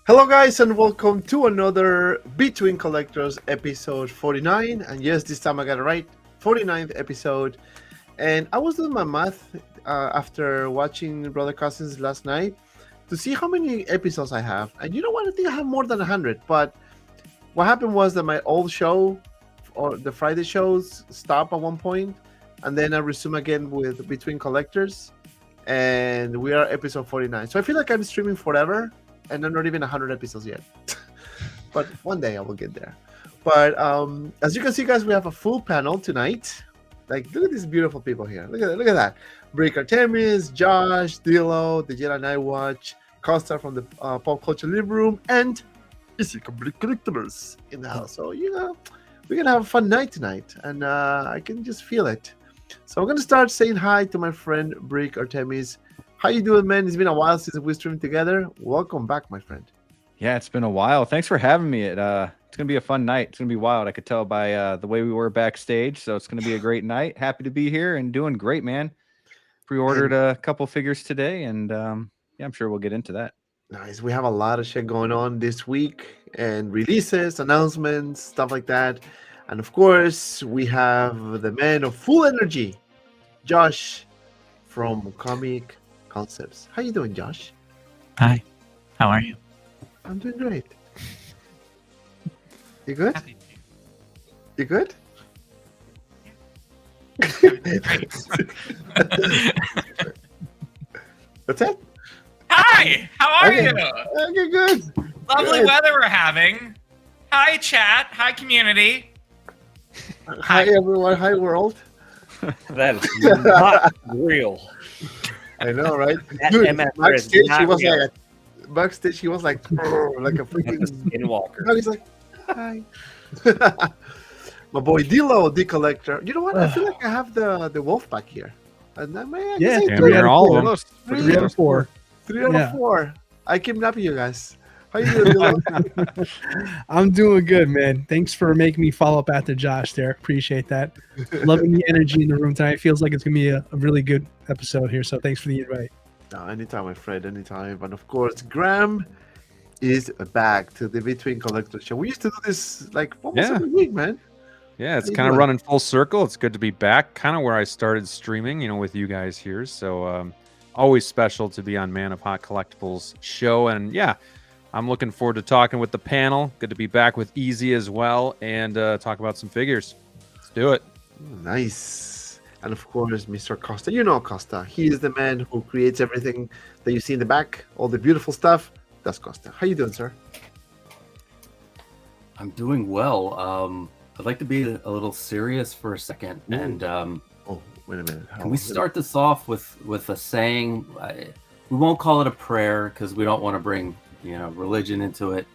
Hello, guys, and welcome to another Between Collectors episode 49. And yes, this time I got it right, 49th episode. And I was doing my math after watching Brother Cousins last night to see how many episodes I have. And you know what? I think I have more than 100. But what happened was that my old show, or the Friday shows, stopped at one point, and then I resume again with Between Collectors. And we are episode 49. So I feel like I'm streaming forever. And I'm not even 100 episodes yet. But one day I will get there. But as you can see, guys, we have a full panel tonight. Like, look at these beautiful people here. Look at that. Break Artemis, Josh, Dilo, the Jedi Night Watch, Costa from the Pop Culture Live Room, and Collectibles in the house. So, you know, we're going to have a fun night tonight. And I can just feel it. So I'm going to start saying hi to my friend, Break Artemis. How you doing, man? It's been a while since we streamed together. Welcome back, my friend. Yeah, it's been a while. Thanks for having me. It's going to be a fun night. It's going to be wild. I could tell by the way we were backstage. So it's going to be a great night. Happy to be here and doing great, man. Pre-ordered a couple figures today, and yeah, I'm sure we'll get into that. Nice. We have a lot of shit going on this week, and releases, announcements, stuff like that. And of course, we have the man of full energy, Josh from Comic Concepts. How you doing, Josh? Hi. How are you? I'm doing great. You good? You good? What's that? Hi, how are you? Okay, good. Lovely Good. weather we're having. Hi, chat. Hi, community. Hi, everyone. Hi, world. That is not real. I know, right? That Dude, MFR backstage, is not he was real. like, backstage, he was like a freaking Skinwalker. Now he's like, hi. My boy Dilo, the collector. You know what? I feel like I have the wolf back here. And I may, I Yeah, guess I yeah, do. we had all four. of those. 3 out of 4. 3 out Yeah. of 4. I kidnapped you guys. How you doing, Dilo? I'm doing good, man. Thanks for making me follow up after Josh there. Appreciate that. Loving the energy in the room tonight. Feels like it's going to be a really good episode here. So thanks for the invite. No, anytime, my friend, anytime. And of course, Graham is back to the Between Collector Show. We used to do this like almost Yeah. every week, man. Yeah, it's How you kind of doing? running full circle. It's good to be back, kind of where I started streaming, you know, with you guys here. So always special to be on Man of Hot Collectibles show. And yeah, I'm looking forward to talking with the panel. Good to be back with Easy as well and talk about some figures. Let's do it. Nice. And of course, Mr. Costa. You know Costa. He is the man who creates everything that you see in the back, all the beautiful stuff. That's Costa. How you doing, sir? I'm doing well. I'd like to be a little serious for a second, Ooh. and Oh, wait a minute. can we start this off with a saying? We won't call it a prayer because we don't want to bring religion into it,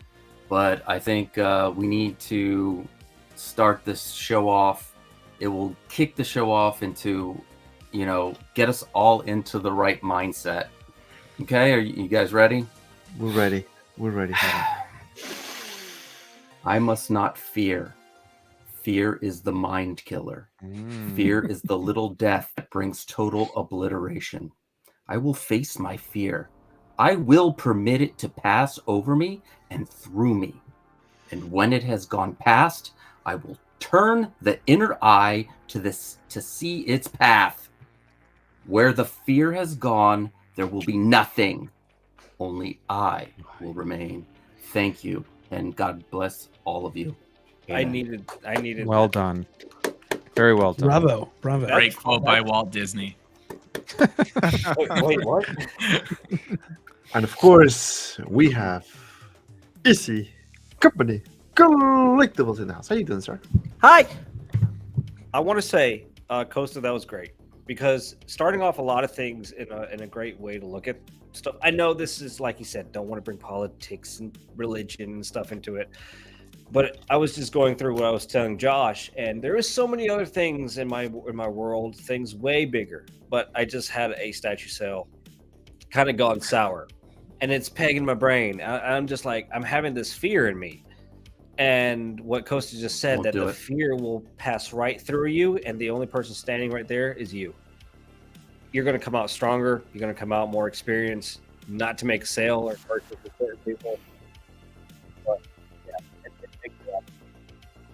but I think we need to start this show off. It will kick the show off into, get us all into the right mindset. Okay, are you guys ready? We're ready. We're ready. I must not fear. Fear is the mind killer. Fear is the little death that brings total obliteration. I will face my fear. I will permit it to pass over me and through me. And when it has gone past, I will turn the inner eye to see its path. Where the fear has gone, there will be nothing. Only I will remain. Thank you, and God bless all of you. I Amen. needed. Well done. Very well done. Bravo. Bravo. Great quote by Walt Disney. Wait, what? And of course, we have Easy Company Collectibles in the house. How you doing, sir? Hi. I want to say, Costa, that was great because starting off a lot of things in a great way to look at stuff. I know this is, like you said, don't want to bring politics and religion and stuff into it. But I was just going through what I was telling Josh, and there is so many other things in my world, things way bigger. But I just had a statue sale, kind of gone sour, and it's pegging my brain. I'm just like, I'm having this fear in me, and what Costa just said, Won't that do the it. fear will pass right through you, and the only person standing right there is you. You're going to come out stronger. You're going to come out more experienced. Not to make a sale or purchase with certain people.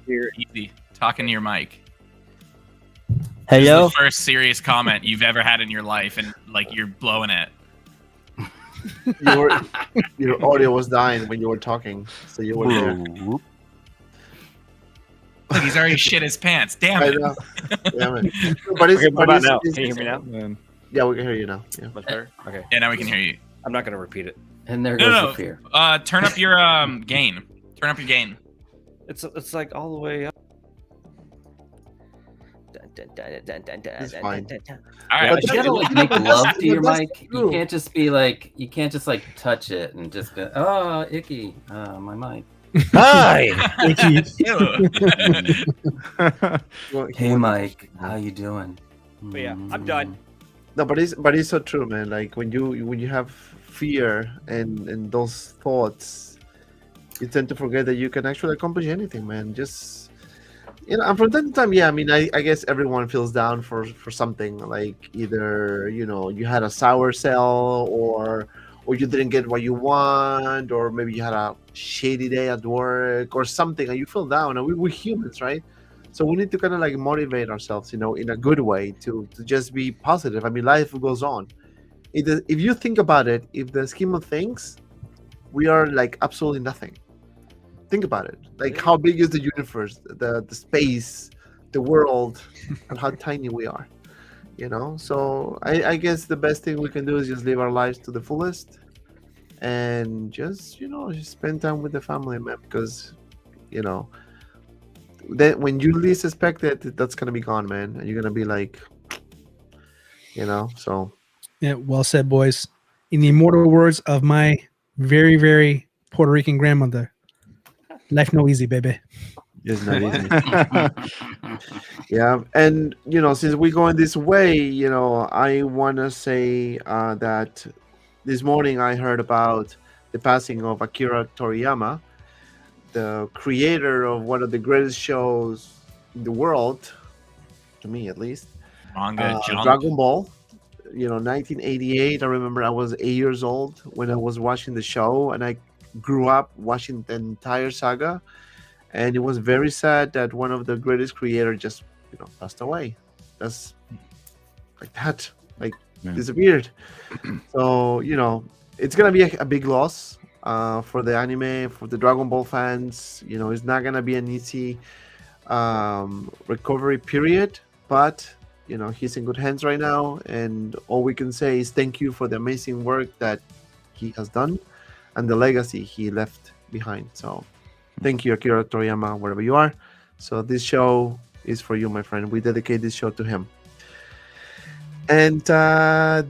Fear. Easy. Talking to your mic. Hey This is yo. the first serious comment you've ever had in your life, and like you're blowing it. Your audio was dying when you were talking, so you were there. Look, he's already shit his pants. Damn I it. know. Damn it. But it's, Okay, what but about it's, now? it's- Can you hear me now? Man. Yeah, we can hear you now. Yeah. Much better. Okay. Yeah, now we can hear you. I'm not gonna repeat it. And there No, goes no. the fear. Turn up your gain. Turn up your gain. It's like all the way up. It's fine. All right. But You gotta like you know, make but love that's- to your but that's mic. true. You can't just like touch it and just go, oh, icky, my mic. Hi. Icky. Ew. Hey, Mike, how you doing? But yeah, I'm done. No, but it's so true, man. Like when you have fear and those thoughts, you tend to forget that you can actually accomplish anything, man. Just and from time to time, yeah. I mean, I guess everyone feels down for something. Like either you had a sour sell or you didn't get what you want, or maybe you had a shady day at work or something, and you feel down. And we're humans, right? So we need to kind of like motivate ourselves, in a good way to just be positive. I mean, life goes on. If you think about it, if the scheme of things, we are like absolutely nothing. Think about it. Like how big is the universe, the space, the world, and how tiny we are. So I guess the best thing we can do is just live our lives to the fullest, and just spend time with the family, man. Because then when you least expect it, that's gonna be gone, man, and you're gonna be like, So Yeah, well said, boys. In the immortal words of my very, very Puerto Rican grandmother, life no easy, baby. it's not easy. Yeah, and since we're going this way, I want to say that this morning I heard about the passing of Akira Toriyama, the creator of one of the greatest shows in the world, to me at least, Manga jump. Dragon Ball. 1988. I remember I was 8 years old when I was watching the show, and I grew up watching the entire saga. And it was very sad that one of the greatest creators just passed away. That's like that, like disappeared. So it's gonna be a big loss for the anime, for the Dragon Ball fans. It's not gonna be an easy recovery period, but he's in good hands right now, and all we can say is thank you for the amazing work that he has done and the legacy he left behind. So thank you, Akira Toriyama, wherever you are. So this show is for you, my friend. We dedicate this show to him. And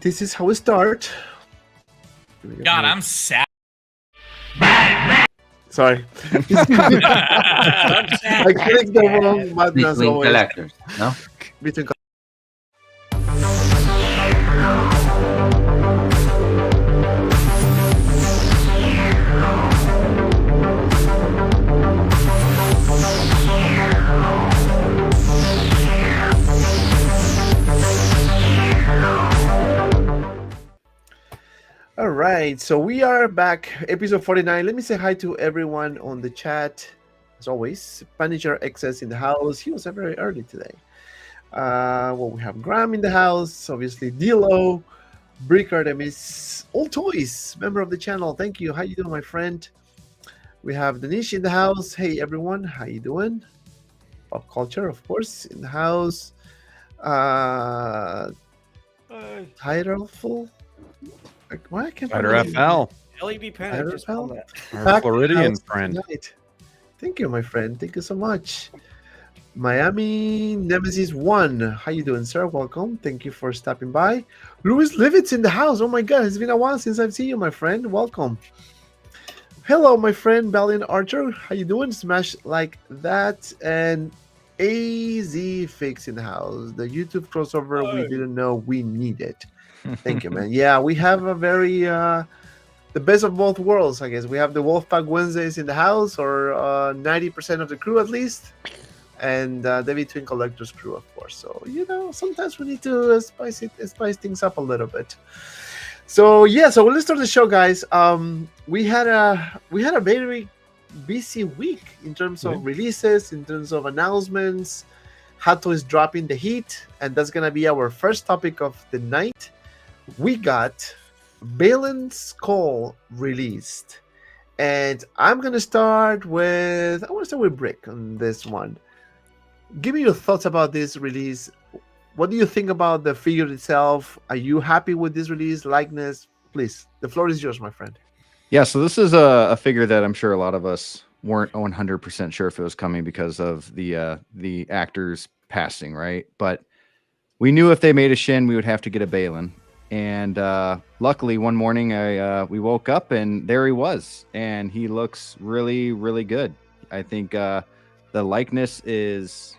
this is how we start. God, I'm sad. Sorry. I clicked the wrong button as Between always. collectors, no? Between All right, so we are back, episode 49. Let me say hi to everyone on the chat. As always, Punisher XS in the house. He was very early today. We have Graham in the house, obviously Dilo, Brick ARTEMIS, All Toys, member of the channel. Thank you. How you doing, my friend? We have Danish in the house. Hey, everyone. How you doing? Pop Culture, of course, in the house. Titleful. Why I can't Better FL, LED pen. Just FL? call that. our Back Floridian house friend. tonight. Thank you, my friend. Thank you so much. Miami Nemesis 1. How you doing, sir? Welcome. Thank you for stopping by. Louis Livitz in the house. Oh my God, it's been a while since I've seen you, my friend. Welcome. Hello, my friend Valiant Archer. How you doing? Smash like that. And AZ Fix in the house. The YouTube crossover we didn't know we needed. Thank you, man. Yeah, we have a very the best of both worlds, I guess. We have the Wolfpack Wednesdays in the house, or 90% of the crew at least, and the Between Collectors crew, of course. So sometimes we need to spice things up a little bit. So yeah, so let's start the show, guys. We had a very busy week in terms of Yeah. releases, in terms of announcements. Hot Toys dropping the heat, and that's gonna be our first topic of the night. We got BAYLAN's Skull released, and I'm gonna start with Brick on this one. Give me your thoughts about this release. What do you think about the figure itself? Are you happy with this release? Likeness? Please, the floor is yours, my friend. Yeah, so this is a figure that I'm sure a lot of us weren't 100% sure if it was coming because of the actor's passing, right? But we knew if they made a Shin, we would have to get a BAYLAN. And luckily, one morning we woke up and there he was, and he looks really, really good. I think the likeness is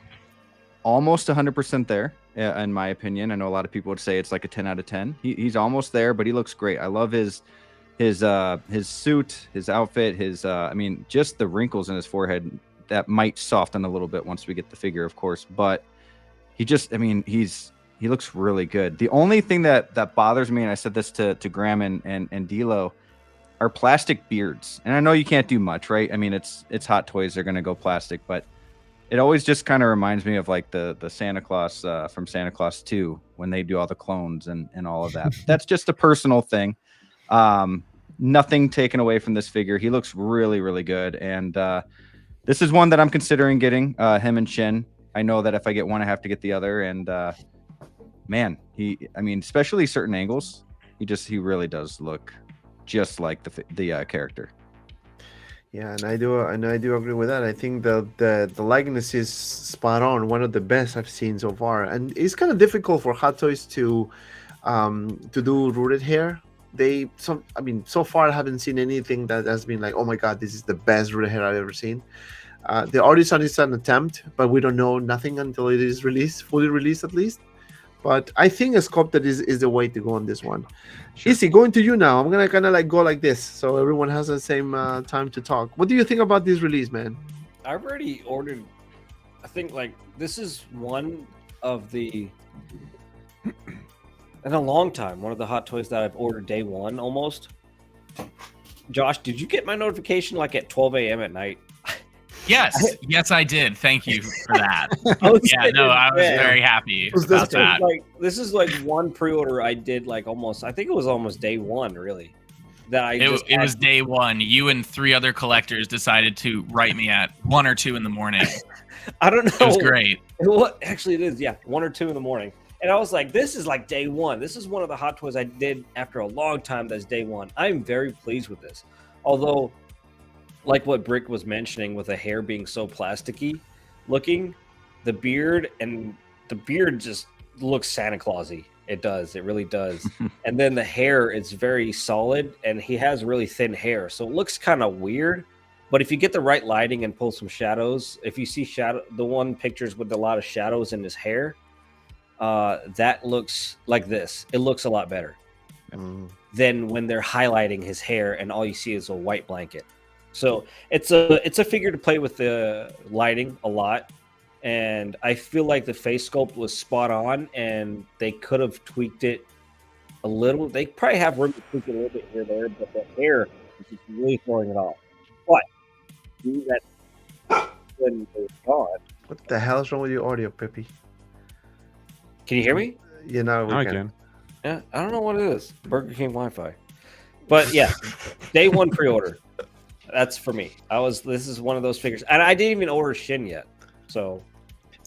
almost 100% there, in my opinion. I know a lot of people would say it's like a 10 out of 10. He's almost there, but he looks great. I love his suit, his outfit, I mean, just the wrinkles in his forehead that might soften a little bit once we get the figure, of course. But he looks really good. The only thing that bothers me, and I said this to Graham and D'Lo, are plastic beards. And I know you can't do much, right? I mean, it's Hot Toys, they're gonna go plastic, but it always just kind of reminds me of like the Santa Claus from Santa Claus 2 when they do all the clones and all of that. That's just a personal thing. Nothing taken away from this figure. He looks really, really good. And this is one that I'm considering getting, him and Shin. I know that if I get one, I have to get the other. And man, especially certain angles, he really does look just like the character. Yeah, and I do agree with that. I think the likeness is spot on, one of the best I've seen so far, and it's kind of difficult for Hot Toys to do rooted hair. So far I haven't seen anything that has been like, oh my god, this is the best rooted hair I've ever seen. The artisan is an attempt, but we don't know nothing until it is released, fully released at least. But I think a sculpted is the way to go on this one. Sure. Easy, going to you now. I'm gonna kind of like go like this, so everyone has the same time to talk. What do you think about this release, man? I've already ordered. I think like this is one of the in a long time, one of the Hot Toys that I've ordered day one almost. Josh, did you get my notification like at 12 a.m. at night? Yes, I did. Thank you for that. I was very happy about that. This is like one pre-order I did like almost. I think it was almost day one, really. It was day one. You and 3 other collectors decided to write me at 1 or 2 in the morning. I don't know. It was great. Actually, it is. Yeah, 1 or 2 in the morning. And I was like, this is like day one. This is one of the Hot Toys I did after a long time. That's day one. I'm very pleased with this. Although, like what Brick was mentioning with the hair being so plasticky looking, the beard just looks Santa Clausy. It does. It really does. And then the hair is very solid, and he has really thin hair. So it looks kind of weird. But if you get the right lighting and pull some shadows, if you see the one pictures with a lot of shadows in his hair, that looks like this. It looks a lot better than when they're highlighting his hair and all you see is a white blanket. So it's a figure to play with the lighting a lot, and I feel like the face sculpt was spot on, and they could have tweaked it a little. They probably have room to tweak it a little bit here or there, but the hair is just really throwing it off. But do that when it's gone. What the hell is wrong with your audio, Pippi? Can you hear me? You know, I can. Yeah, I don't know what it is. Burger King Wi-Fi. But yeah, day one pre-order. That's for me. This is one of those figures, and I didn't even order Shin yet. So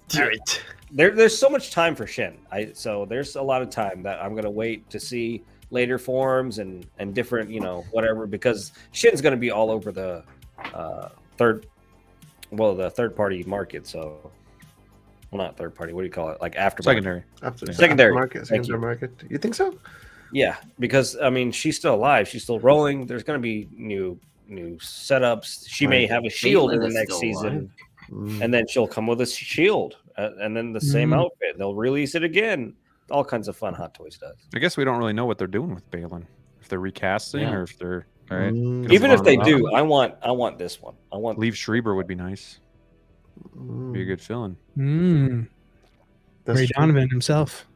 do it. There's so much time for Shin. So there's a lot of time that I'm gonna wait to see later forms and different, whatever, because Shin's gonna be all over the third party market. So, well, not third party. What do you call it? Like aftermarket. Secondary market. You think so? Yeah, because I mean, she's still alive. She's still rolling. There's gonna be new setups. She may have a shield in the next season, and then she'll come with a shield, and then the same outfit. They'll release it again. All kinds of fun Hot Toys does. I guess we don't really know what they're doing with BAYLAN. If they're recasting or if they're all right. Even if they do, I want this one. I want Leave Schreiber would be nice. Be a good fill-in. Ray Donovan himself.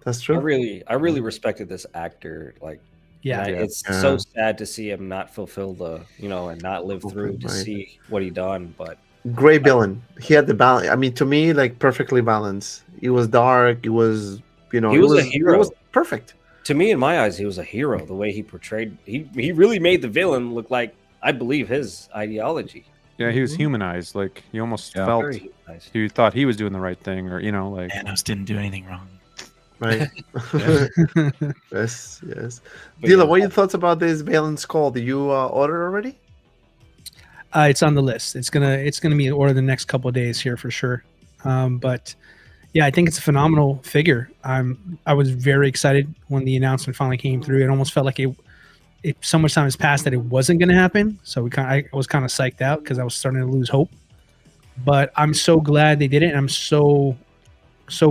That's true. I really respected this actor. Like, Yeah, it's so sad to see him not fulfill the, and not live through to see what he done. But great villain. He had the balance. I mean, to me, like perfectly balanced. It was dark. It was, he was a hero. It was perfect. To me, in my eyes, he was a hero. The way he portrayed, he really made the villain look like, I believe, his ideology. Yeah, he was humanized. Like you almost felt you thought he was doing the right thing, or like Thanos didn't do anything wrong. Right. Yes. Dila, what are your thoughts about this BAYLAN skull? Did you order already? It's on the list. It's gonna be in order the next couple of days here for sure. But yeah, I think it's a phenomenal figure. I was very excited when the announcement finally came through. It almost felt like it so much time has passed that it wasn't going to happen. So I was kind of psyched out because I was starting to lose hope. But I'm so glad they did it, and I'm so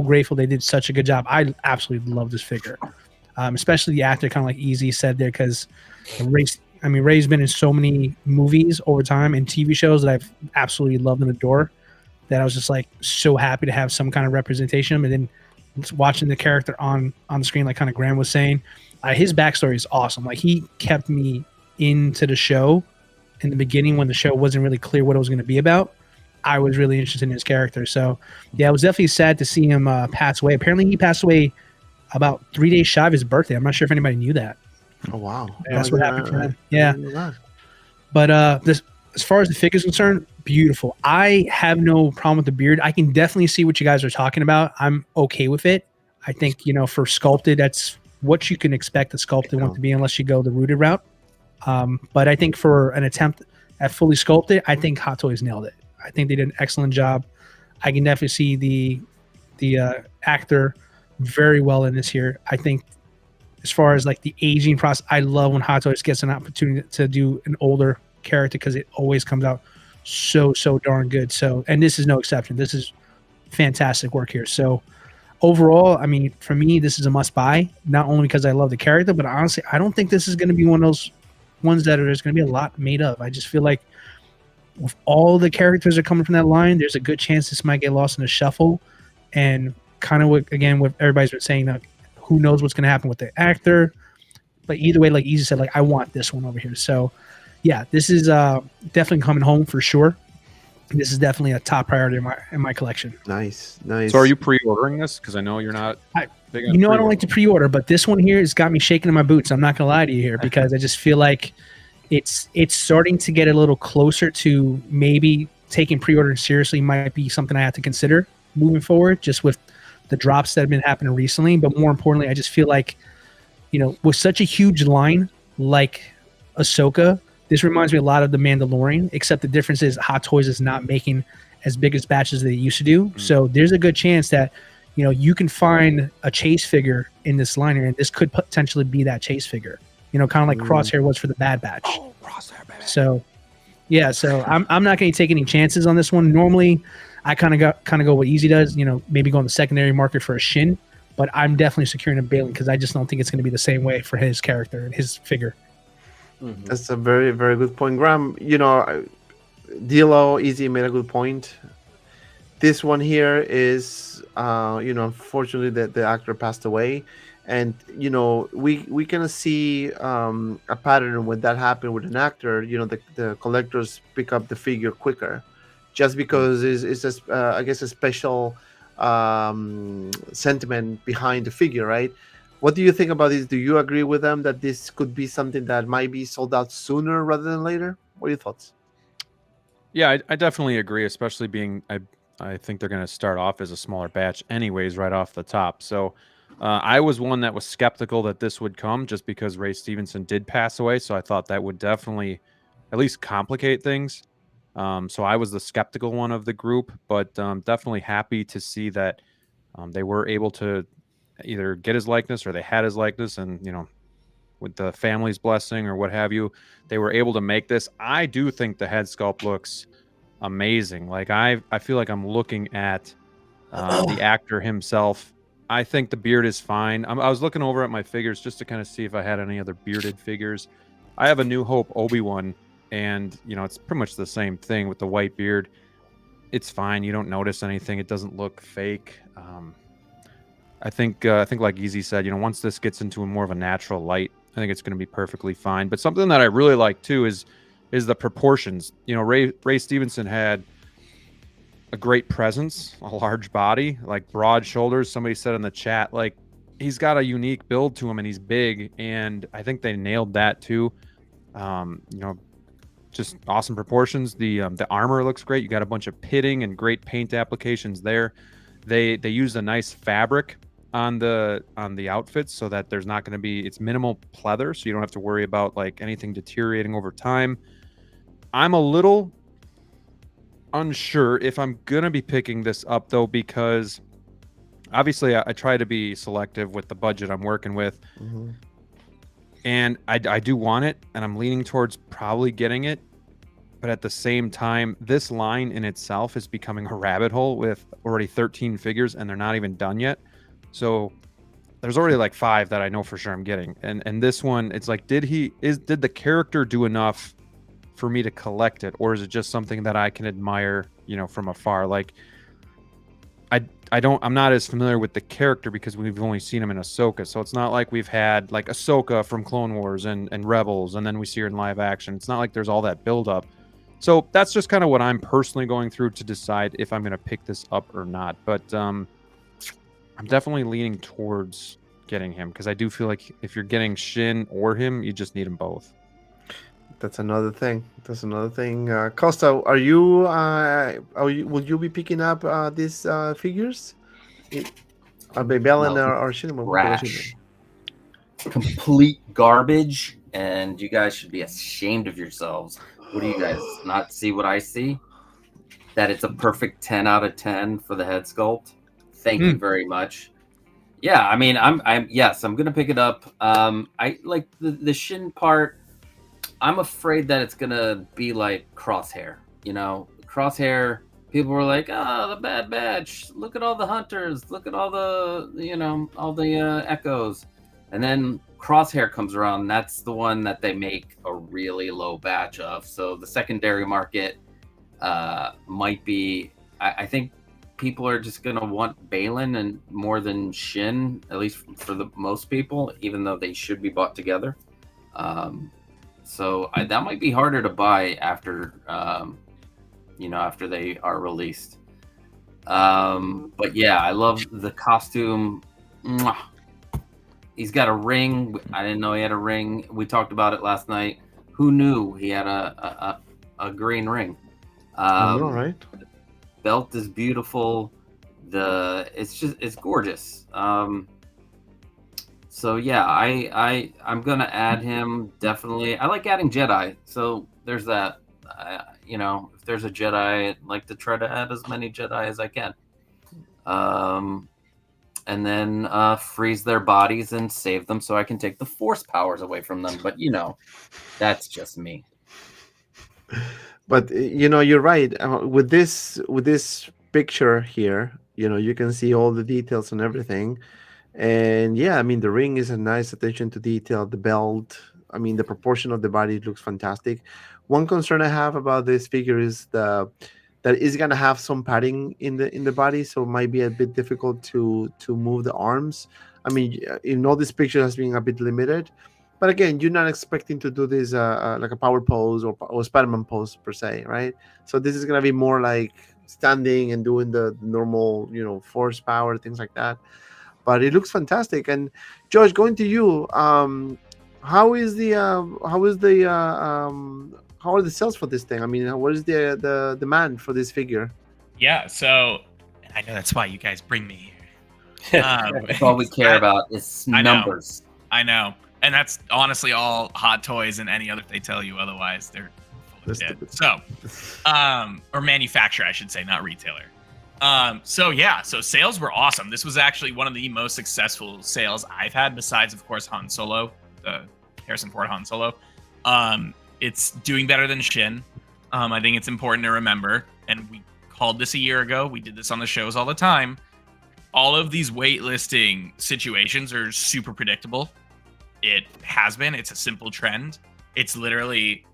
grateful they did such a good job. I absolutely love this figure, especially the actor, kind of like Easy said there, because Ray's been in so many movies over time and TV shows that I've absolutely loved and adore, that I was just like so happy to have some kind of representation. And then watching the character on the screen, like kind of Graham was saying, his backstory is awesome. Like he kept me into the show in the beginning when the show wasn't really clear what it was going to be about. I was really interested in his character. So yeah, it was definitely sad to see him pass away. Apparently he passed away about 3 days shy of his birthday. I'm not sure if anybody knew that. Oh wow. That's what happened to him. Yeah. But as far as the figure is concerned, beautiful. I have no problem with the beard. I can definitely see what you guys are talking about. I'm okay with it. I think, for sculpted, that's what you can expect a sculpted one to be, unless you go the rooted route. But I think for an attempt at fully sculpted, I think Hot Toys nailed it. I think they did an excellent job. I can definitely see the actor very well in this here. I think as far as like the aging process, I love when Hot Toys gets an opportunity to do an older character, because it always comes out so darn good. So, and this is no exception. This is fantastic work here. So overall, I mean, for me, this is a must buy, not only because I love the character, but honestly, I don't think this is going to be one of those ones that there's going to be a lot made of. I just feel like with all the characters that are coming from that line, there's a good chance this might get lost in the shuffle. And kind of what everybody's been saying, who knows what's going to happen with the actor. But either way, like Easy said, like I want this one over here. So yeah, this is definitely coming home for sure. This is definitely a top priority in my collection. Nice. So are you pre-ordering this? Because I know you're not big on I don't like to pre-order, but this one here has got me shaking in my boots. I'm not gonna lie to you here, because I just feel like it's starting to get a little closer to maybe taking pre-order seriously. Might be something I have to consider moving forward, just with the drops that have been happening recently. But more importantly, I just feel like, with such a huge line like Ahsoka, this reminds me a lot of The Mandalorian, except the difference is Hot Toys is not making as big as batches as they used to do. Mm-hmm. So there's a good chance that, you can find a Chase figure in this line here, and this could potentially be that Chase figure, kind of like Crosshair was for the Bad Batch. Oh, Crosshair, baby. So, yeah, so I'm not going to take any chances on this one. Normally, I kind of go what Easy does, maybe go in the secondary market for a Shin, but I'm definitely securing a BAYLAN because I just don't think it's going to be the same way for his character and his figure. Mm-hmm. That's a very, very good point, Graham. Dilo Easy made a good point. This one here is, unfortunately, the actor passed away, and we can see a pattern when that happened with an actor. The collectors pick up the figure quicker, just because it's I guess a special sentiment behind the figure, right? What do you think about this? Do you agree with them that this could be something that might be sold out sooner rather than later? What are your thoughts? Yeah, I definitely agree, especially being I think they're going to start off as a smaller batch anyways right off the top. So I was one that was skeptical that this would come just because Ray Stevenson did pass away. So I thought that would definitely at least complicate things. So I was the skeptical one of the group, but definitely happy to see that they were able to either get his likeness or they had his likeness, and with the family's blessing or what have you, they were able to make this. I do think the head sculpt looks amazing. Like I feel like I'm looking at the actor himself. I think the beard is fine. I was looking over at my figures just to kind of see if I had any other bearded figures. I have a New Hope Obi-Wan, and it's pretty much the same thing with the white beard. It's fine. You don't notice anything. It doesn't look fake. I think like Easy said, once this gets into more of a natural light, I think it's going to be perfectly fine. But something that I really like too is the proportions. You know, Ray Stevenson had a great presence, a large body, like broad shoulders. Somebody said in the chat, like, he's got a unique build to him and he's big. And I think they nailed that too. You know, just awesome proportions. The armor looks great. You got a bunch of pitting and great paint applications there. They use a nice fabric on the outfits so that there's not going to be, it's minimal pleather, so you don't have to worry about like anything deteriorating over time. I'm a little unsure if I'm gonna be picking this up though, because obviously I try to be selective with the budget I'm working with. And I do want it, and I'm leaning towards probably getting it, but at the same time, this line in itself is becoming a rabbit hole with already 13 figures, and they're not even done yet. So there's already like 5 that I know for sure I'm getting, and this one, it's like, did the character do enough for me to collect it, or is it just something that I can admire, you know, from afar? Like, I'm not as familiar with the character because we've only seen him in Ahsoka, so it's not like we've had like Ahsoka from Clone Wars and Rebels, and then we see her in live action. It's not like there's all that build up. So that's just kind of what I'm personally going through to decide if I'm going to pick this up or not. But I'm definitely leaning towards getting him, because I do feel like if you're getting Shin or him, you just need them both. That's another thing. Costa, will you be picking up these figures? BAYLAN or Shin? Trash. Complete garbage, and you guys should be ashamed of yourselves. What do you guys not see what I see? That it's a perfect 10 out of 10 for the head sculpt. Thank you very much. Yeah, I mean, I'm gonna pick it up. I like the Shin part. I'm afraid that it's gonna be like Crosshair. You know, Crosshair. People were like, "Oh, the Bad Batch. Look at all the hunters. Look at all the, you know, all the echoes." And then Crosshair comes around, and that's the one that they make a really low batch of. So the secondary market might be. I think people are just gonna want BAYLAN and more than Shin, at least for the most people, even though they should be bought together. So that might be harder to buy after, you know, after they are released. But yeah, I love the costume. Mwah. He's got a ring. I didn't know he had a ring. We talked about it last night. Who knew he had a green ring? I know, right? Belt is beautiful. It's gorgeous. So yeah, I'm gonna add him definitely. I like adding Jedi, so there's that. You know, if there's a Jedi, I'd like to try to add as many Jedi as I can. And then freeze their bodies and save them so I can take the Force powers away from them. But you know, that's just me. But you know, you're right. With this picture here, you know, you can see all the details and everything. And yeah, I mean, the ring is a nice attention to detail. The belt, I mean, the proportion of the body looks fantastic. One concern I have about this figure is that it's gonna have some padding in the body, so it might be a bit difficult to move the arms. I mean, you know, this picture has been a bit limited, but again, you're not expecting to do this like a power pose or Spider-Man pose per se, right? So this is gonna be more like standing and doing the normal, you know, force power, things like that. But it looks fantastic. And Josh, going to you, how are the sales for this thing? I mean, what is the demand for this figure? Yeah, so I know that's why you guys bring me here. That's all we care about is numbers. I know, and that's honestly all Hot Toys and any other they tell you otherwise. They're full of dead. So, or manufacturer, I should say, not retailer. So sales were awesome. This was actually one of the most successful sales I've had, besides, of course, Han Solo, the Harrison Ford Han Solo. It's doing better than Shin. I think it's important to remember, and we called this a year ago. We did this on the shows all the time. All of these waitlisting situations are super predictable. It has been. It's a simple trend. It's literally,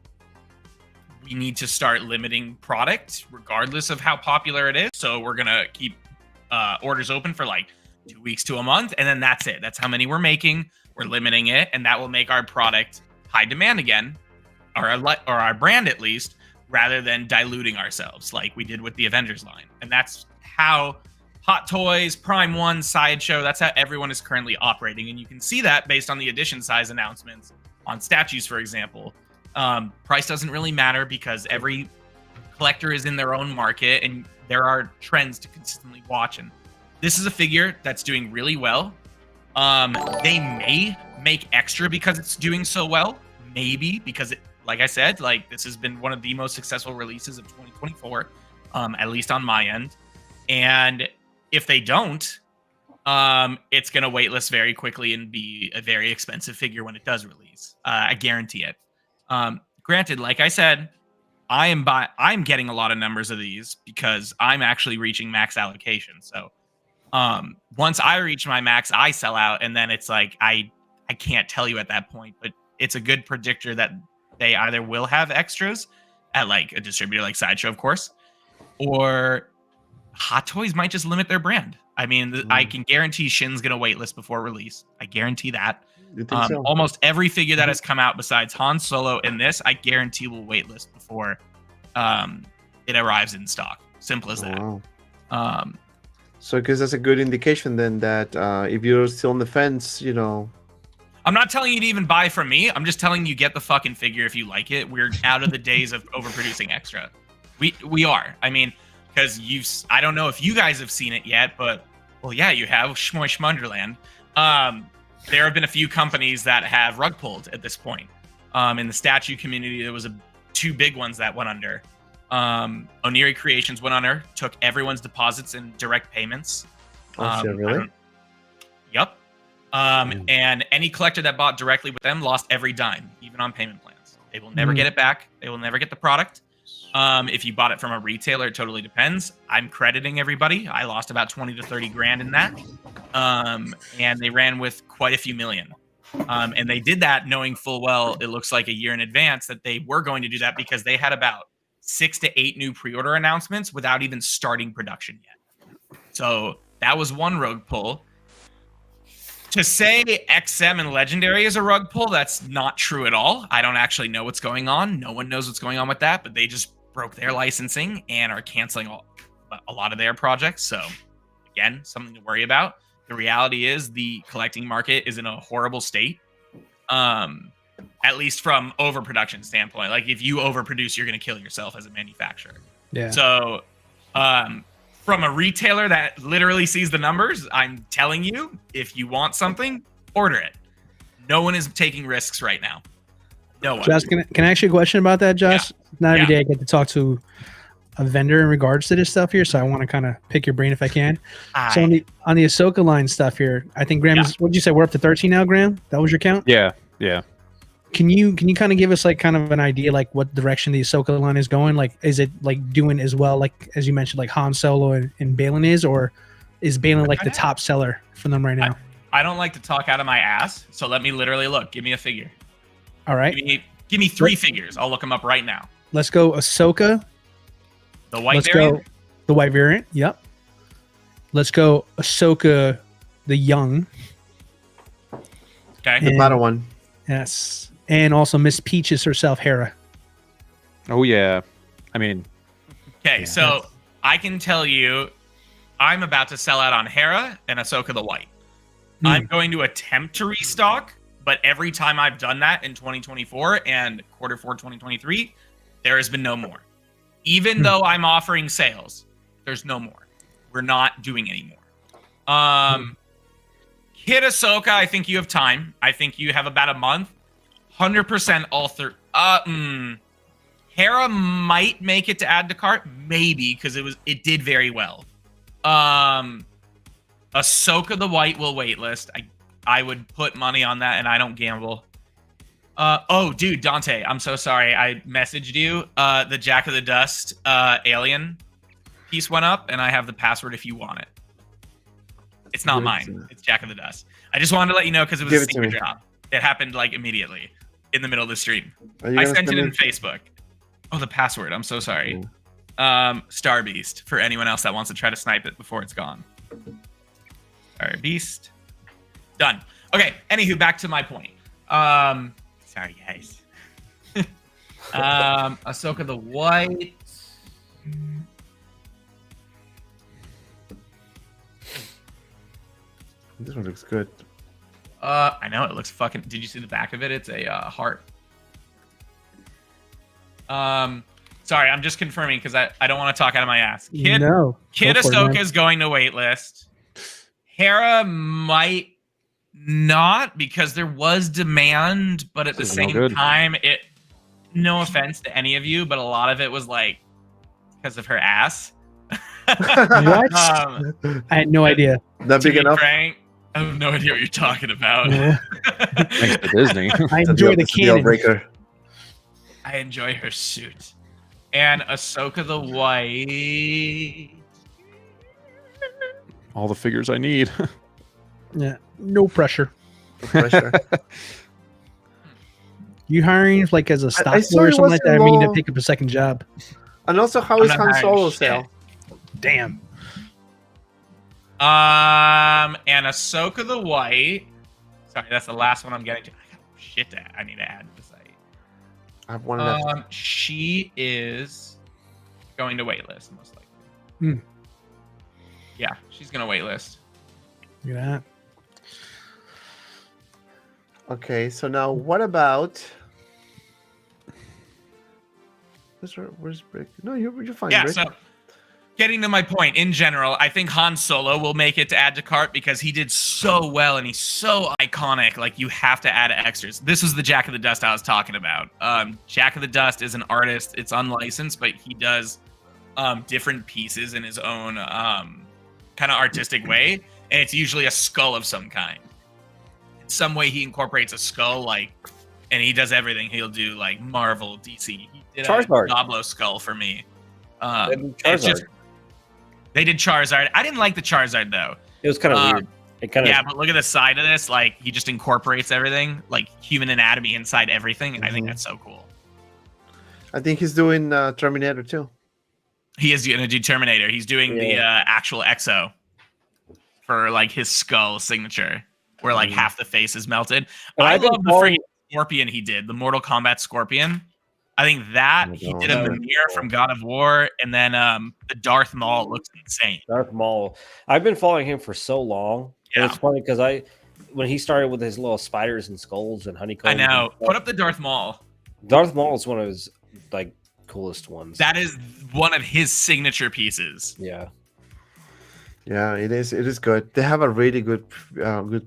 we need to start limiting product regardless of how popular it is. So we're going to keep orders open for like 2 weeks to a month, and then that's it. That's how many we're making. We're limiting it, and that will make our product high demand again, or our brand at least, rather than diluting ourselves like we did with the Avengers line. And that's how Hot Toys, Prime 1, Sideshow, that's how everyone is currently operating. And you can see that based on the edition size announcements on statues, for example. Price doesn't really matter because every collector is in their own market and there are trends to consistently watch. And this is a figure that's doing really well. They may make extra because it's doing so well. Maybe because it, like I said, like this has been one of the most successful releases of 2024, at least on my end. And if they don't, it's going to waitlist very quickly and be a very expensive figure when it does release. I guarantee it. Granted, like I said, I'm getting a lot of numbers of these because I'm actually reaching max allocation. So once I reach my max, I sell out, and then it's like I can't tell you at that point, but it's a good predictor that they either will have extras at like a distributor like Sideshow, of course, or Hot Toys might just limit their brand. I mean, I can guarantee Shin's going to waitlist before release. I guarantee that. You think so? Almost every figure that has come out besides Han Solo and this, I guarantee will waitlist before it arrives in stock. Simple as that. Wow. So, because that's a good indication then that if you're still on the fence, you know. I'm not telling you to even buy from me. I'm just telling you get the fucking figure if you like it. We're out of the days of overproducing extra. We are. I mean, because I don't know if you guys have seen it yet, but well, yeah, you have Schmoy Schmunderland. There have been a few companies that have rug pulled at this point. In the statue community, there was two big ones that went under. Oniri Creations went under, took everyone's deposits and direct payments. Oh, shit, really? Yep. And any collector that bought directly with them lost every dime, even on payment plans. They will never get it back. They will never get the product. If you bought it from a retailer, it totally depends. I'm crediting everybody. I lost about 20 to 30 grand in that. And they ran with quite a few million. And they did that knowing full well, it looks like a year in advance that they were going to do that because they had about 6 to 8 new pre-order announcements without even starting production yet. So that was one rug pull. To say XM and Legendary is a rug pull, that's not true at all. I don't actually know what's going on. No one knows what's going on with that, but they just broke their licensing and are canceling a lot of their projects. So again, something to worry about. The reality is the collecting market is in a horrible state. At least from overproduction standpoint. Like if you overproduce, you're going to kill yourself as a manufacturer. Yeah. So from a retailer that literally sees the numbers, I'm telling you, if you want something, order it. No one is taking risks right now. No one. Josh, can I ask you a question about that, Josh? Yeah. Not every day I get to talk to a vendor in regards to this stuff here, so I want to kind of pick your brain if I can. So on the Ahsoka line stuff here, I think Graham, what did you say? We're up to 13 now, Graham? That was your count? Yeah. Can you kind of give us like kind of an idea like what direction the Ahsoka line is going? Like, is it like doing as well, like as you mentioned, like Han Solo and BAYLAN is, or is BAYLAN like the top seller for them right now? I don't like to talk out of my ass, so let me literally look. Give me a figure. All right. Give me 3 figures. I'll look them up right now. Let's go Ahsoka. The white variant? Go the white variant. Yep. Let's go Ahsoka the young. Okay. The bottom one. Yes. And also Miss Peaches herself, Hera. Oh, yeah. I mean. Okay, yeah. So I can tell you I'm about to sell out on Hera and Ahsoka the White. I'm going to attempt to restock, but every time I've done that in 2024 and Q4 2023, there has been no more. Even though I'm offering sales, there's no more. We're not doing any more. Kid Ahsoka, I think you have time. I think you have about a month. 100% all through. Hera might make it to add to cart, maybe, because it did very well. Ahsoka the White will waitlist. I would put money on that, and I don't gamble. Oh, dude, Dante, I'm so sorry. I messaged you. The Jack of the Dust alien piece went up, and I have the password if you want it. It's not mine. It's Jack of the Dust. I just wanted to let you know because it was a secret drop. It happened like immediately in the middle of the stream. I sent it in Facebook. Oh, the password. I'm so sorry. Star Beast for anyone else that wants to try to snipe it before it's gone. Star Beast. Done. Okay. Anywho, back to my point. Sorry, guys. Ahsoka the White. This one looks good. I know it looks fucking. Did you see the back of it? It's a heart. Sorry, I'm just confirming because I don't want to talk out of my ass. Kid Ahsoka is going to waitlist. Hera might not because there was demand, but at the same time, it. No offense to any of you, but a lot of it was like because of her ass. What? I had no idea. Not big enough. Frank, I have no idea what you're talking about. Thanks to Disney. I enjoy the deal canon. breaker. I enjoy her suit. And Ahsoka the White. All the figures I need. Yeah, no pressure. No pressure. You hiring like as a stock I saw boy or it something like that? I mean, to wasn't pick up a second job. And also, how I'm is not Han hiring Solo shit. sale? Damn. And Ahsoka the White. Sorry, that's the last one I'm getting to. I got shit to I need to add to the site. I have one left. She is going to waitlist most likely. Hmm. Yeah, she's gonna waitlist. Look at that. Okay, so now what about? Where's Brick? No, you're fine. Yeah, Brick. so getting to my point, in general, I think Han Solo will make it to add to cart because he did so well and he's so iconic. Like, you have to add extras. This was the Jack of the Dust I was talking about. Jack of the Dust is an artist. It's unlicensed, but he does different pieces in his own kind of artistic way. And it's usually a skull of some kind. In some way, he incorporates a skull, like, and he does everything. He'll do, like, Marvel, DC. He did Charizard. a Diablo skull for me. They did It's just Charizard. they did Charizard. I didn't like the Charizard though. It was kind of weird. It kind of Yeah, but look at the side of this. Like, he just incorporates everything, like human anatomy inside everything. And I think that's so cool. I think he's doing Terminator too. He is going to do Terminator. He's doing the actual Exo for like his skull signature, where like half the face is melted. And I I've been love the freaking Scorpion he did, the Mortal Kombat Scorpion. I think that he did a Mimir from God of War, and then the Darth Maul looks insane. Darth Maul. I've been following him for so long. And Yeah. it's funny because when he started with his little spiders and skulls and honeycombs. I know. and stuff, Put up the Darth Maul. Darth Maul is one of his like coolest ones. That is one of his signature pieces. Yeah. Yeah, it is. It is good. They have a really good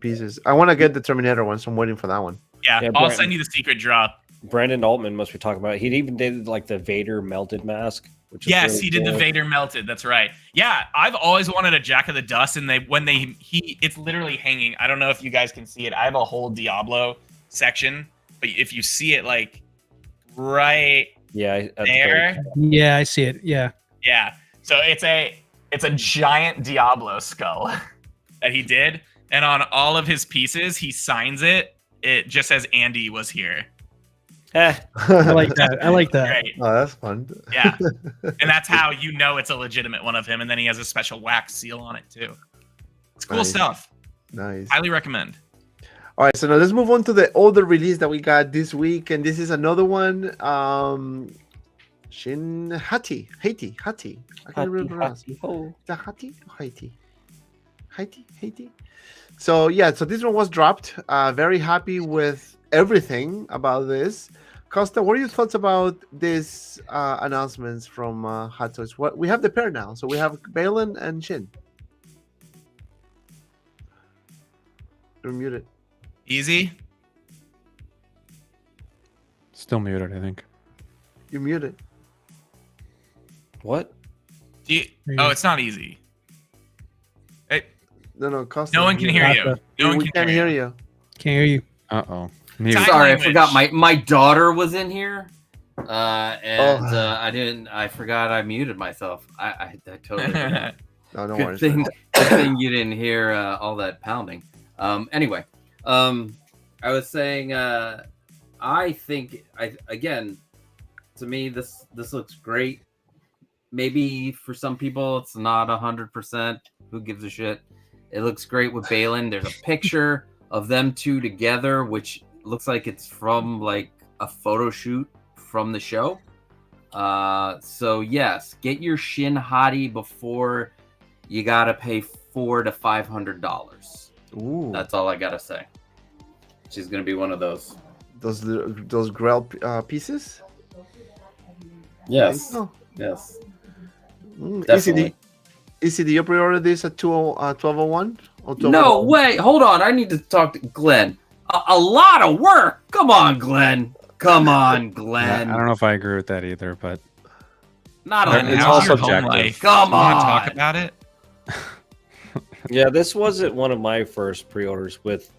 pieces. I want to get the Terminator one, so I'm waiting for that one. Yeah, Yeah, I'll Brandon. send you the secret drop. Brandon Altman must be talking about it. He even did like the Vader melted mask. Which is Yes, really he did the cool. Vader melted. That's right. Yeah, I've always wanted a Jack of the Dust, and it's literally hanging. I don't know if you guys can see it. I have a whole Diablo section, but if you see it, like right Yeah. at the there, Yeah, I see it. Yeah. yeah. So it's a giant Diablo skull that he did, and on all of his pieces, he signs it. It just says Andy was here. I like that. I like that. Great. Oh, that's fun. Yeah. And that's how you know it's a legitimate one of him. And then he has a special wax seal on it too. It's cool Nice. stuff. Nice. Highly recommend. All right, so now let's move on to the other release that we got this week, and this is another one. Shin Haiti. I can't remember. Is that Haiti or Haiti? Haiti. So yeah, so this one was dropped. Very happy with everything about this. Costa, what are your thoughts about these announcements from Hot Toys? What we have the pair now, so we have BAYLAN and Shin. You're muted. Easy. Still muted, I think. You're muted. What? It's not easy. No, Costa. No one can hear you. Costa. No one We can can't hear you. Can't hear you. Uh-oh. Sign Sorry, I language. forgot my daughter was in here, and I forgot I muted myself. I totally forgot. No, no Good worries. thing you didn't hear all that pounding. Anyway, I was saying I think again, to me this looks great. Maybe for some people it's not 100%. Who gives a shit? It looks great with BAYLAN. There's a picture of them two together, which looks like it's from like a photo shoot from the show. So yes, get your Shin hottie before you gotta pay $400 to $500. Ooh, That's all I gotta say. She's gonna be one of those. those Grail pieces. Yes. Oh. Yes. Easy, do you pre-order this at 1201 or 1201? No, wait, hold on. I need to talk to Glenn. A lot of work. Come on, Glenn. Come on, Glenn. I don't know if I agree with that either, but Not Glenn, on it's that. all How's your home subjective. life? Come You wanna on. talk about it? Yeah, this wasn't one of my first pre-orders with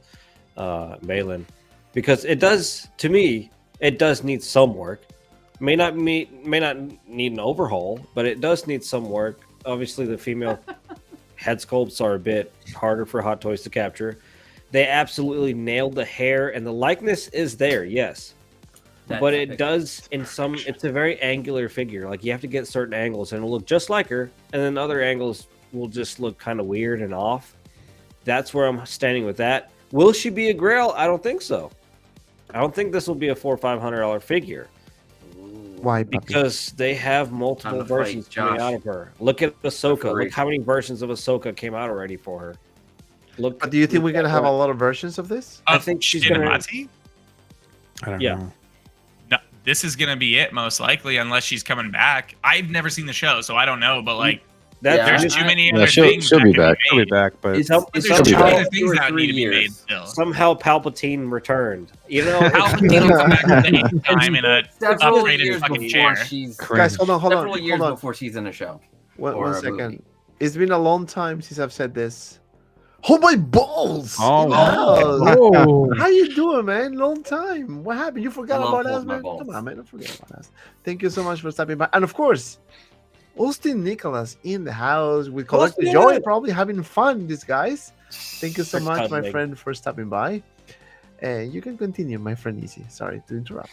BAYLAN, because it does, to me, it does need some work. May not need an overhaul, but it does need some work. Obviously, the female head sculpts are a bit harder for Hot Toys to capture. They absolutely nailed the hair, and the likeness is there, yes. But it does in some. It's a very angular figure. Like, you have to get certain angles, and it'll look just like her, and then other angles will just look kind of weird and off. That's where I'm standing with that. Will she be a Grail? I don't think so. I don't think this will be a $400 or $500 figure. Why, puppy? Because they have multiple Time to fight, versions coming Josh. out of her. Look at Ahsoka. Referee. Look how many versions of Ahsoka came out already for her. Look. But do you think we're look gonna at have a what- lot of versions of this? I think she's Shin gonna- Hati? I don't Yeah. know. No, this is gonna be it most likely, unless she's coming back. I've never seen the show, so I don't know. But like, That's Yeah. there's just too many Yeah, other she'll- things. she'll that be can back. I'll be made. back, but It's- But it's there's too somehow- many things that 3 need to be made years. still. somehow Palpatine returned. You know, Palpatine will come back at any time in a Several upgraded years fucking before chair. she's Guys, hold on, several years hold on. before she's in a show. One or a second. movie. It's been a long time since I've said this. Hold my balls! Oh, in the wow. house. Oh, How you doing, man? Long time. What happened? You forgot I love about us, holding my man? balls. Come on, man. Don't forget about us. Thank you so much for stopping by. And of course, Austin Nicholas in the house with Collector Austin! Joy, probably having fun, these guys. Thank you so much, my Cuddling. friend, for stopping by. And you can continue, my friend Easy. Sorry to interrupt.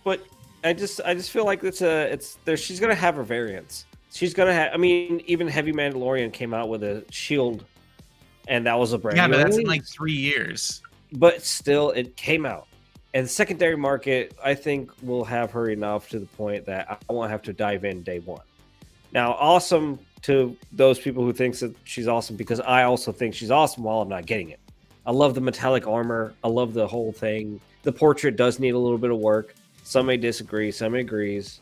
but I just feel like it's there. She's gonna have her variants. She's gonna have. I mean, even Heavy Mandalorian came out with a shield, and that was a brand Yeah, new but that's in release. like 3 years. But still, it came out. And secondary market, I think, will have her enough to the point that I won't have to dive in day one. Now, awesome to those people who thinks that she's awesome, because I also think she's awesome while I'm not getting it. I love the metallic armor. I love the whole thing. The portrait does need a little bit of work. Some may disagree, some agrees.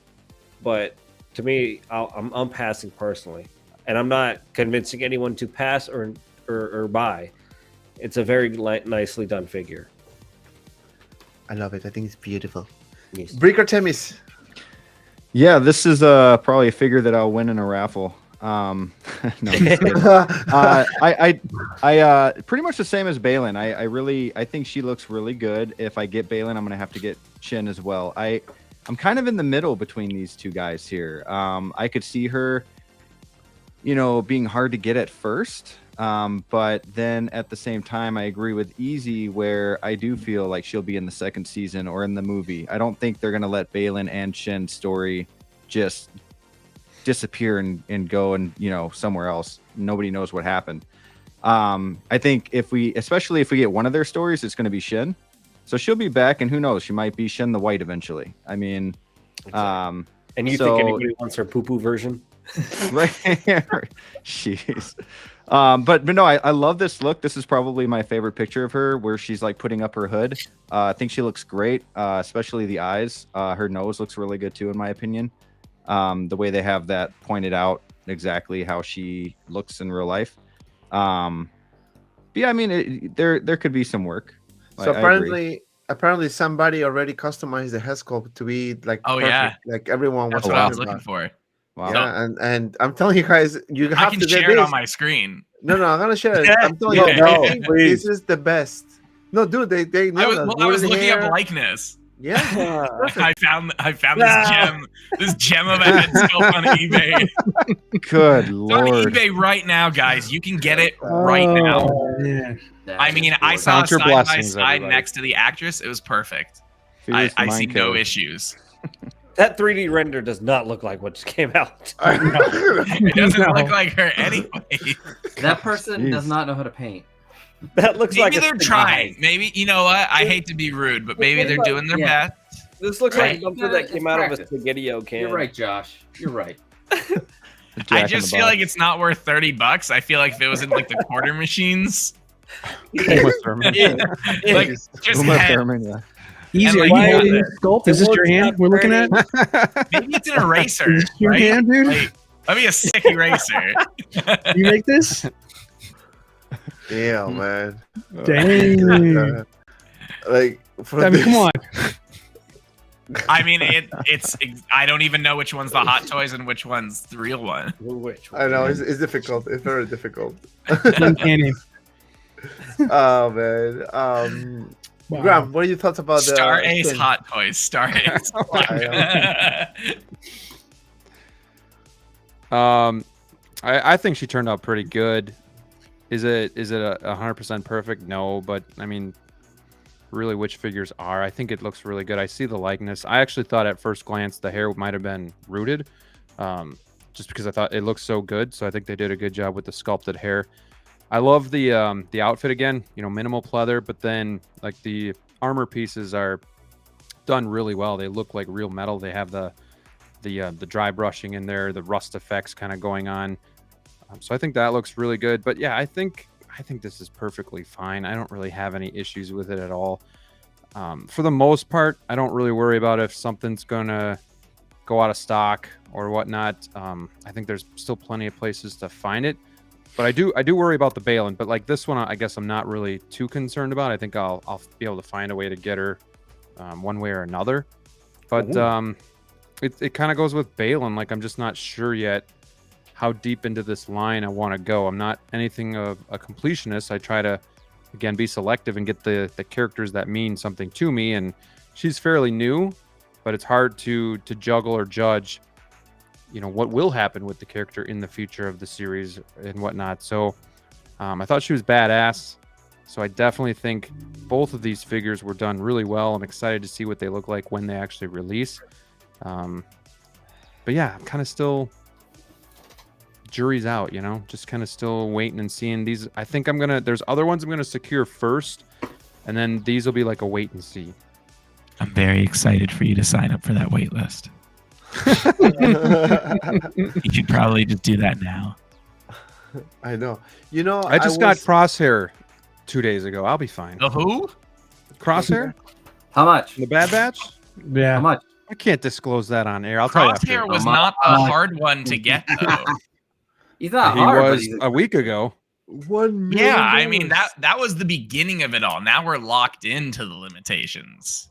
But to me, I'm passing personally. And I'm not convincing anyone to pass or buy. It's a very nicely done figure. I love it. I think it's beautiful. Yes. Brick Artemis. Yeah, this is probably a figure that I'll win in a raffle. No, I'm just kidding. I pretty much the same as BAYLAN. I think she looks really good. If I get BAYLAN, I'm gonna have to get Shin as well. I'm kind of in the middle between these two guys here. I could see her, being hard to get at first. But then at the same time, I agree with Easy, where I do feel like she'll be in the second season or in the movie. I don't think they're going to let BAYLAN and Shin's story just disappear and go and, somewhere else. Nobody knows what happened. I think especially if we get one of their stories, it's going to be Shin. So she'll be back, and who knows, she might be Shin the White eventually. I mean, And you so- think anybody wants her poo-poo version? right here. Jeez. But no, I love this look. This is probably my favorite picture of her, where she's like putting up her hood. I think she looks great, especially the eyes. Her nose looks really good too, in my opinion. The way they have that pointed out exactly how she looks in real life. But yeah, I mean, there could be some work. So I agree. apparently somebody already customized the head sculpt to be like Oh, perfect, yeah. like everyone was That's what I was talking looking about. for. Wow. Yeah, and I'm telling you guys, you I have can to get share it this. on my screen. No, I'm gonna share it. Yeah, I'm telling you, no, this please. is the best. No, no, they I was, nailed I was us. looking Hair. up likeness. Yeah, I found this gem of a head sculpt on eBay. Good It's on lord. eBay right now, guys. You can get it right now. yeah. I mean, I saw Count it your side by blessings, side everybody. next to the actress. It was perfect. Fierce I mind see no killer. issues. That 3D render does not look like what just came out. It doesn't No. look like her anyway. That person Jeez. does not know how to paint. That looks Maybe like they're trying. Maybe, you know what? I hate to be rude, but maybe they're doing their best. This looks Right. like something that came out of a spaghetti-o can. You're right, Josh. You're right. I just feel like it's not worth $30. I feel like if it was in like the quarter machines, Uma Thurman. like just Uma head. Thurman, yeah. Easy. And Are like, you yeah, holding the- this sculpt? Is this your hand we're looking at? Maybe it's an eraser. Is this your right? hand, dude? Like, let me a sick eraser. You make this? Damn, man. Dang. Like, for I mean, come on. I mean, it's. I don't even know which one's the hot toys and which one's the real one. Which I know it's difficult. It's very difficult. Uncanny. Oh man. Wow. Graham, what are your thoughts about the Star Ace skin? hot toys. Star Ace. I think she turned out pretty good. Is it 100% perfect? No, but I mean, really, which figures are? I think it looks really good. I see the likeness. I actually thought at first glance the hair might have been rooted, just because I thought it looked so good. So I think they did a good job with the sculpted hair. I love the outfit again. You know, minimal pleather, but then like the armor pieces are done really well. They look like real metal. They have the dry brushing in there, the rust effects kind of going on. So I think that looks really good. But yeah, I think this is perfectly fine. I don't really have any issues with it at all. For the most part, I don't really worry about if something's gonna go out of stock or whatnot. I think there's still plenty of places to find it. But I do worry about the BAYLAN. But like this one, I guess I'm not really too concerned about. I think I'll be able to find a way to get her one way or another. But it kind of goes with BAYLAN. Like I'm just not sure yet how deep into this line I want to go. I'm not anything of a completionist. I try to, again, be selective and get the characters that mean something to me. And she's fairly new, but it's hard to juggle or judge, you know, what will happen with the character in the future of the series and whatnot. So I thought she was badass. So I definitely think both of these figures were done really well. I'm excited to see what they look like when they actually release. But yeah, I'm kind of still... jury's out, you know, just kind of still waiting and seeing these. I think there's other ones I'm gonna secure first, and then these will be like a wait and see. I'm very excited for you to sign up for that wait list. You should probably just do that now. I know. You know, I just got Crosshair 2 days ago. I'll be fine. The who? Crosshair? How much? The Bad Batch? Yeah. How much? I can't disclose that on air. I'll tell you Crosshair after. was not a hard one to get though. He's not He hard, but was he's a week ago. $1 million. Yeah, I mean that was the beginning of it all. Now we're locked into the limitations.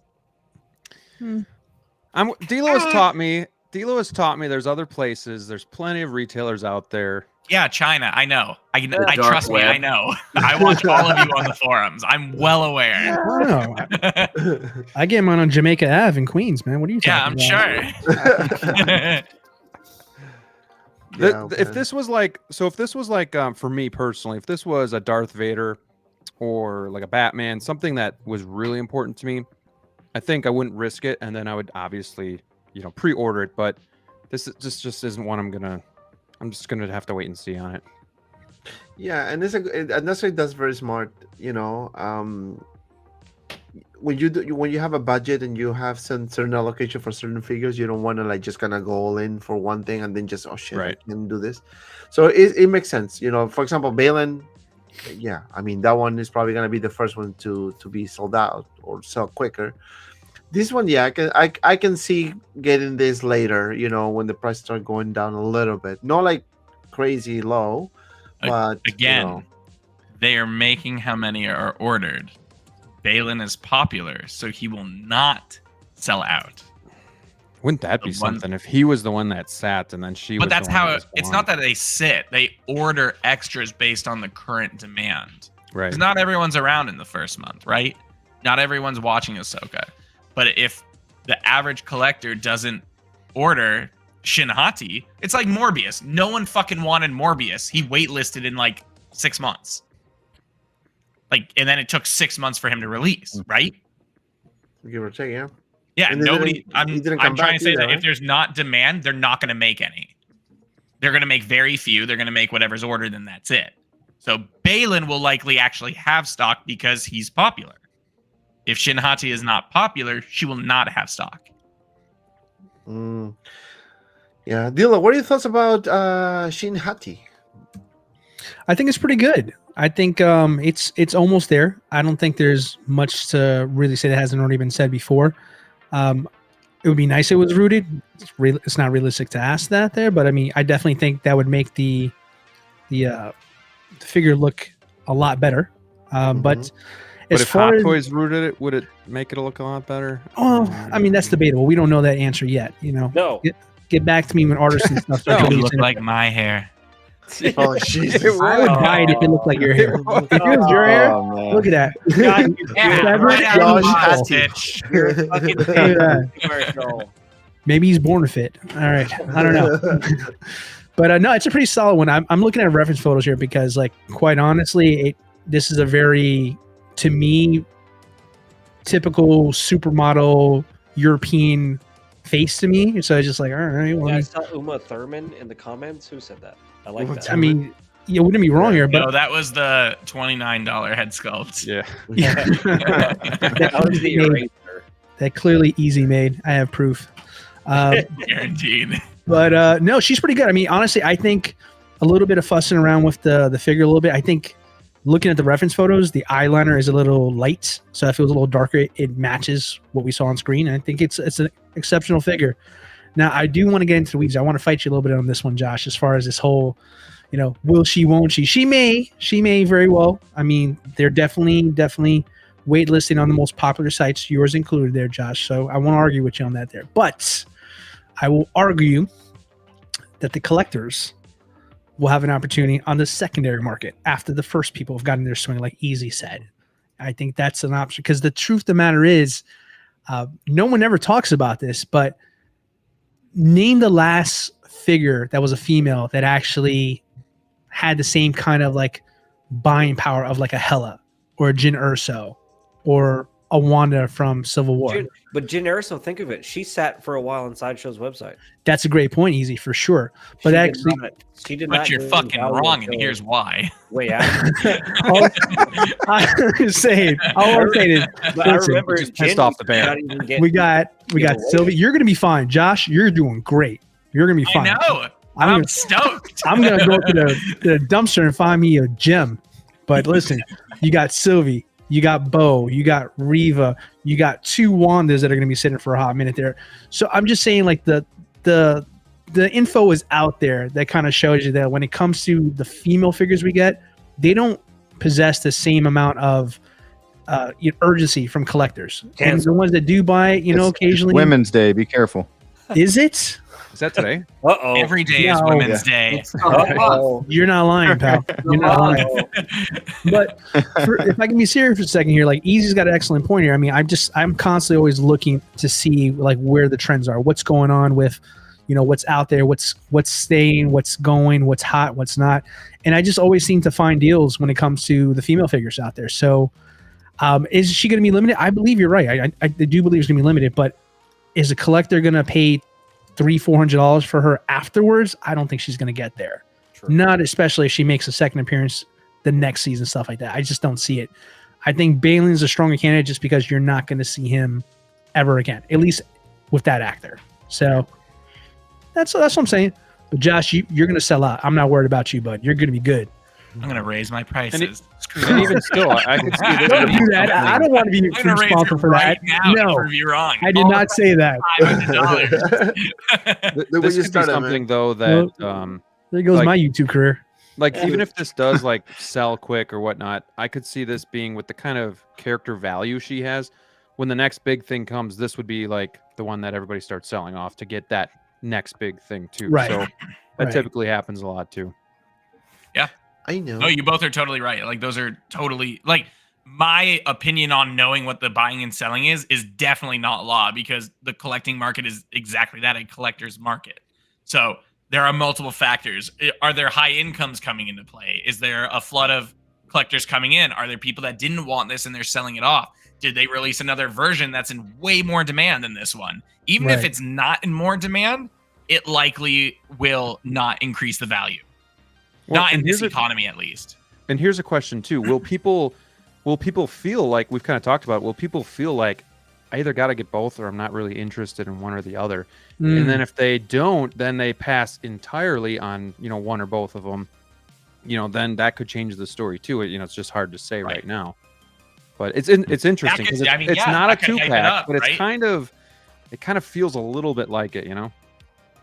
Dilo has taught me. There's other places. There's plenty of retailers out there. Yeah, China. I know. I dark trust me. web. I know. I watch all of you on the forums. I'm well aware. I don't know. I get mine on Jamaica Ave in Queens, man. What are you Yeah, talking I'm about? sure. If this was like, for me personally, if this was a Darth Vader or like a Batman, something that was really important to me, I think I wouldn't risk it, and then I would obviously, you know, pre-order it. But this just isn't one I'm just gonna have to wait and see on it. Yeah, and that's very smart. You know, when you have a budget and you have some certain allocation for certain figures, you don't want to like just gonna go all in for one thing and then just I can do this. So it makes sense. You know, for example, BAYLAN. Yeah, I mean that one is probably gonna be the first one to be sold out or sell quicker. This one, yeah, I can see getting this later. You know, when the price start going down a little bit, not like crazy low, but again, you know. they are making how many are ordered. BAYLAN is popular, so he will not sell out. Wouldn't that be something if he was the one that sat and then she was? But that's the one how that was it's blonde? not that they sit; they order extras based on the current demand. Right. Because not everyone's around in the first month, right? Not everyone's watching Ahsoka. But if the average collector doesn't order Shin Hati, it's like Morbius. No one fucking wanted Morbius. He waitlisted in like 6 months. Like, and then it took 6 months for him to release, right? Give or take, yeah. Yeah, And nobody. he didn't I'm come trying back to say either, that right? if there's not demand, they're not going to make any. They're going to make very few. They're going to make whatever's ordered, and that's it. So BAYLAN will likely actually have stock because he's popular. If Shin Hati is not popular, she will not have stock. Yeah, Dilla, what are your thoughts about Shin Hati? I think it's pretty good. I think it's almost there. I don't think there's much to really say that hasn't already been said before. It would be nice if it was rooted. It's not realistic to ask that there, but I mean, I definitely think that would make the figure look a lot better. But as if far Hot as, Toys rooted it, would it make it look a lot better? oh, I mean, that's debatable. We don't know that answer yet. You know, No. get back to me when artists and stuff start It would releasing look it. like my hair. Oh, Jesus. I would buy it if it looked like your hair. If it was your hair, Oh, man. look at that. God, Yeah, You're right out of the Josh box, Hati. bitch. you're a fucking Look at that. commercial. Maybe he's born with it. All right, I don't know. But no, it's a pretty solid one. I'm looking at reference photos here because, like, quite honestly, this is a very, to me, typical supermodel European face to me. So I was just like, all right. Well, Yeah, I saw Uma Thurman in the comments. Who said that? I like that. I mean, you wouldn't be wrong here, but No, that was the $29 head sculpt. Yeah. That was the eraser. that clearly easy made. I have proof. Guaranteed. But no, she's pretty good. I mean, honestly, I think a little bit of fussing around with the figure a little bit. I think looking at the reference photos, the eyeliner is a little light, so if it was a little darker, it matches what we saw on screen. And I think it's an exceptional figure. Now, I do want to get into the weeds. I want to fight you a little bit on this one, Josh, as far as this whole, will she, won't she? She may very well. I mean, they're definitely waitlisting on the most popular sites, yours included there, Josh. So I won't argue with you on that there. But I will argue that the collectors will have an opportunity on the secondary market after the first people have gotten their swing, like Easy said. I think that's an option because the truth of the matter is, no one ever talks about this, but name the last figure that was a female that actually had the same kind of like buying power of like a Hela or a Jyn Erso or a Wanda from Civil War. But Jyn Erso, think of it. She sat for a while on Sideshow's website. That's a great point, Easy, for sure. But She did But not. you're gain fucking value wrong, and until here's why. way after. I'm saying, all I'm saying is, But I listen, remember just pissed Jyn off the band. did not even get- we got Give away. Sylvie. You're gonna be fine, Josh. You're doing great. You're gonna be I fine. know. I'm I'm gonna, stoked. I'm gonna go to the dumpster and find me a gem. But listen, you got Sylvie, you got Bo, you got Reva, you got 2 Wandas that are gonna be sitting for a hot minute there. So I'm just saying, like the info is out there that kind of shows you that when it comes to the female figures we get, they don't possess the same amount of urgency from collectors. And the ones that do buy it, occasionally. Women's Day. Be careful. Is it? Is that today? Uh-oh. Every day is No. Women's Day. Uh-oh. You're not lying, pal. You're not lying. But if I can be serious for a second here, like Easy's got an excellent point here. I mean, I'm constantly always looking to see like where the trends are, what's going on with, what's out there, what's staying, what's going, what's hot, what's not. And I just always seem to find deals when it comes to the female figures out there. So is she going to be limited? I believe you're right. I do believe it's going to be limited, but is a collector going to pay $300-400 for her afterwards? I don't think she's going to get there. True. Not especially if she makes a second appearance the next season, stuff like that. I just don't see it. I think Baylan is a stronger candidate just because you're not going to see him ever again, at least with that actor. So that's what I'm saying. But Josh, you're going to sell out. I'm not worried about you, bud. You're going to be good. I'm gonna raise my prices. And even still, I could see this Don't being do that. I don't want to be I'm gonna raise responsible it for right that. now. No, Prove you wrong. I did not say that. $500. Look what this you could be started, something man. though that There goes like- my YouTube career. like even if this does like sell quick or whatnot, I could see this being with the kind of character value she has. When the next big thing comes, this would be like the one that everybody starts selling off to get that next big thing too. Right. So that Right. typically happens a lot too. I know. No, you both are totally right. Like those are totally like my opinion on knowing what the buying and selling is definitely not law because the collecting market is exactly that, a collector's market. So there are multiple factors. Are there high incomes coming into play? Is there a flood of collectors coming in? Are there people that didn't want this and they're selling it off? Did they release another version that's in way more demand than this one? Even if Right. it's not in more demand, it likely will not increase the value. Well, Not in and this here's a- economy, at least. And here's a question too: Will people feel like we've kind of talked about? Will people feel like I either got to get both, or I'm not really interested in one or the other? And then if they don't, then they pass entirely on one or both of them. Then that could change the story too. It's just hard to say right now. But it's interesting because it's not a 2-pack, but it's kind of feels a little bit like it.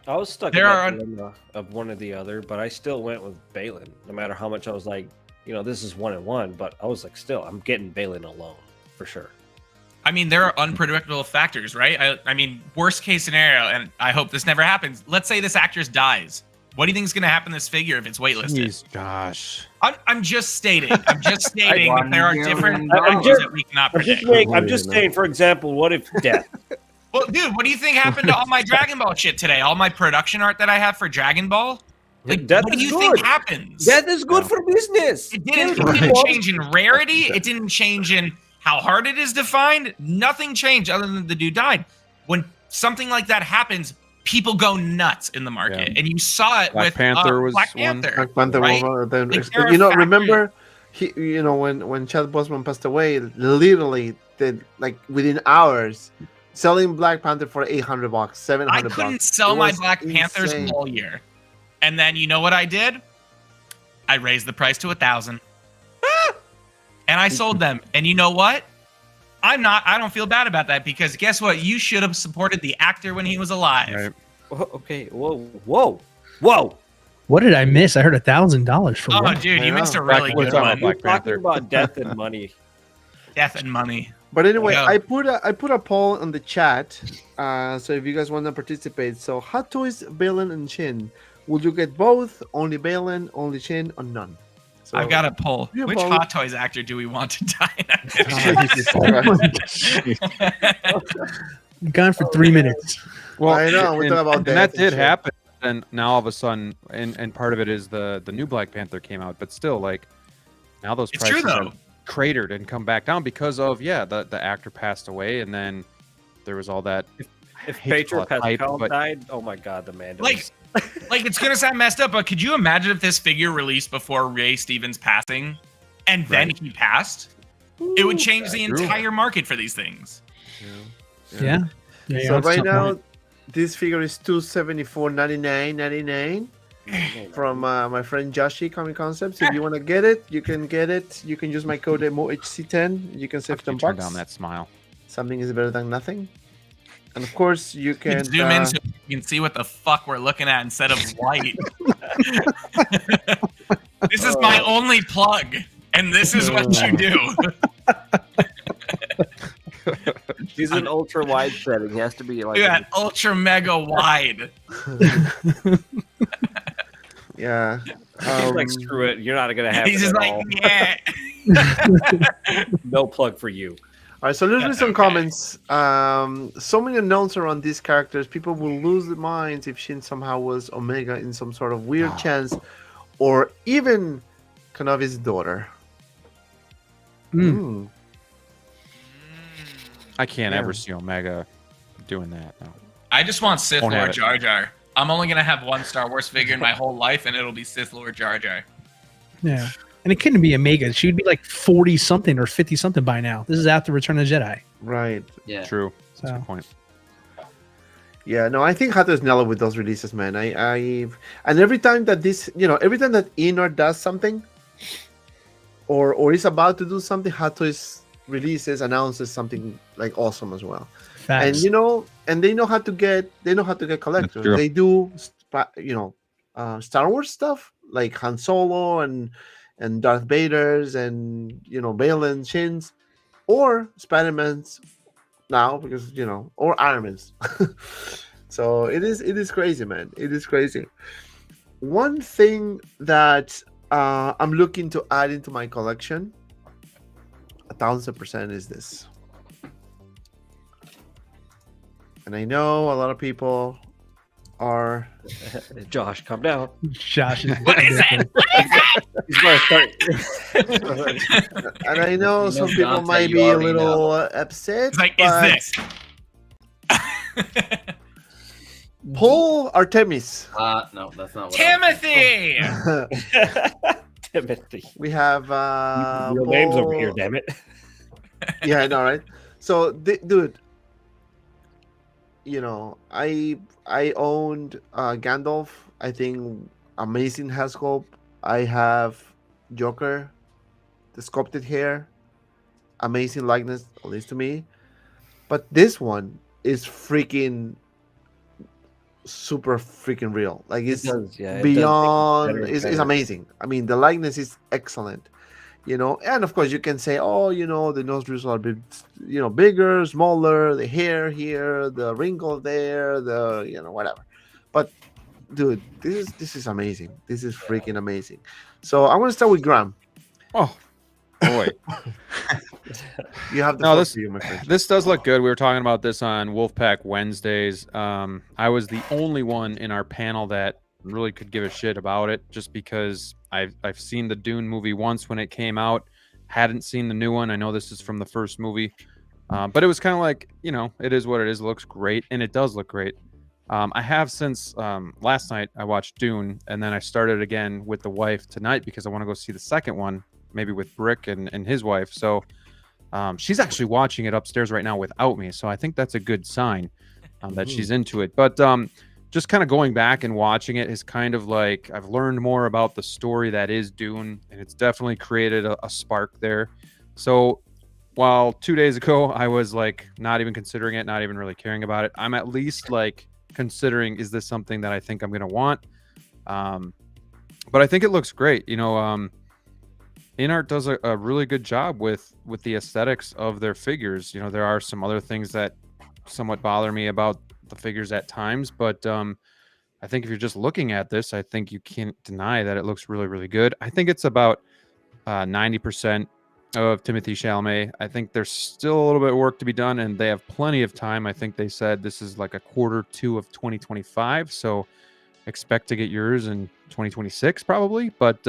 I was stuck in that dilemma of one or the other, but I still went with BAYLAN. No matter how much I was like, this is 1 and 1, but I was like, still, I'm getting BAYLAN alone for sure. I mean, there are unpredictable factors, right? I mean, worst case scenario, and I hope this never happens. Let's say this actress dies. What do you think is going to happen to this figure if it's waitlisted? Jeez, gosh. I'm just stating. I'm just stating that there are different factors that we cannot predict. I'm just saying, for example, what if death? Well, dude, what do you think happened to all my Dragon Ball shit today? All my production art that I have for Dragon Ball? Like, what do you think happens? Death is good for business. It didn't change in rarity. It didn't change in how hard it is to find. Nothing changed other than the dude died. When something like that happens, people go nuts in the market, and you saw it with Black Panther. Black Panther right? Remember, when Chad Boseman passed away, literally, within hours, selling Black Panther for $800, $700. I couldn't sell my Black Panthers all year, and then you know what I did? I raised the price to 1,000, and I sold them. And you know what? I don't feel bad about that, because guess what? You should have supported the actor when he was alive. Right. Okay. Whoa. What did I miss? I heard $1,000 for what? Dude, you missed a really good one. We're talking about death and money. Death and money. But anyway, I put a poll on the chat, so if you guys want to participate. So, Hot Toys, BAYLAN, and SHIN. Would you get both? Only BAYLAN, only SHIN, or none? So, I've got a poll. Which Hot Toys actor do we want to die? Gone for 3 minutes. Well, I know. We're talking about that did happen. And now all of a sudden, and part of it is the new Black Panther came out, but still, now those prices are cratered and come back down because of the actor passed away, and then there was all that. If Pedro Pascal died, oh my god, the man. It's gonna sound messed up, but could you imagine if this figure released before Ray Stevens' passing, and then he passed? It would change the entire market for these things. Yeah. So right now, this figure is $274.99 from my friend Joshi Comic Concepts. If you want to get it, you can get it. You can use my code MOHC10. You can save $10. Turn down that smile. Something is better than nothing. And of course, you can zoom in so you can see what the fuck we're looking at instead of white. This is my only plug, and this is what you do. He's an ultra wide setting. He has to be ultra mega wide. Yeah. He's like, screw it. You're not gonna have. He's just like, yeah. No plug for you. All right, so let's read some comments. So many unknowns around these characters. People will lose their minds if Shin somehow was Omega in some sort of weird chance, or even Kenobi's daughter. I can't ever see Omega doing that. No. I just want Sith Lord Jar Jar. I'm only gonna have one Star Wars figure in my whole life, and it'll be Sith Lord Jar Jar. Yeah. And it couldn't be Omega. She would be like 40-something or 50-something by now. This is after Return of the Jedi. Right. Yeah. True. That's a good point. Yeah, no, I think Hato is nailed with those releases, man. And every time that every time that InArt does something, or is about to do something, Hato announces something awesome as well. Facts. And and they know how to get collectors. They do Star Wars stuff like Han Solo and Darth Vader's and BAYLAN, Shin's, or Spider-Man's now, because or Iron Man's. So it is crazy, man. It is crazy. One thing that I'm looking to add into my collection 1,000% is this. And I know a lot of people are Josh, calm down. Josh is What is it? He's gonna start. And I know some people might be a little upset. It's like, is this? Paul Artemis. No, that's not what Timothy! Timothy. We have Real names over Paul- here, damn it. Yeah, I know, right? So, dude, I owned Gandalf. I think amazing hair sculpt. I have Joker, the sculpted hair, amazing likeness, at least to me. But this one is freaking super freaking real. Like it's It does make it beyond. better and It's better. amazing. I mean, the likeness is excellent. And of course you can say, oh, the nostrils are a bit, bigger, smaller, the hair here, the wrinkle there, the whatever. But dude, this is amazing. This is freaking amazing. So I'm gonna start with Graham. Oh boy. You have the No, floor this for you, my friend. this does look good. We were talking about this on Wolfpack Wednesdays. I was the only one in our panel that really could give a shit about it, just because I've seen the Dune movie once when it came out, hadn't seen the new one. I know this is from the first movie, but it was kind of like, it is what it is. It looks great, and it does look great. I have since last night I watched Dune, and then I started again with the wife tonight because I want to go see the second one, maybe with Brick and his wife. So she's actually watching it upstairs right now without me, so I think that's a good sign that she's into it. But just kind of going back and watching it is kind of like I've learned more about the story that is Dune, and it's definitely created a spark there. So while 2 days ago I was like not even considering it, not even really caring about it, I'm at least like considering, is this something that I think I'm going to want? But I think it looks great. InArt does a really good job with the aesthetics of their figures. There are some other things that somewhat bother me about the figures at times, but I think if you're just looking at this, I think you can't deny that it looks really, really good. I think it's about 90% of Timothée Chalamet. I think there's still a little bit of work to be done, and they have plenty of time. I think they said this is like a Q2 of 2025, so expect to get yours in 2026 probably. But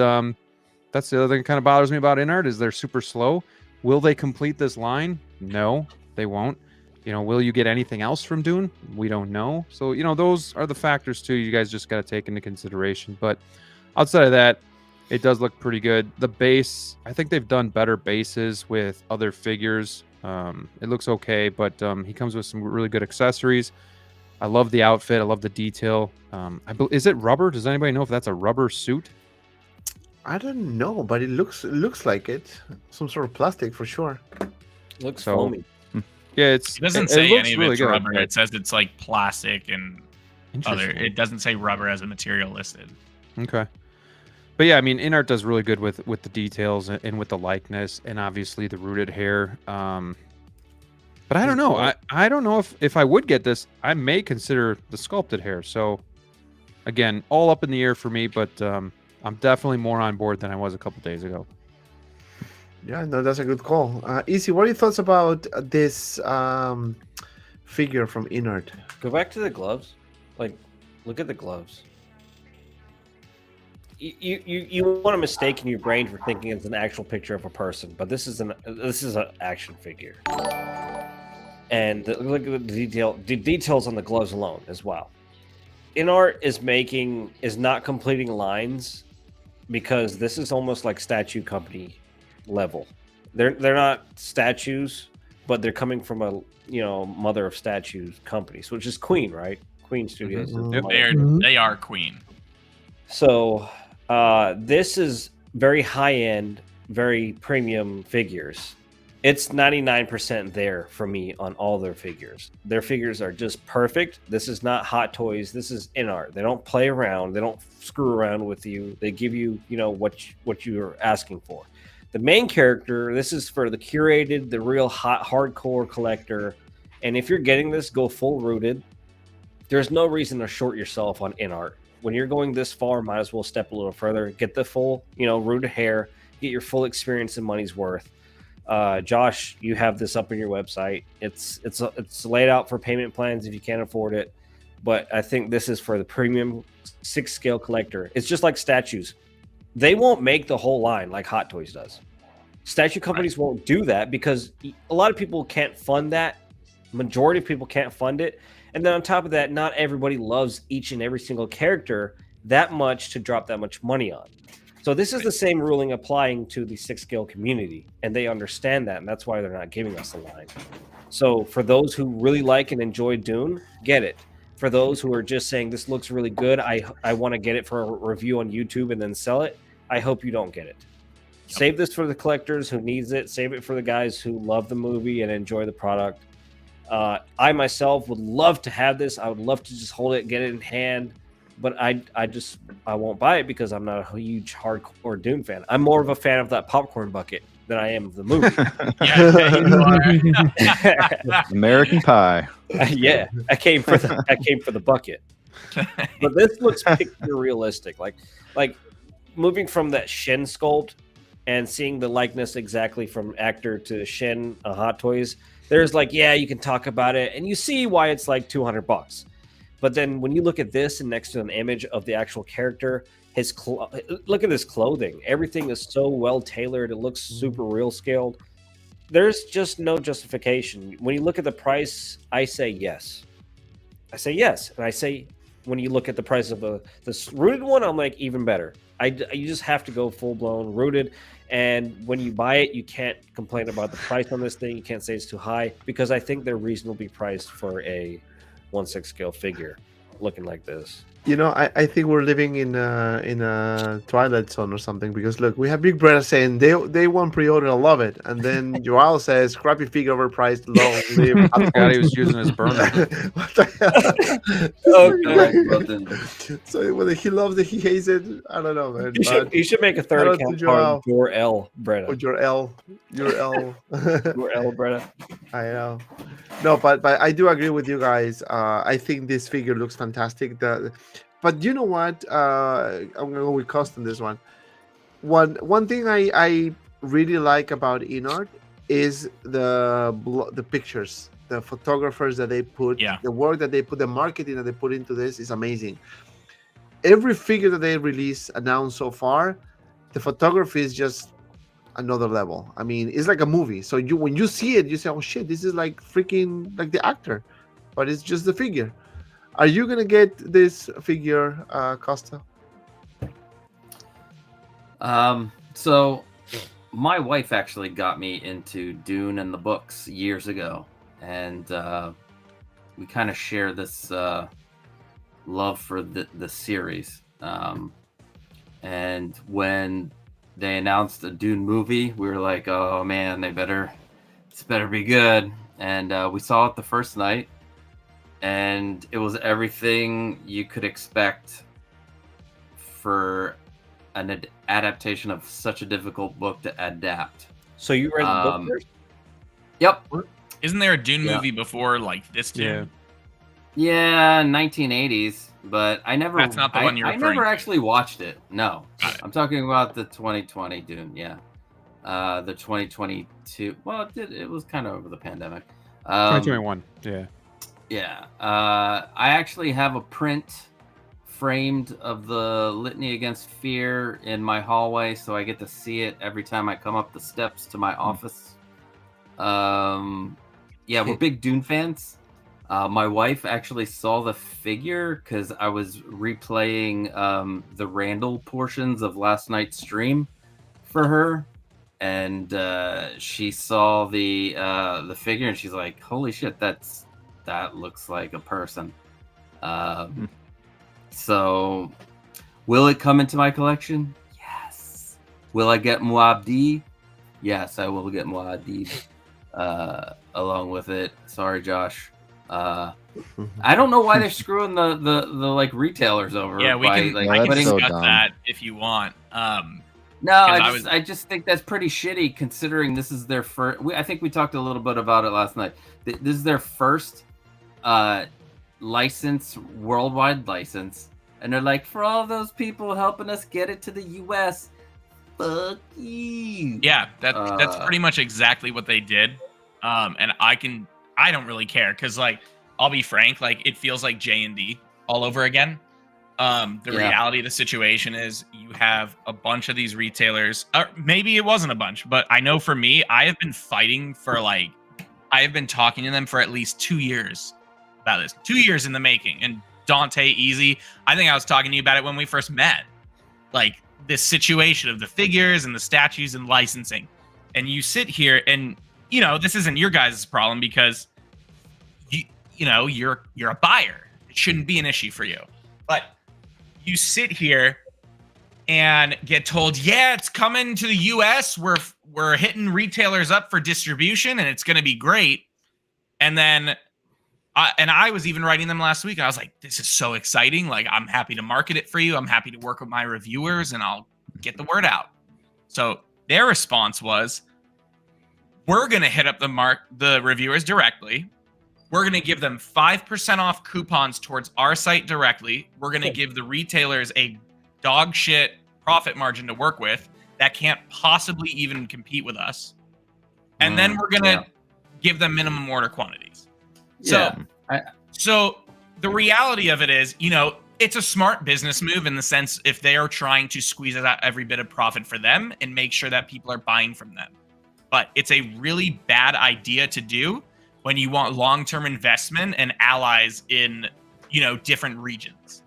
that's the other thing that kind of bothers me about InArt is they're super slow. Will they complete this line? No, they won't. Will you get anything else from Dune? We don't know. So, those are the factors too. You guys just got to take into consideration. But outside of that, it does look pretty good. The base, I think they've done better bases with other figures. It looks okay, but he comes with some really good accessories. I love the outfit. I love the detail. Is it rubber? Does anybody know if that's a rubber suit? I don't know, but it looks like it. Some sort of plastic for sure. Looks So- foamy. Yeah, It doesn't say any of it's rubber. It says it's like plastic and other. Interesting. It doesn't say rubber as a material listed. Okay. But yeah, I mean, InArt does really good with the details and with the likeness and obviously the rooted hair. But I don't know. I don't know if I would get this. I may consider the sculpted hair. So again, all up in the air for me, but I'm definitely more on board than I was a couple days ago. Yeah, no, that's a good call. Easy, what are your thoughts about this figure from InArt? Go back to the gloves. Like, look at the gloves. You want a mistake in your brain for thinking it's an actual picture of a person, but this is an action figure. And look at the details on the gloves alone as well. InArt is not completing lines because this is almost like statue company level. They're not statues, but they're coming from a mother of statues companies, which is Queen, right? Queen Studios. Mhm. They are Queen. So this is very high end, very premium figures. It's 99% there for me on all their figures. Their figures are just perfect. This is not Hot Toys. This is InArt. They don't play around. They don't screw around with you. They give you, what you're asking for. The main character, this is for the curated, the real hardcore collector. And if you're getting this, go full rooted. There's no reason to short yourself on InArt. When you're going this far, might as well step a little further. Get the full, rooted hair. Get your full experience and money's worth. Josh, you have this up on your website. It's laid out for payment plans if you can't afford it. But I think this is for the premium 6-scale collector. It's just like statues. They won't make the whole line like Hot Toys does. Statue companies won't do that because a lot of people can't fund that. Majority of people can't fund it. And then on top of that, not everybody loves each and every single character that much to drop that much money on. So this is the same ruling applying to the 6-scale community, and they understand that, and that's why they're not giving us a line. So for those who really like and enjoy Dune, get it. For those who are just saying this looks really good, I want to get it for a review on YouTube and then sell it, I hope you don't get it. Yep. Save this for the collectors who needs it. Save it for the guys who love the movie and enjoy the product. I myself would love to have this. I would love to just hold it, get it in hand. But I won't buy it because I'm not a huge hardcore Dune fan. I'm more of a fan of that popcorn bucket than I am of the movie. American Pie. Yeah, I came for the bucket. But this looks picture realistic. Like moving from that Shin sculpt and seeing the likeness exactly from actor to Shin Hot Toys. There's you can talk about it and you see why it's like $200. But then when you look at this and next to an image of the actual character, look at his clothing. Everything is so well tailored. It looks super real scaled. There's just no justification. When you look at the price, I say yes. I say yes. And I say when you look at the price of this rooted one, I'm like, even better. You just have to go full-blown rooted. And when you buy it, you can't complain about the price on this thing. You can't say it's too high because I think they're reasonably priced for a 1/6 scale figure looking like this. You know, I think we're living in a Twilight Zone or something, because look, we have BIGBREDA saying they want pre-order, I love it, and then Joao says crappy figure, overpriced, long live. I forgot he was using his burner. What the hell? So whether he loves it, he hates it, I don't know, man. You should make a third account called Your L Breda. Or your L Breda. I know. No, but I do agree with you guys. I think this figure looks fantastic. But you know what? I'm gonna go with Cost on this one. One thing I really like about InArt is the pictures, the photographers that they put, the work that they put, the marketing that they put into this is amazing. Every figure that they announced so far, the photography is just another level. I mean, it's like a movie. So when you see it, you say, "Oh shit, this is like freaking like the actor," but it's just the figure. Are you gonna get this figure, Costa? So my wife actually got me into Dune and the books years ago, and we kind of share this love for the series. And when they announced a Dune movie, we were like, "Oh man, this better be good." And we saw it the first night. And it was everything you could expect for an adaptation of such a difficult book to adapt. So you read the book first? Yep. Isn't there a Dune movie before like this Dune? Yeah, 1980s. But I never. That's not the one you're referring to. I never actually watched it. No, I'm talking about the 2020 Dune. Yeah, the 2022. Well, it was kind of over the pandemic. 2021. Yeah. Yeah, I actually have a print framed of the Litany Against Fear in my hallway, so I get to see it every time I come up the steps to my office. Yeah, we're big Dune fans. My wife actually saw the figure because I was replaying the Randall portions of last night's stream for her, and she saw the figure and she's like, "Holy shit, that looks like a person." So will it come into my collection? Yes. Will I get Muad'Dib? Yes, I will get Muad'Dib along with it. Sorry, Josh. I don't know why they're screwing the like retailers over. Yeah, I can discuss that if you want. No, I just think that's pretty shitty considering this is their first. I think we talked a little bit about it last night. This is their first worldwide license, and they're like, for all those people helping us get it to the US, fuck you. Yeah, that's pretty much exactly what they did. And I don't really care because, like, I'll be frank, like, it feels like J&D all over again. Reality of the situation is you have a bunch of these retailers, or maybe it wasn't a bunch, but I know for me, I have been fighting for I have been talking to them for at least 2 years about this. 2 years in the making. And Dante Easy, I think I was talking to you about it when we first met. Like, this situation of the figures and the statues and licensing. And you sit here and, you know, this isn't your guys' problem because you know, you're a buyer. It shouldn't be an issue for you. But you sit here and get told, yeah, it's coming to the US. We're hitting retailers up for distribution and it's going to be great. And then I was even writing them last week and I was like, this is so exciting. Like, I'm happy to market it for you. I'm happy to work with my reviewers and I'll get the word out. So their response was, we're going to hit up the reviewers directly. We're going to give them 5% off coupons towards our site directly. We're going to give the retailers a dog shit profit margin to work with that can't possibly even compete with us. And then we're going to give them minimum order quantities. So the reality of it is, you know, it's a smart business move in the sense if they are trying to squeeze out every bit of profit for them and make sure that people are buying from them. But it's a really bad idea to do when you want long-term investment and allies in, you know, different regions.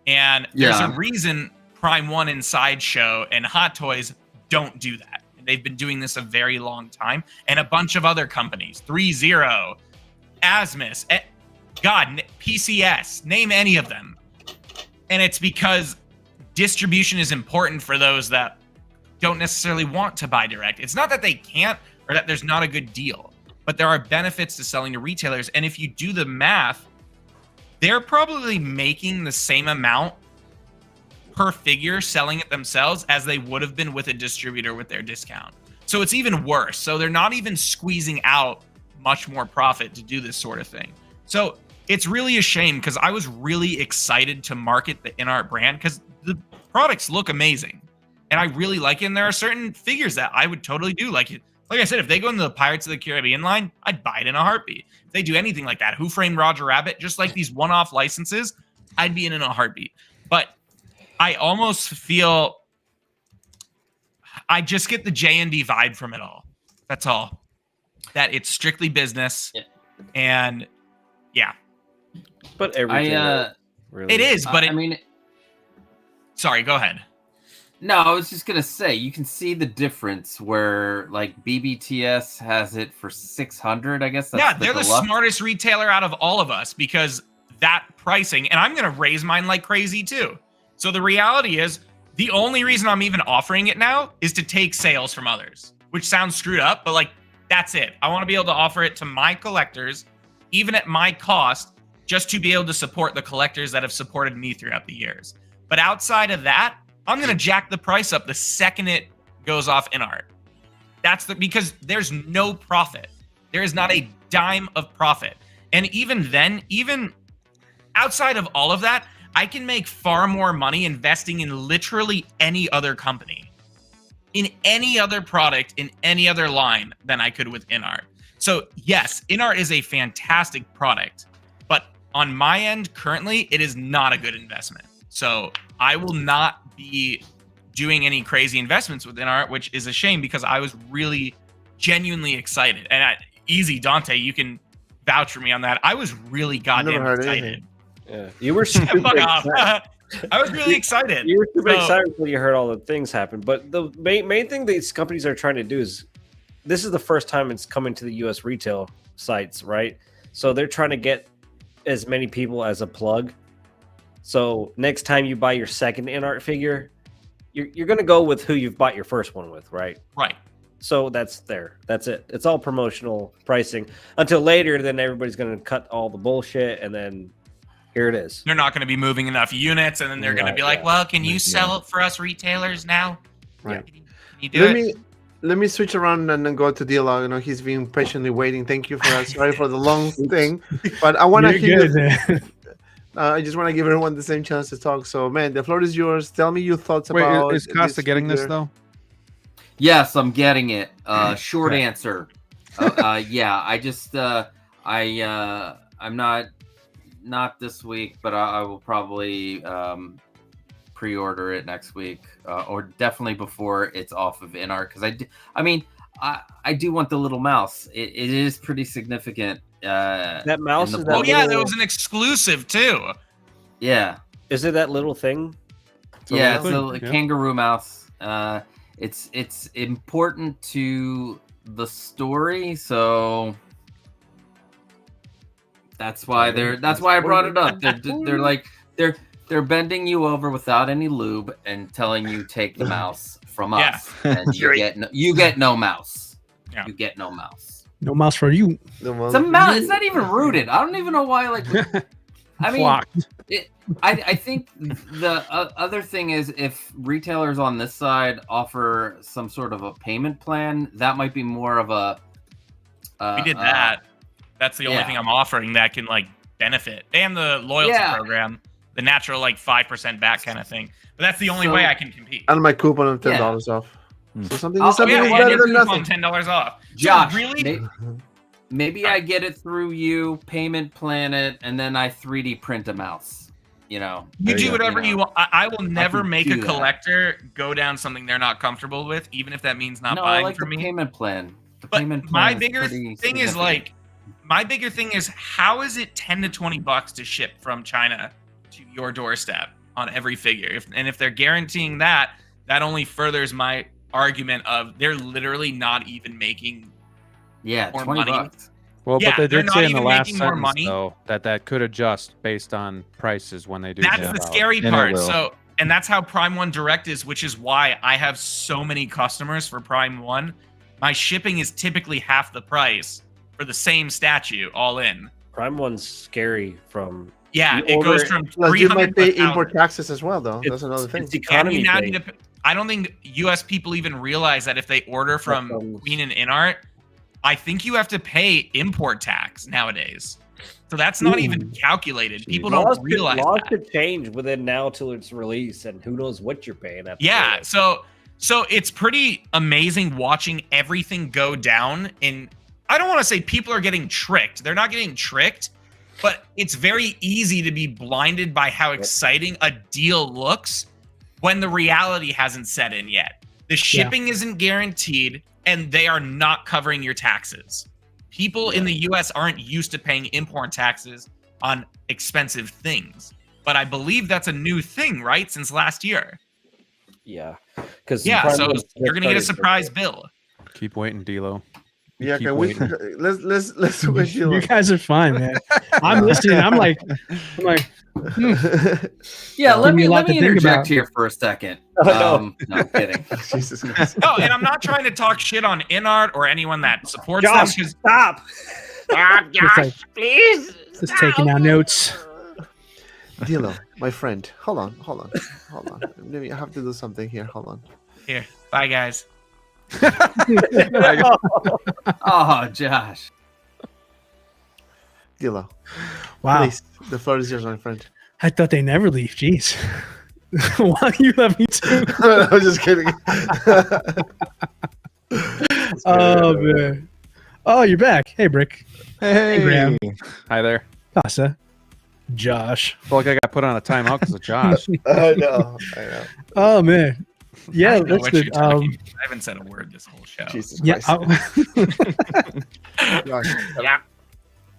And there's a reason Prime 1 and Sideshow and Hot Toys don't do that. And they've been doing this a very long time. And a bunch of other companies, 3-0, Asmus, God, PCS, name any of them. And it's because distribution is important for those that don't necessarily want to buy direct. It's not that they can't or that there's not a good deal, but there are benefits to selling to retailers. And if you do the math, they're probably making the same amount per figure selling it themselves as they would have been with a distributor with their discount. So it's even worse. So they're not even squeezing out much more profit to do this sort of thing. So it's really a shame because I was really excited to market the InArt brand because the products look amazing. And I really like it. And there are certain figures that I would totally do. Like I said, if they go into the Pirates of the Caribbean line, I'd buy it in a heartbeat. If they do anything like that, Who Framed Roger Rabbit, just like these one-off licenses, I'd be in a heartbeat. But I almost feel I just get the J&D vibe from it all. That's all. That it's strictly business. Yeah. And yeah. But everything really. It is, but I mean, sorry, go ahead. No, I was just gonna say you can see the difference where like BBTS has it for 600. I guess. That's they're the smartest retailer out of all of us because that pricing, and I'm gonna raise mine like crazy too. So the reality is, the only reason I'm even offering it now is to take sales from others, which sounds screwed up, but like that's it. I want to be able to offer it to my collectors, even at my cost, just to be able to support the collectors that have supported me throughout the years. But outside of that, I'm going to jack the price up the second it goes off InArt. Because there's no profit. There is not a dime of profit. And even then, even outside of all of that, I can make far more money investing in literally any other company, in any other product, in any other line than I could with InArt. So yes, InArt is a fantastic product, but on my end currently, it is not a good investment. So I will not be doing any crazy investments with InArt, which is a shame because I was really genuinely excited. And easy, Dante, you can vouch for me on that. I was really goddamn excited. Yeah, you were super excited. I was really excited. You were super excited when you heard all the things happen. But the main thing these companies are trying to do is, this is the first time it's coming to the U.S. retail sites, right? So they're trying to get as many people as a plug. So next time you buy your second InArt figure, you're going to go with who you've bought your first one with, right? Right. So that's it. It's all promotional pricing until later. Then everybody's going to cut all the bullshit, and then here it is. They're not going to be moving enough units, and then they're going to be like, "Well, can you sell it for us retailers now?" Right. Can you do Let me switch around and then go to dialogue. I know he's been patiently waiting. Thank you for that. Sorry for the long thing, but I want to hear. I just want to give everyone the same chance to talk. So, man, the floor is yours. Tell me your thoughts about. Is Costa getting this though? Yes, I'm getting it. Short answer. Yeah, I just I'm not this week, but I will probably pre-order it next week, or definitely before it's off of InArt, because I do want the little mouse. It is pretty significant. That mouse is that. Oh yeah, that was an exclusive too. Yeah. Is it that little thing? Yeah, it's really? a kangaroo mouse. It's important to the story, so that's why I brought it up. They're like they're bending you over without any lube and telling you take the mouse from us, and you get no mouse. Yeah. You get no mouse. No mouse for you. It's a mouse. It's not even rooted. I don't even know why. Like, I mean, I think the other thing is if retailers on this side offer some sort of a payment plan, that might be more of a. We did that. That's the only thing I'm offering that can like benefit, and the loyalty program, the natural like 5% back kind of thing. But that's the only way I can compete. And my coupon of $10 off. So something is and better your than coupon nothing. $10 off. Josh, So really? maybe I get it through you, payment plan it, and then I 3D print a mouse. You know, you do whatever you want. I will never make a do that. collector go down something they're not comfortable with, even if that means not No, buying I like from the me. payment plan. But my bigger thing is like, my bigger thing is how is it $10 to $20 to ship from China to your doorstep on every figure? If they're guaranteeing that, that only furthers my argument of they're literally not even making more money. $20. Well, Yeah, but they they're did not say in even the last making more sentence, money. though, that could adjust based on prices when they do. That's ship the out. scary And it part. will. So, and that's how Prime 1 Direct is, which is why I have so many customers for Prime 1. My shipping is typically half the price for the same statue all in. Prime 1's scary from. Yeah, You it goes order- from Plus, you 300 might pay to import taxes as well, though. That's another thing. It's and economy you now thing. need to. I don't think U.S. people even realize that if they order from Customs. Queen and InArt, I think you have to pay import tax nowadays. So that's not even calculated. People Laws don't realize laws that. could change within now till it's released, and who knows what you're paying. Yeah, so it's pretty amazing watching everything go down. And I don't want to say people are getting tricked. They're not getting tricked, but it's very easy to be blinded by how exciting a deal looks when the reality hasn't set in yet. The shipping isn't guaranteed, and they are not covering your taxes. People in the US aren't used to paying import taxes on expensive things. But I believe that's a new thing, right? Since last year. Yeah, because So you're gonna get a surprise bill. Keep waiting, D'Lo. Yeah, Keep can we? waiting. Let's wait. You guys are fine, man. I'm listening. I'm like, Yeah, let Give me me a lot to think interject about. here for a second. no. No, I'm kidding. Jesus Christ. Oh, and I'm not trying to talk shit on InArt or anyone that supports Josh, them because stop. it's like, Please. just taking down notes. Dilo, my friend. Hold on. Maybe I have to do something here. Hold on. here. Bye guys. Oh, Josh. Dilo, Wow. please. The floor is yours, my friend. I thought they never leave. Jeez. Why you love me too? I'm just kidding. Oh man. Oh, you're back. Hey, Brick. Hey, Graham. Hi there. Casa. Josh. Felt like I got put on a timeout because of Josh. I know. Oh man. Yeah, I know that's what good. you're talking about. I haven't said a word this whole show. Jesus Yeah, Christ. Yeah.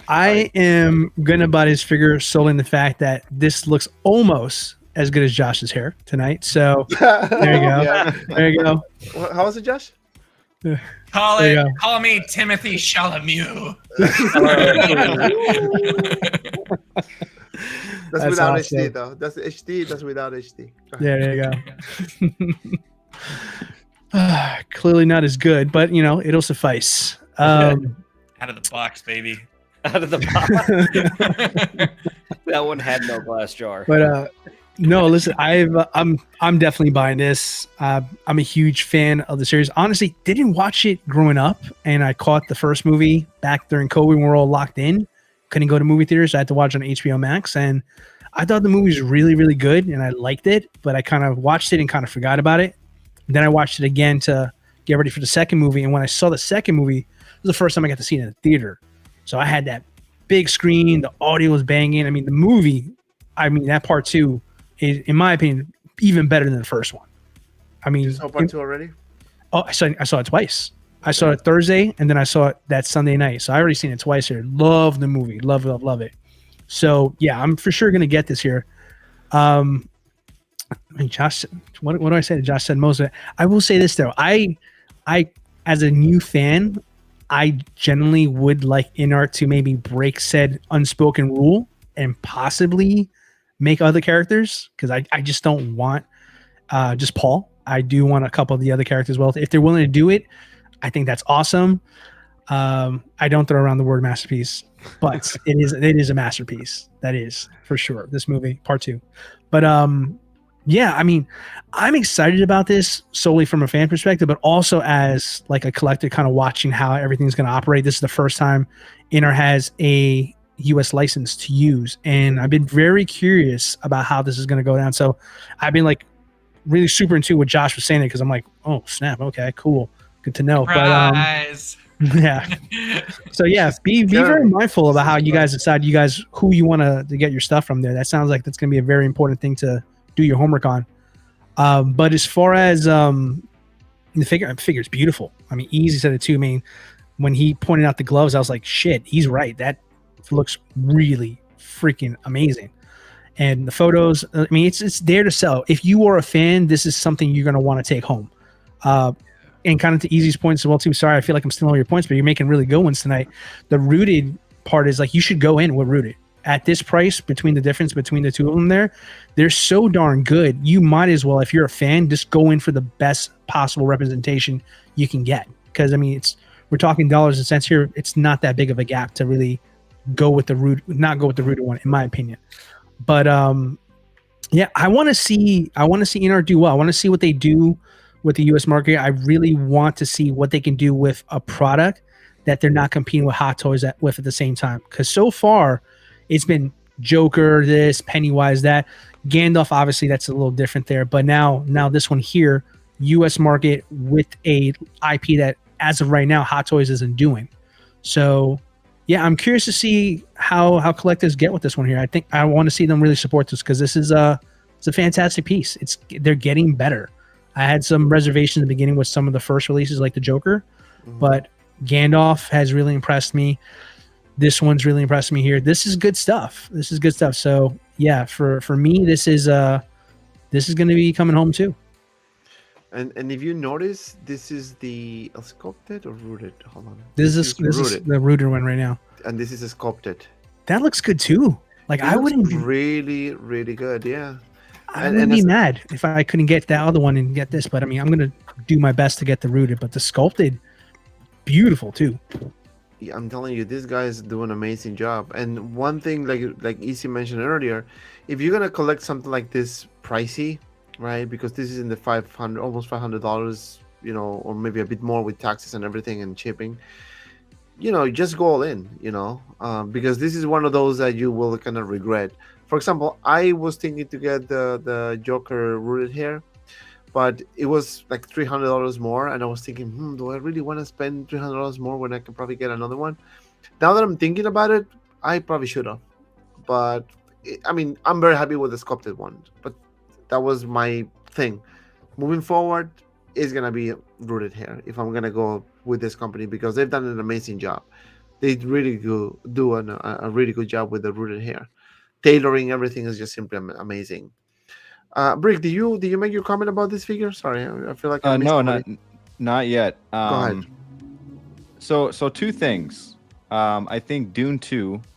I am gonna buy this figure solely in the fact that this looks almost as good as Josh's hair tonight. So there you go. Yeah. There you go. How was it, Josh? There you go. Call me Timothy Chalamet. That's That's without awesome. HD, though. That's HD. That's without HD. Go ahead. Yeah, there you go. Clearly not as good, but you know it'll suffice. Out of the box, baby. Out of the box. That one had no glass jar. But no, listen, I'm definitely buying this. I'm a huge fan of the series. Honestly, didn't watch it growing up, and I caught the first movie back during COVID when we were all locked in. Couldn't go to movie theaters. I had to watch it on HBO Max, and I thought the movie was really, really good, and I liked it. But I kind of watched it and kind of forgot about it. Then I watched it again to get ready for the second movie, and when I saw the second movie, it was the first time I got to see it in the theater. So I had that big screen, the audio was banging. I mean, the movie, that part two is, in my opinion, even better than the first one. I mean, You saw part 2 already? oh, I saw it twice. I saw it Thursday, and then I saw it that Sunday night. So I already seen it twice here. Love the movie. Love it. So yeah, I'm for sure gonna get this here. I mean, Josh, what do I say? Josh said most of it. I will say this though. I as a new fan, I generally would like InArt to maybe break said unspoken rule and possibly make other characters, because I just don't want just Paul. I do want a couple of the other characters as well. If they're willing to do it, I think that's awesome. I don't throw around the word masterpiece, but it is a masterpiece. That is for sure. This movie, part 2. But yeah, I mean, I'm excited about this solely from a fan perspective, but also as like a collector, kind of watching how everything's going to operate. This is the first time InArt has a US license to use, and I've been very curious about how this is going to go down. So I've been like really super into what Josh was saying, because I'm like, oh snap, okay, cool, good to know. Surprise. But yeah, so yeah, be very mindful about how you guys decide who you want to get your stuff from there. That sounds like that's going to be a very important thing to do your homework on. But as far as the figure's beautiful. I mean, Easy said it too. I mean, when he pointed out the gloves, I was like, shit, he's right. That looks really freaking amazing. And the photos, I mean, it's there to sell. If you are a fan, this is something you're going to want to take home. And kind of to Easy's points as well too. Sorry, I feel like I'm stealing all your points, but you're making really good ones tonight. The rooted part is like, you should go in with rooted. At this price, between the difference between the two of them they're so darn good. You might as well, if you're a fan, just go in for the best possible representation you can get. Because I mean, we're talking dollars and cents here. It's not that big of a gap to really go with the not go with the rooted one, in my opinion. But yeah, I want to see InArt do well. I want to see what they do with the US market. I really want to see what they can do with a product that they're not competing with Hot Toys with at the same time. Because so far, it's been Joker, this, Pennywise, that. Gandalf, obviously, that's a little different there. But now this one here, US market with a IP that, as of right now, Hot Toys isn't doing. So, yeah, I'm curious to see how collectors get with this one here. I think I want to see them really support this, because this is it's a fantastic piece. They're getting better. I had some reservations in the beginning with some of the first releases, like the Joker, but Gandalf has really impressed me. This one's really impressed me here. This is good stuff. So yeah, for me, this is going to be coming home too. And if you notice, this is the sculpted or rooted. Hold on. This is the rooted one right now. And this is a sculpted. That looks good too. Like I wouldn't really, really good. Yeah. I wouldn't be mad if I couldn't get that other one and get this, but I mean, I'm gonna do my best to get the rooted. But the sculpted, beautiful too. Yeah, I'm telling you, these guys do an amazing job. And one thing, like Easy mentioned earlier, if you're gonna collect something like this pricey, right? Because this is in the almost $500, you know, or maybe a bit more with taxes and everything and shipping. You know, just go all in. You know, because this is one of those that you will kind of regret. For example, I was thinking to get the Joker rooted here, but it was like $300 more, and I was thinking, do I really want to spend $300 more when I can probably get another one? Now that I'm thinking about it, I probably should have. But I mean, I'm very happy with the sculpted one. But that was my thing. Moving forward, it's gonna be rooted here if I'm gonna go with this company, because they've done an amazing job. They really do a really good job with the rooted hair. Tailoring everything is just simply amazing. Brick, do you make your comment about this figure? Sorry, I feel like no, not yet. Go ahead. So two things. I think Dune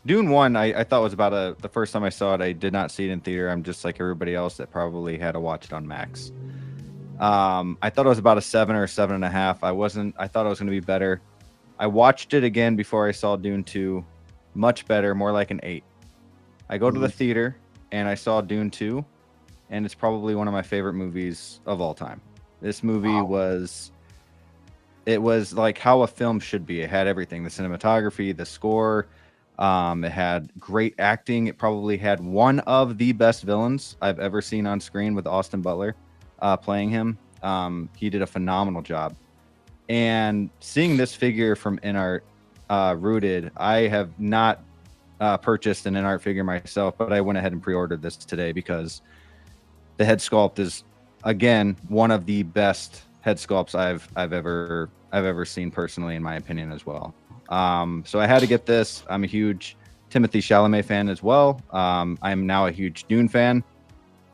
1, I thought was about the first time I saw it, I did not see it in theater. I'm just like everybody else that probably had to watch it on Max. I thought it was about a 7 or 7.5. I thought it was going to be better. I watched it again before I saw Dune 2. Much better, more like an 8. I go to the theater and I saw Dune 2, and it's probably one of my favorite movies of all time. This movie was like how a film should be. It had everything: the cinematography, the score. It had great acting. It probably had one of the best villains I've ever seen on screen, with Austin Butler playing him. He did a phenomenal job. And seeing this figure from InArt rooted, I have not purchased an InArt figure myself, but I went ahead and pre-ordered this today because the head sculpt is, again, one of the best head sculpts I've ever seen personally, in my opinion, as well. So I had to get this. I'm a huge Timothée Chalamet fan as well. I'm now a huge Dune fan.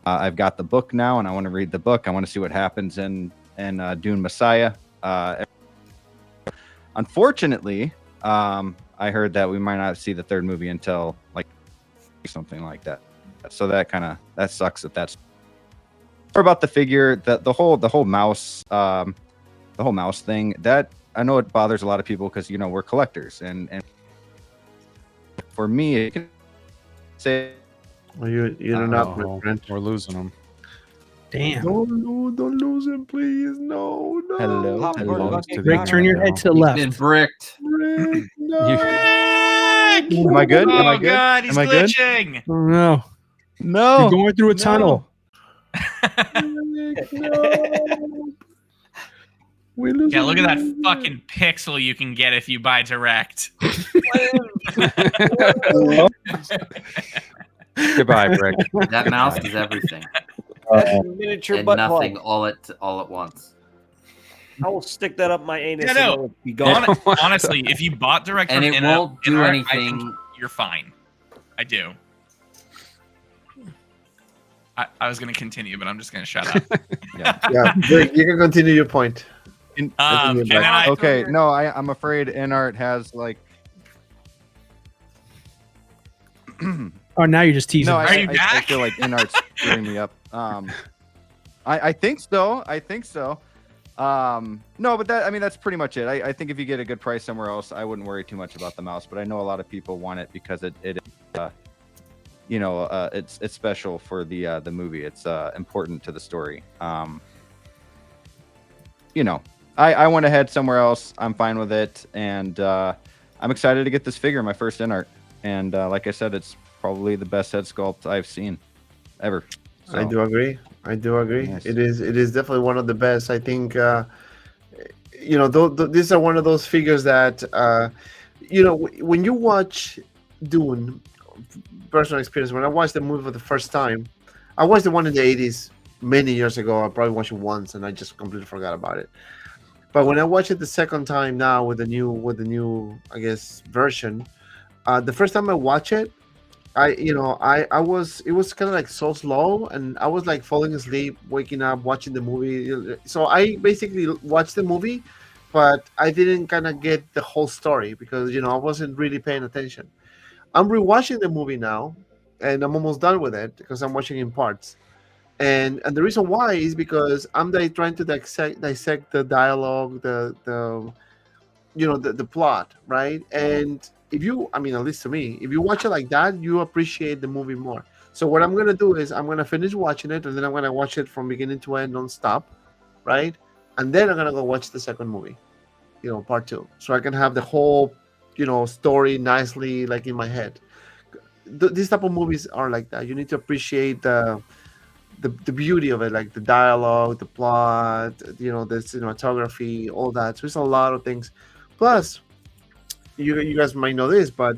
I've got the book now, and I want to read the book. I want to see what happens in Dune Messiah. Unfortunately, I heard that we might not see the third movie until like something like that. So that sucks. That's or about the figure, the whole mouse, the whole mouse thing. That I know it bothers a lot of people because we're collectors, and for me, it can say. Well, you're not my friend. We're losing them. Damn. Don't lose him, please. No. Hello. Rick, turn your head to the left. Been bricked. Rick, no. Am I good? Am I good? God, he's Am I good? glitching. Oh, no. No. You're going through a tunnel. Rick, no. We lose Yeah, look at that him. fucking pixel you can get if you buy direct. Goodbye, Rick. That mouse is everything That's a miniature and butt nothing plug. all at once. I will stick that up my anus Yeah, and no. it will be gone. Honestly, if you bought direct And from it won't do InArt, I anything. think you're fine. I do. I was going to continue, but I'm just going to shut up. Yeah, Rick, you can continue your point. And then Okay, no, I'm afraid InArt has like. Oh, now you're just teasing. No, us. Are you I back? feel like InArt's screwing me up. I think so. No, but that's pretty much it. I think if you get a good price somewhere else, I wouldn't worry too much about the mouse. But I know a lot of people want it because it's special for the movie. It's important to the story. I went ahead somewhere else. I'm fine with it, and I'm excited to get this figure, my first InArt. And like I said, it's probably the best head sculpt I've seen ever. So, I do agree. Nice. It is definitely one of the best. I think these are one of those figures that when you watch Dune, personal experience. When I watched the movie for the first time, I watched the one in the 80s many years ago. I probably watched it once and I just completely forgot about it. But when I watch it the second time now with the new I guess version, the first time I watch it, it was kind of like so slow, and I was like falling asleep, waking up, watching the movie. So I basically watched the movie, but I didn't kind of get the whole story because I wasn't really paying attention. I'm rewatching the movie now, and I'm almost done with it because I'm watching in parts. And the reason why is because I'm trying to dissect the dialogue, the plot, right? And if you, at least to me, if you watch it like that, you appreciate the movie more. So what I'm gonna do is I'm gonna finish watching it, and then I'm gonna watch it from beginning to end non-stop, right? And then I'm gonna go watch the second movie, part 2, so I can have the whole, story nicely like in my head. These type of movies are like that. You need to appreciate the beauty of it, like the dialogue, the plot, the cinematography, all that. So it's a lot of things. Plus, you guys might know this, but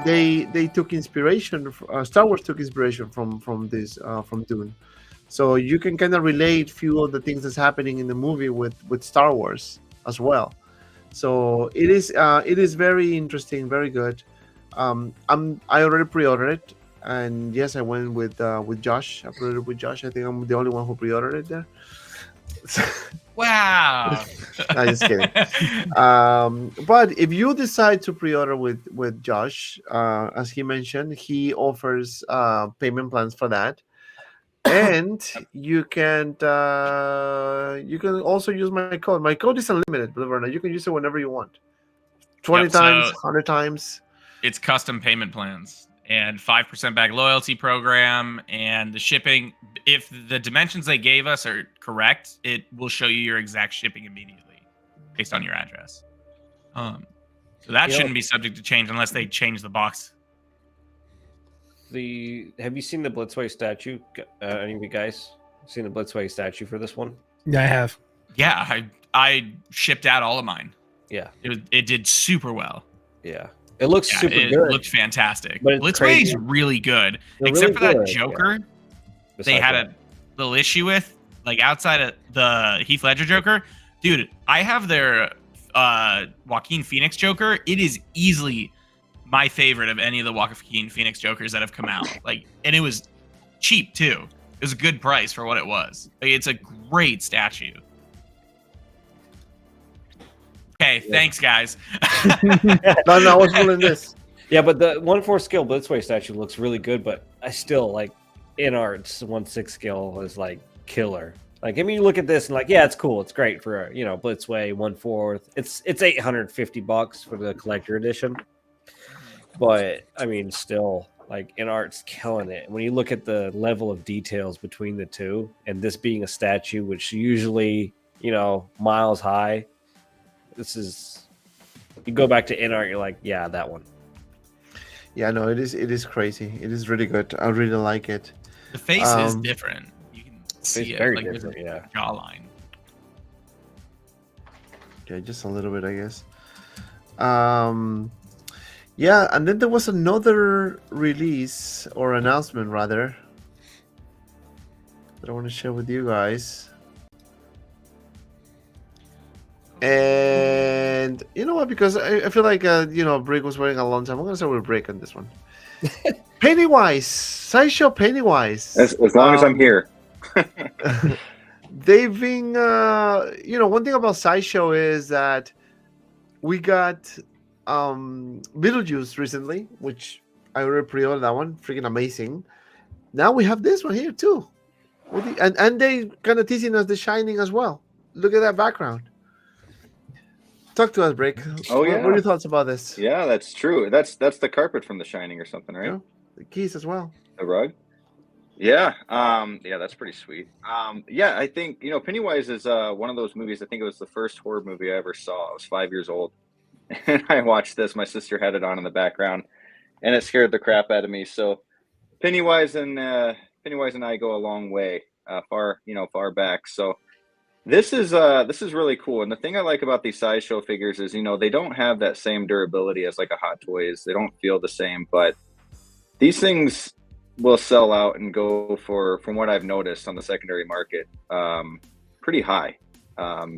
they took inspiration. Star Wars took inspiration from Dune, so you can kind of relate few of the things that's happening in the movie with Star Wars as well. So it is very interesting, very good. I already pre-ordered it, and yes, I went with Josh. I pre-ordered with Josh. I think I'm the only one who pre-ordered it there. Wow. I'm just kidding. But if you decide to pre-order with Josh, as he mentioned, he offers payment plans for that, and you can also use my code. My code is unlimited, believe it or not. You can use it whenever you want. 20 times, 100 times. It's custom payment plans and 5% back loyalty program, and the shipping. If the dimensions they gave us are correct, it will show you your exact shipping immediately based on your address. So that shouldn't be subject to change unless they change the box. Have you seen the Blitzway statue? Any of you guys seen the Blitzway statue for this one? Yeah, I have. Yeah, I shipped out all of mine. Yeah, it did super well. Yeah, it looks super it good. It looked fantastic. But it's Blitzway crazy. is really good, They're except really for that good, Joker. yeah. They had a little issue with, like, outside of the Heath Ledger Joker. Dude, I have their Joaquin Phoenix Joker. It is easily my favorite of any of the Joaquin Phoenix Jokers that have come out. Like, and it was cheap too. It was a good price for what it was. Like, it's a great statue. Okay, thanks, guys. No, I was pulling this. Yeah, but the 1/4 scale Blitzway statue looks really good, but I still like InArt's 1/6 scale is like killer. Like, I mean, you look at this and like, yeah, it's cool, it's great for Blitzway 1/4. It's $850 for the collector edition, but I mean, still, like, InArt's killing it. When you look at the level of details between the two, and this being a statue which usually miles high, this is, you go back to InArt, you're like, yeah, that one. Yeah, no, it is crazy. It is really good. I really like it. The face is different. You can see it. Very like, different, there's a yeah. jawline. Okay, just a little bit, I guess. Yeah, and then there was another release or announcement rather that I want to share with you guys. And you know what? Because I feel like Brick was waiting a long time. I'm gonna start with Brick on this one. Pennywise, Sideshow Pennywise. As long as I'm here. They've been, one thing about Sideshow is that we got Beetlejuice recently, which I already pre-ordered that one. Freaking amazing. Now we have this one here too. And they kind of teasing us The Shining as well. Look at that background. Talk to us, Brick. Oh, yeah. What are your thoughts about this? Yeah, that's true. That's the carpet from The Shining or something, right? Yeah, the keys as well. The rug. Yeah. Yeah, that's pretty sweet. Yeah, I think Pennywise is one of those movies. I think it was the first horror movie I ever saw. I was 5 years old, and I watched this. My sister had it on in the background, and it scared the crap out of me. So Pennywise and I go a long way, far back. So. This is really cool, and the thing I like about these Sideshow figures is they don't have that same durability as like a Hot Toys. They don't feel the same, but these things will sell out and go for, from what I've noticed on the secondary market, pretty high.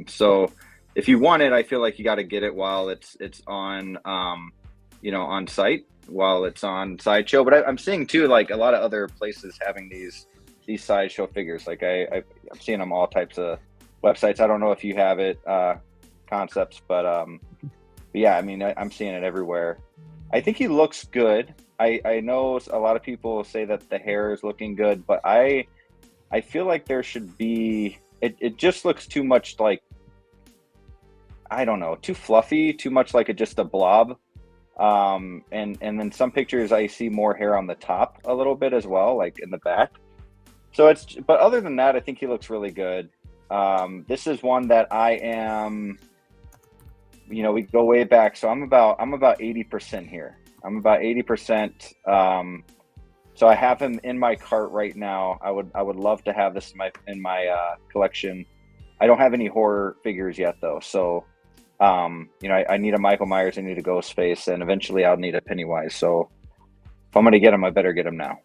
So if you want it, I feel like you got to get it while it's on on site, while it's on Sideshow. But I'm seeing too, like, a lot of other places having these Sideshow figures. Like I'm seeing them all types of websites. I don't know if you have it, Concepts, but yeah, I mean, I'm seeing it everywhere. I think he looks good. I know a lot of people say that the hair is looking good, but I feel like there should be, it just looks too much like, I don't know, too fluffy, too much like just a blob. And then some pictures I see more hair on the top a little bit as well, like in the back. So but other than that, I think he looks really good. This is one that I am, we go way back. So I'm about 80% here. I'm about 80%. So I have him in my cart right now. I would love to have this in my collection. I don't have any horror figures yet though. So, I need a Michael Myers, I need a Ghostface, and eventually I'll need a Pennywise. So if I'm going to get him, I better get him now.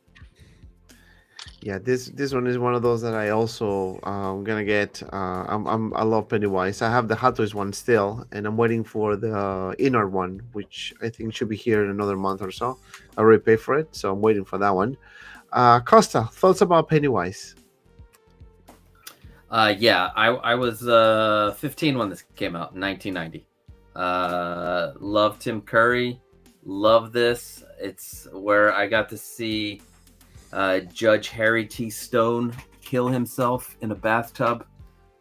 Yeah, this one is one of those that I also gonna get. I love Pennywise. I have the Hot Toys one still, and I'm waiting for the InArt one, which I think should be here in another month or so. I already paid for it, so I'm waiting for that one. Costa, thoughts about Pennywise? Yeah, I was 15 when this came out in 1990. Love Tim Curry. Love this. It's where I got to see Judge Harry T. Stone kill himself in a bathtub.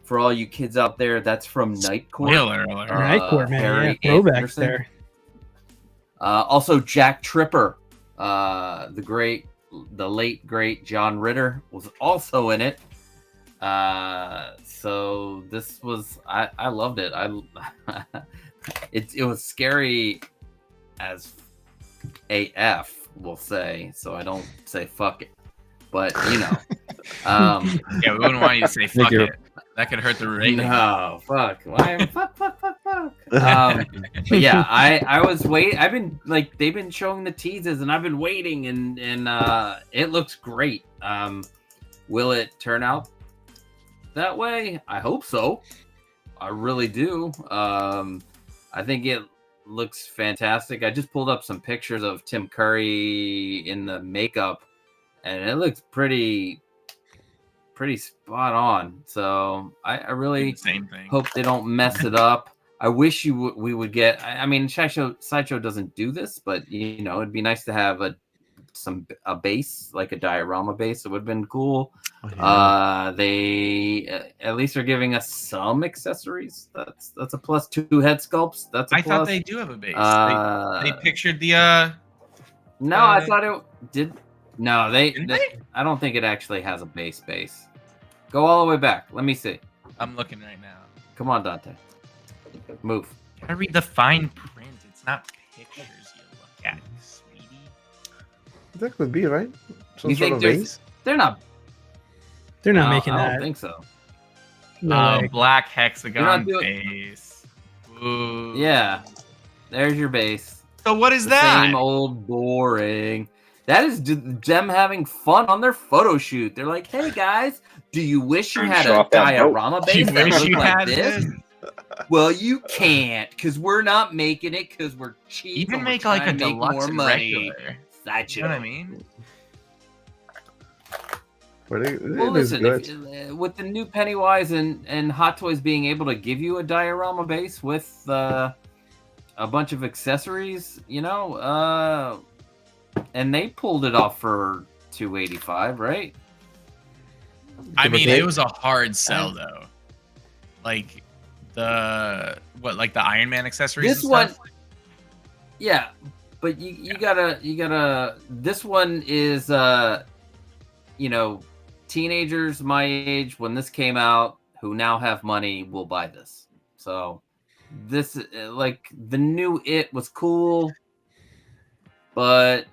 For all you kids out there, that's from Night Court. Night Court, man. Yeah, throwbacks there. Also, Jack Tripper, the late great John Ritter was also in it. So this was, I loved it. It was scary as AF, we'll say, so I don't say fuck it, but yeah, we wouldn't want you to say fuck it. That could hurt the rating. No, fuck. Why? Fuck. But yeah, I was waiting. I've been they've been showing the teases, and I've been waiting, and it looks great. Will it turn out that way? I hope so. I really do. I think it looks fantastic. I just pulled up some pictures of Tim Curry in the makeup, and it looks pretty pretty spot on. So I really Same thing. hope they don't mess it up. I wish we would get. I mean, Sideshow doesn't do this, but you know, it'd be nice to have a base, like a diorama base. It would have been cool. Oh, yeah. They at least are giving us some accessories. That's a plus. 2 head sculpts. That's a I plus. thought they do have a base. They pictured the No, I thought it did. No, they. I don't think it actually has a base. Go all the way back. Let me see. I'm looking right now. Come on, Dante. Move. You gotta read the fine print. It's not pictures you look at, sweetie. That could be right. Some You sort think of there's? base. They're not making I that. don't think so. No way. Black You're hexagon not doing- base. Ooh. Yeah. There's your base. So what is The that? Same old boring. That is them having fun on their photo shoot. They're like, "Hey guys, do you wish you Trying to had show a off that boat. diorama Do you base that wish looked you like had this?" this? Well, you can't, because we're not making it because we're cheap. You can and we're make like a trying to make deluxe more and money. regular. Sideshow. You know what I mean? But it Well, is listen, good. with the new Pennywise and Hot Toys being able to give you a diorama base with a bunch of accessories, you know, and they pulled it off for $285, right? I Give or mean, take. it was a hard sell though. Like like the Iron Man accessories. This and one, stuff? yeah, but you gotta. This one is, you know, teenagers my age when this came out who now have money will buy this. So this, like, the new It was cool, but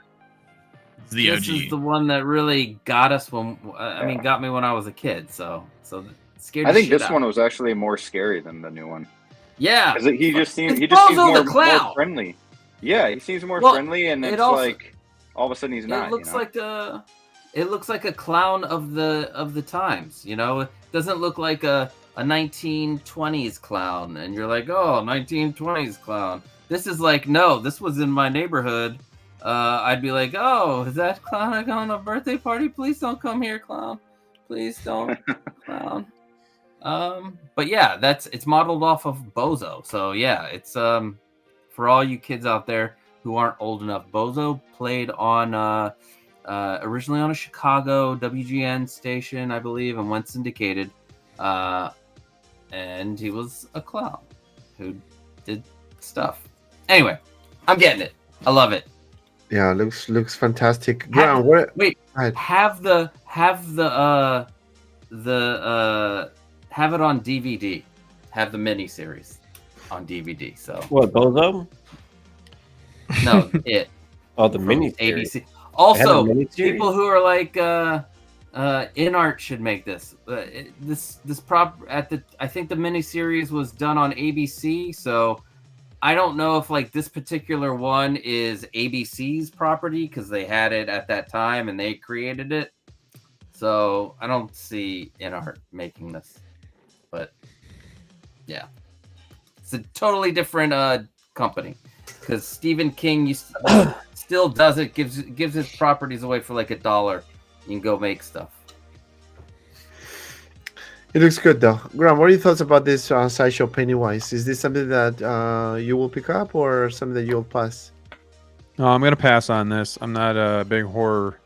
It's the this OG. is the one that really got us got me when I was a kid. So scared. I the think shit this out. one was actually more scary than the new one. Yeah, Because he just seems It's more Bozo the Clown. friendly. Yeah, he seems more Well, friendly, and it it's also- like all of a sudden he's not. It looks you know? like a clown of the times. You know, it doesn't look like a 1920s clown, and you're like, oh, 1920s clown. This is like, no, this was in my neighborhood. I'd be like, oh, is that clown going on a birthday party? Please don't come here, clown. Please don't, clown. But yeah, it's modeled off of Bozo. So yeah, it's for all you kids out there who aren't old enough. Bozo played on originally on a Chicago WGN station, I believe, and went syndicated. And he was a clown who did stuff. Anyway, I'm getting it. I love it. Yeah, looks fantastic. Graham, what? Wait, Go ahead. have it on DVD. Have the mini series on DVD. So What, Bozo? no, it Oh, the from mini ABC. Also, miniseries? people who are like InArt should make this. This prop I think the miniseries was done on ABC, so I don't know if like this particular one is ABC's property because they had it at that time and they created it. So I don't see InArt making this, but yeah, it's a totally different company because Stephen King still does it, gives his properties away for like $1. You can go make stuff. It looks good though. Graham, what are your thoughts about this Sideshow Pennywise? Is this something that you will pick up or something that you'll pass? No, I'm gonna pass on this. I'm not a big horror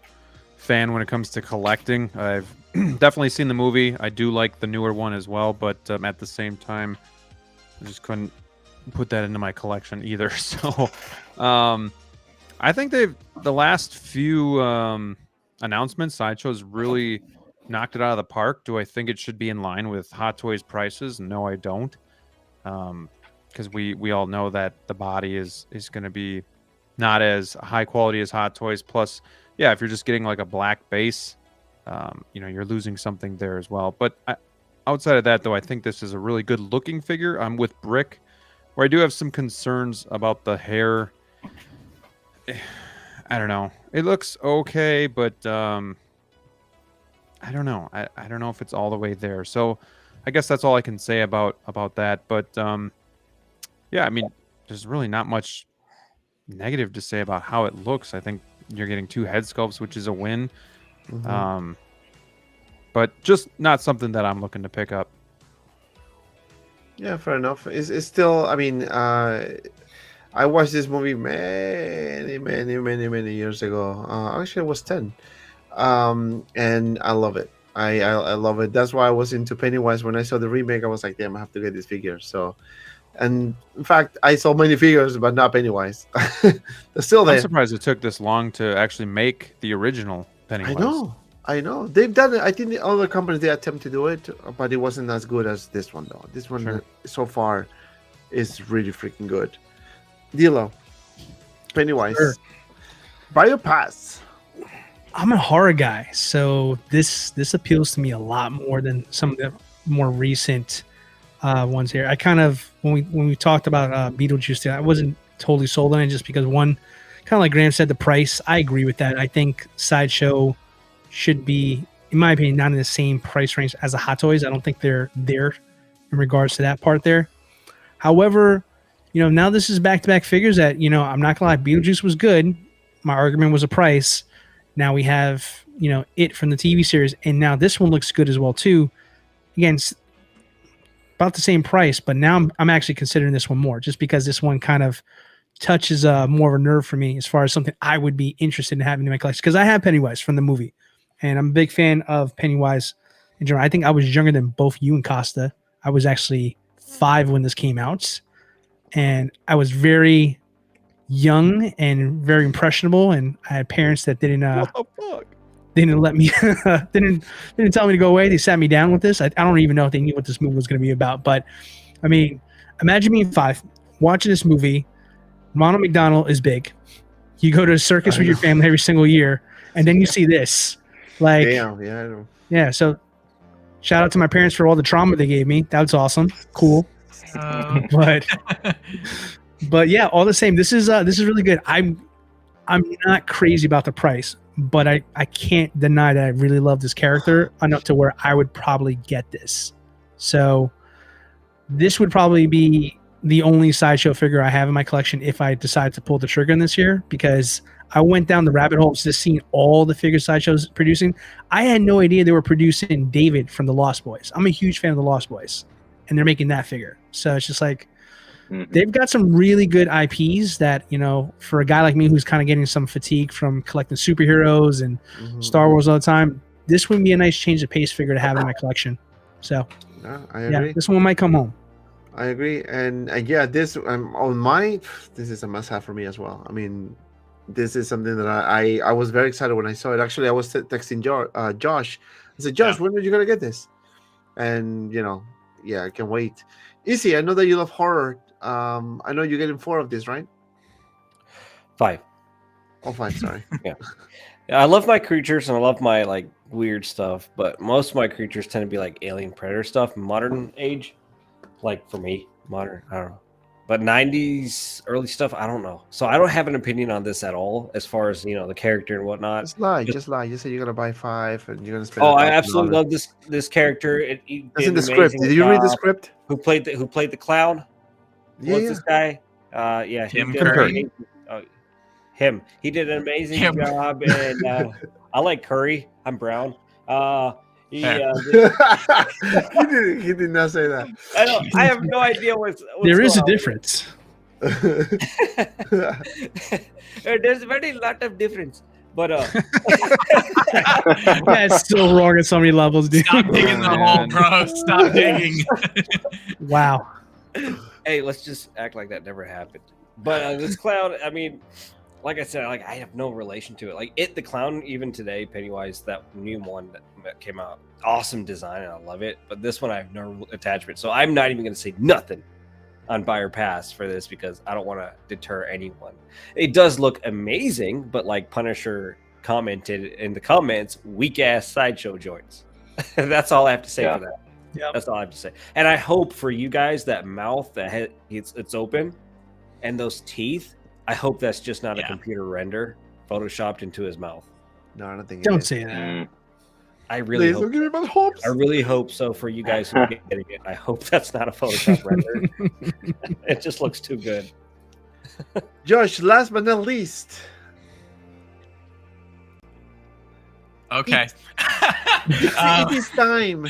fan when it comes to collecting. I've definitely seen the movie. I do like the newer one as well, but at the same time, I just couldn't put that into my collection either. So I think the last few announcements, Sideshow's really knocked it out of the park. Do I think it should be in line with Hot Toys prices? No, I don't. Because we all know that the body is going to be not as high quality as Hot Toys. Plus, yeah, if you're just getting like a black base, you're losing something there as well. But outside of that, though, I think this is a really good looking figure. I'm with Brick, where I do have some concerns about the hair. I don't know. It looks okay, but I don't know. I don't know if it's all the way there. So I guess that's all I can say about that. But yeah, I mean, there's really not much negative to say about how it looks. I think you're getting 2 head sculpts, which is a win. Mm-hmm. but just not something that I'm looking to pick up. Yeah, fair enough. It's still. I mean, I watched this movie many years ago. Actually, I was 10, and I love it. I love it. That's why I was into Pennywise. When I saw the remake, I was like, damn, I have to get this figure. So, and in fact, I saw many figures, but not Pennywise. They're still there. I'm surprised it took this long to actually make the original Pennywise. I know. They've done it. I think the other companies, they attempt to do it, but it wasn't as good as this one, though. This one, so far, is really freaking good. Dilo, Pennywise, Sure. Biopass. I'm a horror guy, so this appeals to me a lot more than some of the more recent ones here. I kind of when we talked about Beetlejuice, I wasn't totally sold on it just because one, kind of like Graham said, the price. I agree with that. I think Sideshow should be, in my opinion, not in the same price range as the Hot Toys. I don't think they're there in regards to that part there. However, now this is back-to-back figures that, I'm not gonna lie, Beetlejuice was good. My argument was a price. Now we have, it from the TV series, and now this one looks good as well too. Again, it's about the same price, but now I'm actually considering this one more, just because this one kind of touches more of a nerve for me as far as something I would be interested in having in my collection. Because I have Pennywise from the movie, and I'm a big fan of Pennywise in general. I think I was younger than both you and Costa. I was actually 5 when this came out, and I was very young and very impressionable, and I had parents that didn't What the fuck? didn't let me didn't tell me to go away. They sat me down with this. I don't even know if they knew what this movie was going to be about, but I mean, imagine me 5 watching this movie. Ronald McDonald is big. You go to a circus with your family every single year, and then you see this. Like, Damn, yeah, I know. yeah, so shout out to my parents for all the trauma they gave me. That was awesome. Cool. But yeah, all the same, this is really good. I'm not crazy about the price, but I can't deny that I really love this character enough to where I would probably get this. So this would probably be the only Sideshow figure I have in my collection if I decide to pull the trigger in this year, because I went down the rabbit hole just seeing all the figures Sideshow's producing. I had no idea they were producing David from the Lost Boys. I'm a huge fan of the Lost Boys, and they're making that figure. So it's just like, they've got some really good IPs that, for a guy like me who's kind of getting some fatigue from collecting superheroes and Star Wars all the time, this would be a nice change of pace figure to have in my collection. So, I agree. yeah, this one might come home. I agree, and yeah, this this is a must-have for me as well. I mean, this is something that I was very excited when I saw it. Actually, I was texting Josh. I said, Josh, when are you gonna get this? And yeah, I can't wait. Izzy, I know that you love horror. I know you're getting 4 of this, right? 5. Oh, 5, sorry. Yeah, I love my creatures and I love my like weird stuff, but most of my creatures tend to be like alien predator stuff, modern age. Like for me, modern, I don't know. But 90s early stuff, I don't know. So I don't have an opinion on this at all as far as, the character and whatnot. Just lie. You say you're going to buy 5 and you're going to spend I absolutely love this character. It's in the script. Did you read the script? Who played the clown? What's this guy? Yeah, Tim Curry. Him. He did an amazing job, and I like Curry. I'm brown. He did not say that. I have no idea what's there is a difference. There's very lot of difference, but that's still wrong at so many levels, dude. Stop digging the hole, bro. Stop digging. Wow. Hey, let's just act like that never happened. But this clown, I mean, like I said, like I have no relation to it. Like the clown, even today, Pennywise, that new one that came out, awesome design, and I love it. But this one, I have no attachment, so I'm not even going to say nothing on buy or pass for this because I don't want to deter anyone. It does look amazing, but like Punisher commented in the comments, weak ass Sideshow joints. That's all I have to say for that. Yeah, that's all I have to say. And I hope for you guys that mouth that it's open, and those teeth. I hope that's just not a computer render photoshopped into his mouth. No, I don't think. Don't say that. I really Please hope. don't give me bad hopes. I really hope so for you guys who are getting it. I hope that's not a Photoshop render. It just looks too good. Josh, last but not least. Okay. It is time.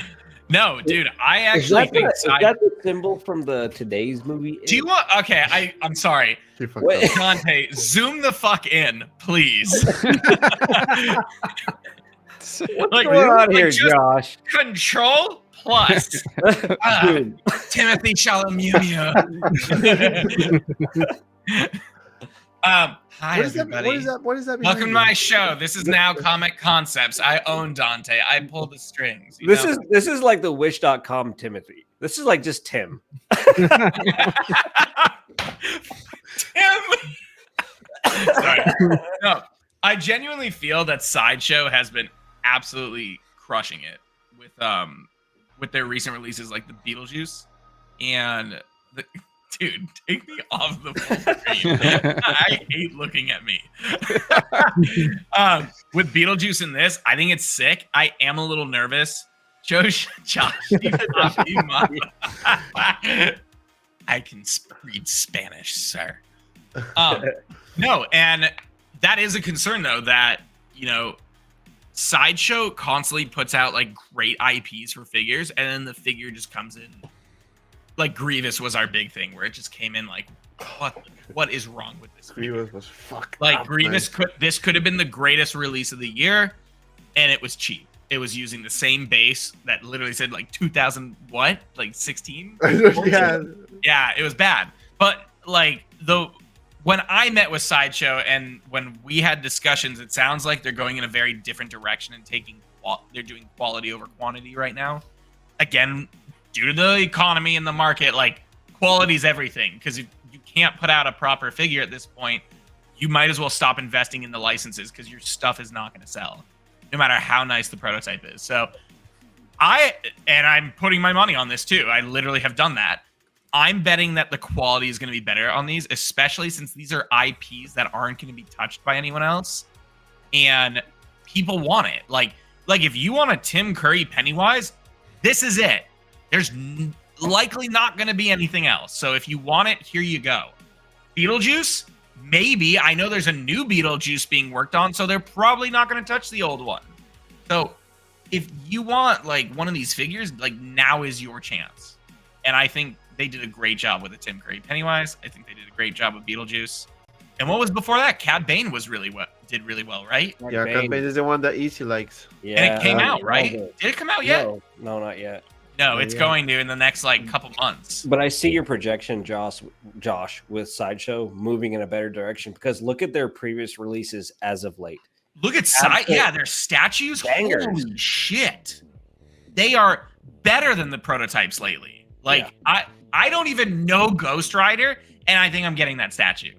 No, dude, I actually think is that the symbol from the Today's movie? Do you want? Okay, I'm sorry, Dante. Zoom the fuck in, please. What's going on here, just Josh? Control plus Timothy Chalamet. Hi, everybody. What is that? Welcome to my show. This is now Comic Concepts. I own Dante. I pull the strings. This is like the Wish.com Timothy. This is like just Tim. Tim. Sorry. No, I genuinely feel that Sideshow has been absolutely crushing it with their recent releases like the Beetlejuice and the. Dude, take me off the full screen. I hate looking at me. With Beetlejuice in this, I think it's sick. I am a little nervous. Josh, I can read Spanish, sir. No, and that is a concern, though, that, you know, Sideshow constantly puts out, like, great IPs for figures, and then the figure just comes in. Like Grievous was our big thing, where it just came in like, what is wrong with this? Grievous was fucked like up, Grievous could have been the greatest release of the year, and it was cheap. It was using the same base that literally said like 2000 what, like 16. Yeah, it was bad. But like when I met with Sideshow and when we had discussions, it sounds like they're going in a very different direction and they're doing quality over quantity right now. Again, due to the economy and the market, like quality is everything. Because if you can't put out a proper figure at this point, you might as well stop investing in the licenses because your stuff is not going to sell, no matter how nice the prototype is. So I'm putting my money on this too. I literally have done that. I'm betting that the quality is going to be better on these, especially since these are IPs that aren't going to be touched by anyone else, and people want it. Like if you want a Tim Curry Pennywise, this is it. There's likely not going to be anything else. So if you want it, here you go. Beetlejuice, maybe. I know there's a new Beetlejuice being worked on, so they're probably not going to touch the old one. So if you want like one of these figures, like now is your chance. And I think they did a great job with the Tim Curry Pennywise. I think they did a great job with Beetlejuice. And what was before that? Cad Bane was did really well, right? Yeah, Cad Bane is the one that Easy likes. Yeah, and it came out, right? Did it come out yet? No, not yet. No, it's going to in the next like couple months. But I see your projection, Josh, with Sideshow moving in a better direction because look at their previous releases as of late. Look at their statues. Bangers. Holy shit, they are better than the prototypes lately. Like I don't even know Ghost Rider, and I think I'm getting that statue.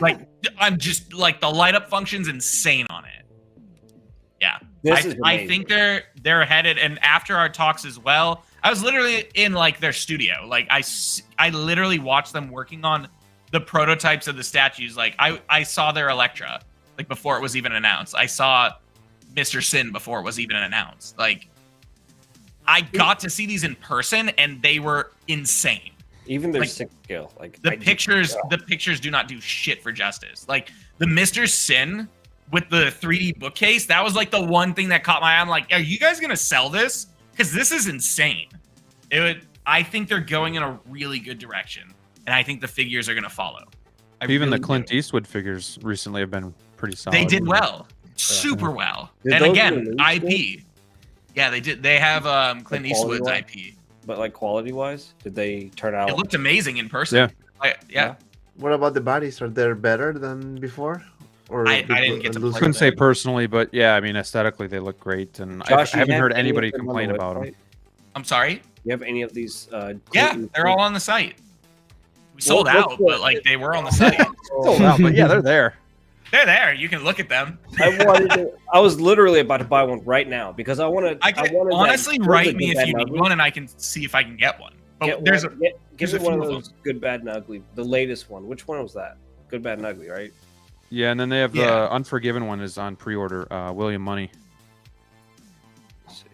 Like I'm just like the light up function's insane on it. Yeah, I think they're headed, and after our talks as well, I was literally in like their studio. Like I literally watched them working on the prototypes of the statues. Like I saw their Elektra like before it was even announced. I saw Mr. Sin before it was even announced. Like I got to see these in person, and they were insane. Even their like, 6 scale, like the pictures do not do shit for justice. Like the Mr. Sin with the 3D bookcase, that was like the one thing that caught my eye. I'm like, are you guys gonna sell this? Because this is insane. I think they're going in a really good direction, and I think the figures are gonna follow. Even the Clint Eastwood figures recently have been pretty solid. They did well, super well. And again, IP. Yeah, they did. They have Clint Eastwood's IP. But like quality wise, did they turn out? It looked amazing in person. Yeah. What about the bodies? Are they better than before? Or I didn't get to. I couldn't say personally, but yeah, I mean aesthetically they look great, and Josh, I haven't heard anybody complain about them. I'm sorry. You have any of these? Yeah, they're all on the site. We sold out, but like they were on the site. Sold out, but yeah, they're there. They're there. You can look at them. I was literally about to buy one right now because I wanted. Honestly, write me if you need one, and I can see if I can get one. But give me one of those Good, Bad, and Ugly. The latest one. Which one was that? Good, Bad, and Ugly, right? Yeah, and then they have the Unforgiven one is on pre-order. William Money. Let's see.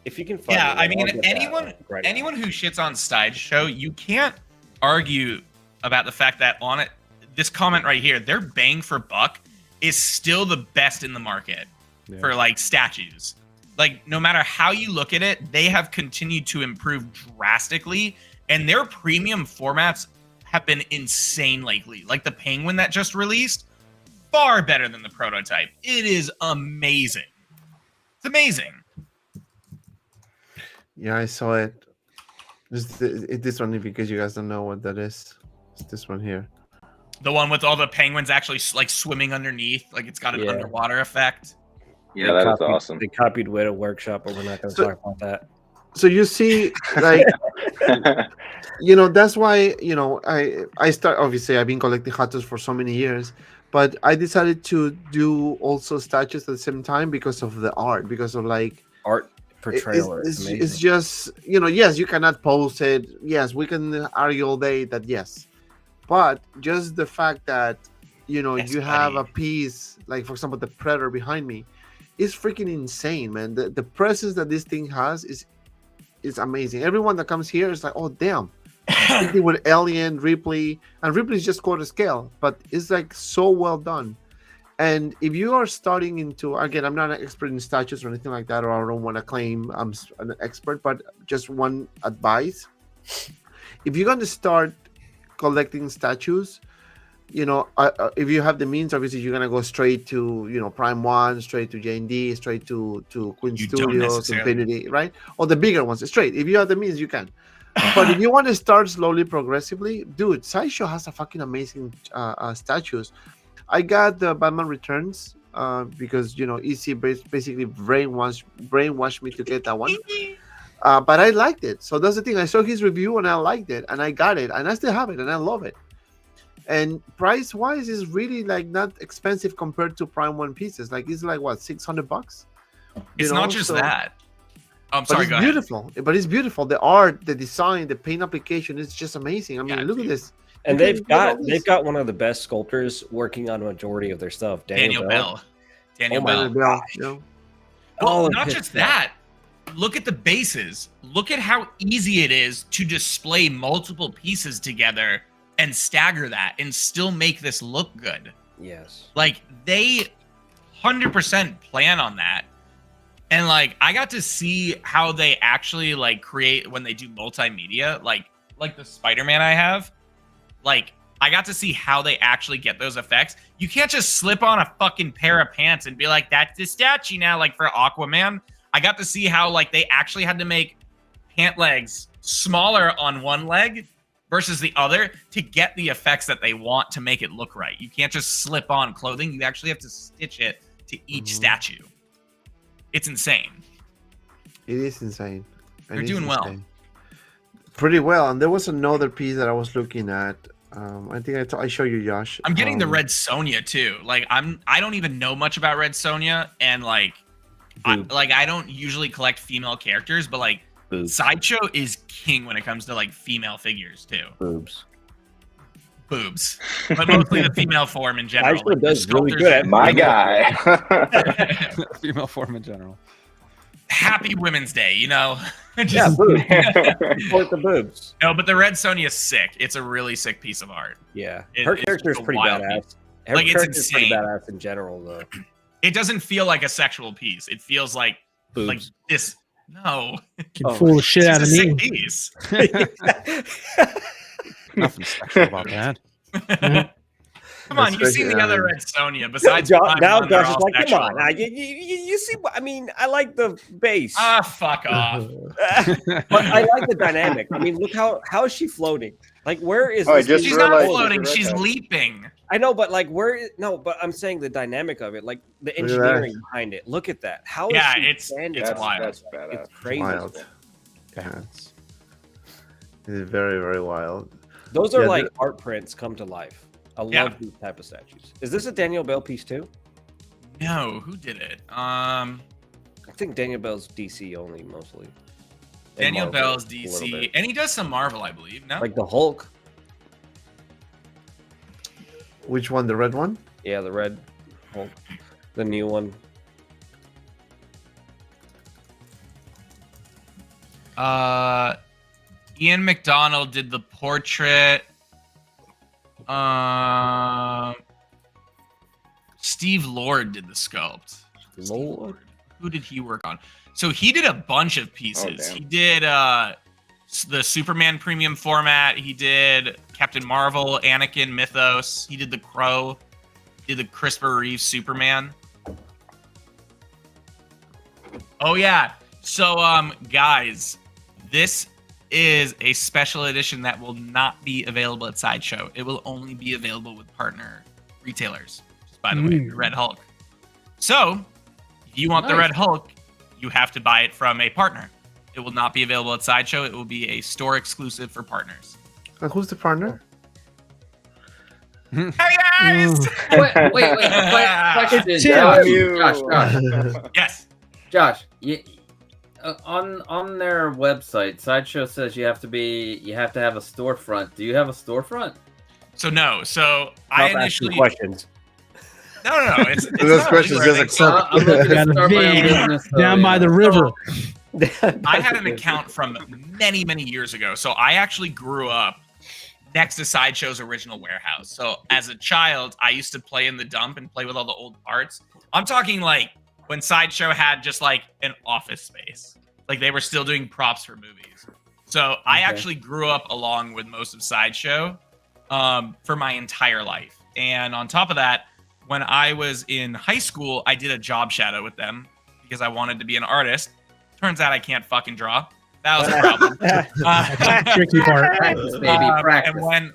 If you can find I mean, anyone who shits on Sideshow, you can't argue about the fact that on it, this comment right here, their bang for buck is still the best in the market. for like statues. Like no matter how you look at it, they have continued to improve drastically, and their premium formats have been insane lately. Like the penguin that just released, far better than the prototype. It is amazing. It's amazing. Yeah, I saw it. This one, because you guys don't know what that is. It's this one here. The one with all the penguins actually like swimming underneath, like it's got an underwater effect. Yeah, that is awesome. They copied Widow Workshop, but we're not going to talk about that. So you see, like, that's why, I start, obviously, I've been collecting hot toys for so many years, but I decided to do also statues at the same time because of the art, because of like art portrayal. It's just, yes, you cannot post it. Yes, we can argue all day that yes, but just the fact that, you have a piece, like for example, the Predator behind me, is freaking insane, man. The presence that this thing has is amazing. Everyone that comes here is like, oh damn, with Alien, Ripley, and Ripley's just quarter scale, but it's like so well done. And if you are starting into, again, I'm not an expert in statues or anything like that, or I don't want to claim I'm an expert, but just one advice: if you're going to start collecting statues, if you have the means, obviously you're gonna go straight to Prime One, straight to JEDI, straight to Queen Studios, Infinity, right? Or the bigger ones, straight. If you have the means, you can. But if you want to start slowly, progressively, dude, Sideshow has a fucking amazing statues. I got the Batman Returns because EC basically brainwashed me to get that one. But I liked it. So that's the thing. I saw his review and I liked it, and I got it, and I still have it, and I love it. And price wise is really like not expensive compared to Prime One pieces. Like it's like what, $600? It's not just that. I'm sorry, go ahead. Beautiful. But it's beautiful. The art, the design, the paint application is just amazing. I mean, look at this. And they've got one of the best sculptors working on a majority of their stuff. Daniel Bell. Daniel Bell. Well, not just that. Look at the bases. Look at how easy it is to display multiple pieces together and stagger that and still make this look good. Yes. Like they 100% plan on that. And like I got to see how they actually like create when they do multimedia, like the Spider-Man I have. Like I got to see how they actually get those effects. You can't just slip on a fucking pair of pants and be like, that's the statue now. Like for Aquaman, I got to see how like they actually had to make pant legs smaller on one leg versus the other to get the effects that they want to make it look right. You can't just slip on clothing. You actually have to stitch it to each statue. It's insane. It is insane. They're doing well. Pretty well. And there was another piece that I was looking at. I think I showed you, Josh. I'm getting the Red Sonja too. Like I don't even know much about Red Sonja, and like I don't usually collect female characters, but like Sideshow is king when it comes to like female figures too. Boobs, but mostly the female form in general. Sideshow does really good at my guy. Female form in general. Happy Women's Day, Just, boobs. Support the boobs. No, but the Red Sonja is sick. It's a really sick piece of art. Yeah, her character is pretty badass. Like it's insane. Pretty badass in general, though. It doesn't feel like a sexual piece. It feels like boobs. Like this. No, can fool the shit out of me. Piece. Nothing sexual about that. Come on, you've seen the other Red Sonja besides now Josh is like, come on, you see what I mean? I like the base. Fuck off. But I like the dynamic. I mean, look how is she floating? Like, where is this? She's not floating, she's leaping. I know, but like but I'm saying the dynamic of it, like the engineering behind it. Look at that. How is she it's wild. That's badass. It's crazy. Wild. Yeah. It's very, very wild. Those are like art prints come to life. I love these type of statues. Is this a Daniel Bell piece too? No, who did it? I think Daniel Bell's DC only mostly. Daniel Bell's DC, and he does some Marvel, I believe. No, like the Hulk. Which one? The red one? Yeah, the red Hulk, the new one. Ian McDonald did the portrait. Steve Lord did the sculpt. Lord. Who did he work on? So he did a bunch of pieces. damn. He did the Superman premium format. He did Captain Marvel, Anakin, Mythos. He did the Crow. He did the Christopher Reeve Superman. Oh yeah. So guys, this is a special edition that will not be available at Sideshow. It will only be available with partner retailers. Just by the way, the Red Hulk. So if you want the Red Hulk, you have to buy it from a partner. It will not be available at Sideshow. It will be a store exclusive for partners. And who's the partner? Hey guys! Wait. Question. It's Josh. Yes. Josh, on their website, Sideshow says you have to have a storefront. Do you have a storefront? So no. So I Stop asking initially questions. no. It's Those not questions illegal or just anything. accept. I'm looking to Got a start my own van business, so, down by the river. I had an account from many years ago. So I actually grew up next to Sideshow's original warehouse. So as a child, I used to play in the dump and play with all the old parts. I'm talking like when Sideshow had just like an office space. Like they were still doing props for movies. So I actually grew up along with most of Sideshow for my entire life. And on top of that, when I was in high school, I did a job shadow with them because I wanted to be an artist. Turns out I can't fucking draw. That was a problem. Tricky part. Practice, baby, practice. And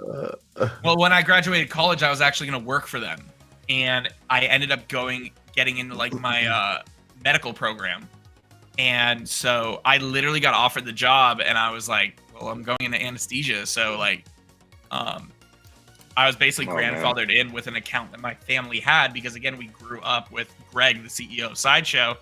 when I graduated college, I was actually going to work for them, and I ended up getting into like my medical program, and so I literally got offered the job, and I was like, well, I'm going into anesthesia, so like, I was basically grandfathered in with an account that my family had because again, we grew up with Greg, the CEO of Sideshow,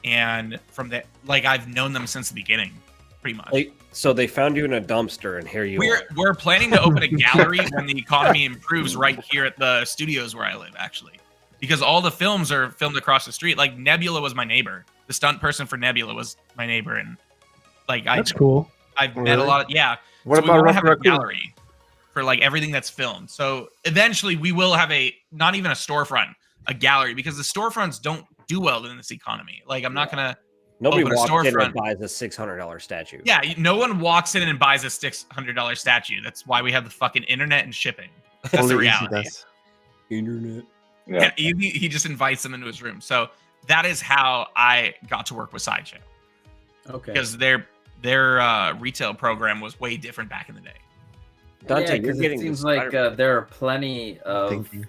and from that, like I've known them since the beginning. Pretty much. So they found you in a dumpster, and here you are. We're planning to open a gallery when the economy improves right here at the studios where I live, actually, because all the films are filmed across the street. Like Nebula was my neighbor. The stunt person for Nebula was my neighbor, and like That's cool. I've met a lot of What so we about want to have a Raccoon? gallery for like everything that's filmed. So eventually we will have not even a storefront, a gallery, because the storefronts don't do well in this economy. Like I'm not gonna. Nobody open a walks in storefront. and buys a $600 statue. Yeah, no one walks in and buys a $600 statue. That's why we have the fucking internet and shipping. That's Only the Easy reality. does. Internet. Yeah. And he just invites them into his room. So that is how I got to work with Sideshow, Okay. because their retail program was way different back in the day. Dante, Yeah, you're 'cause getting it seems this like Spider-Man. there are plenty of Thinking.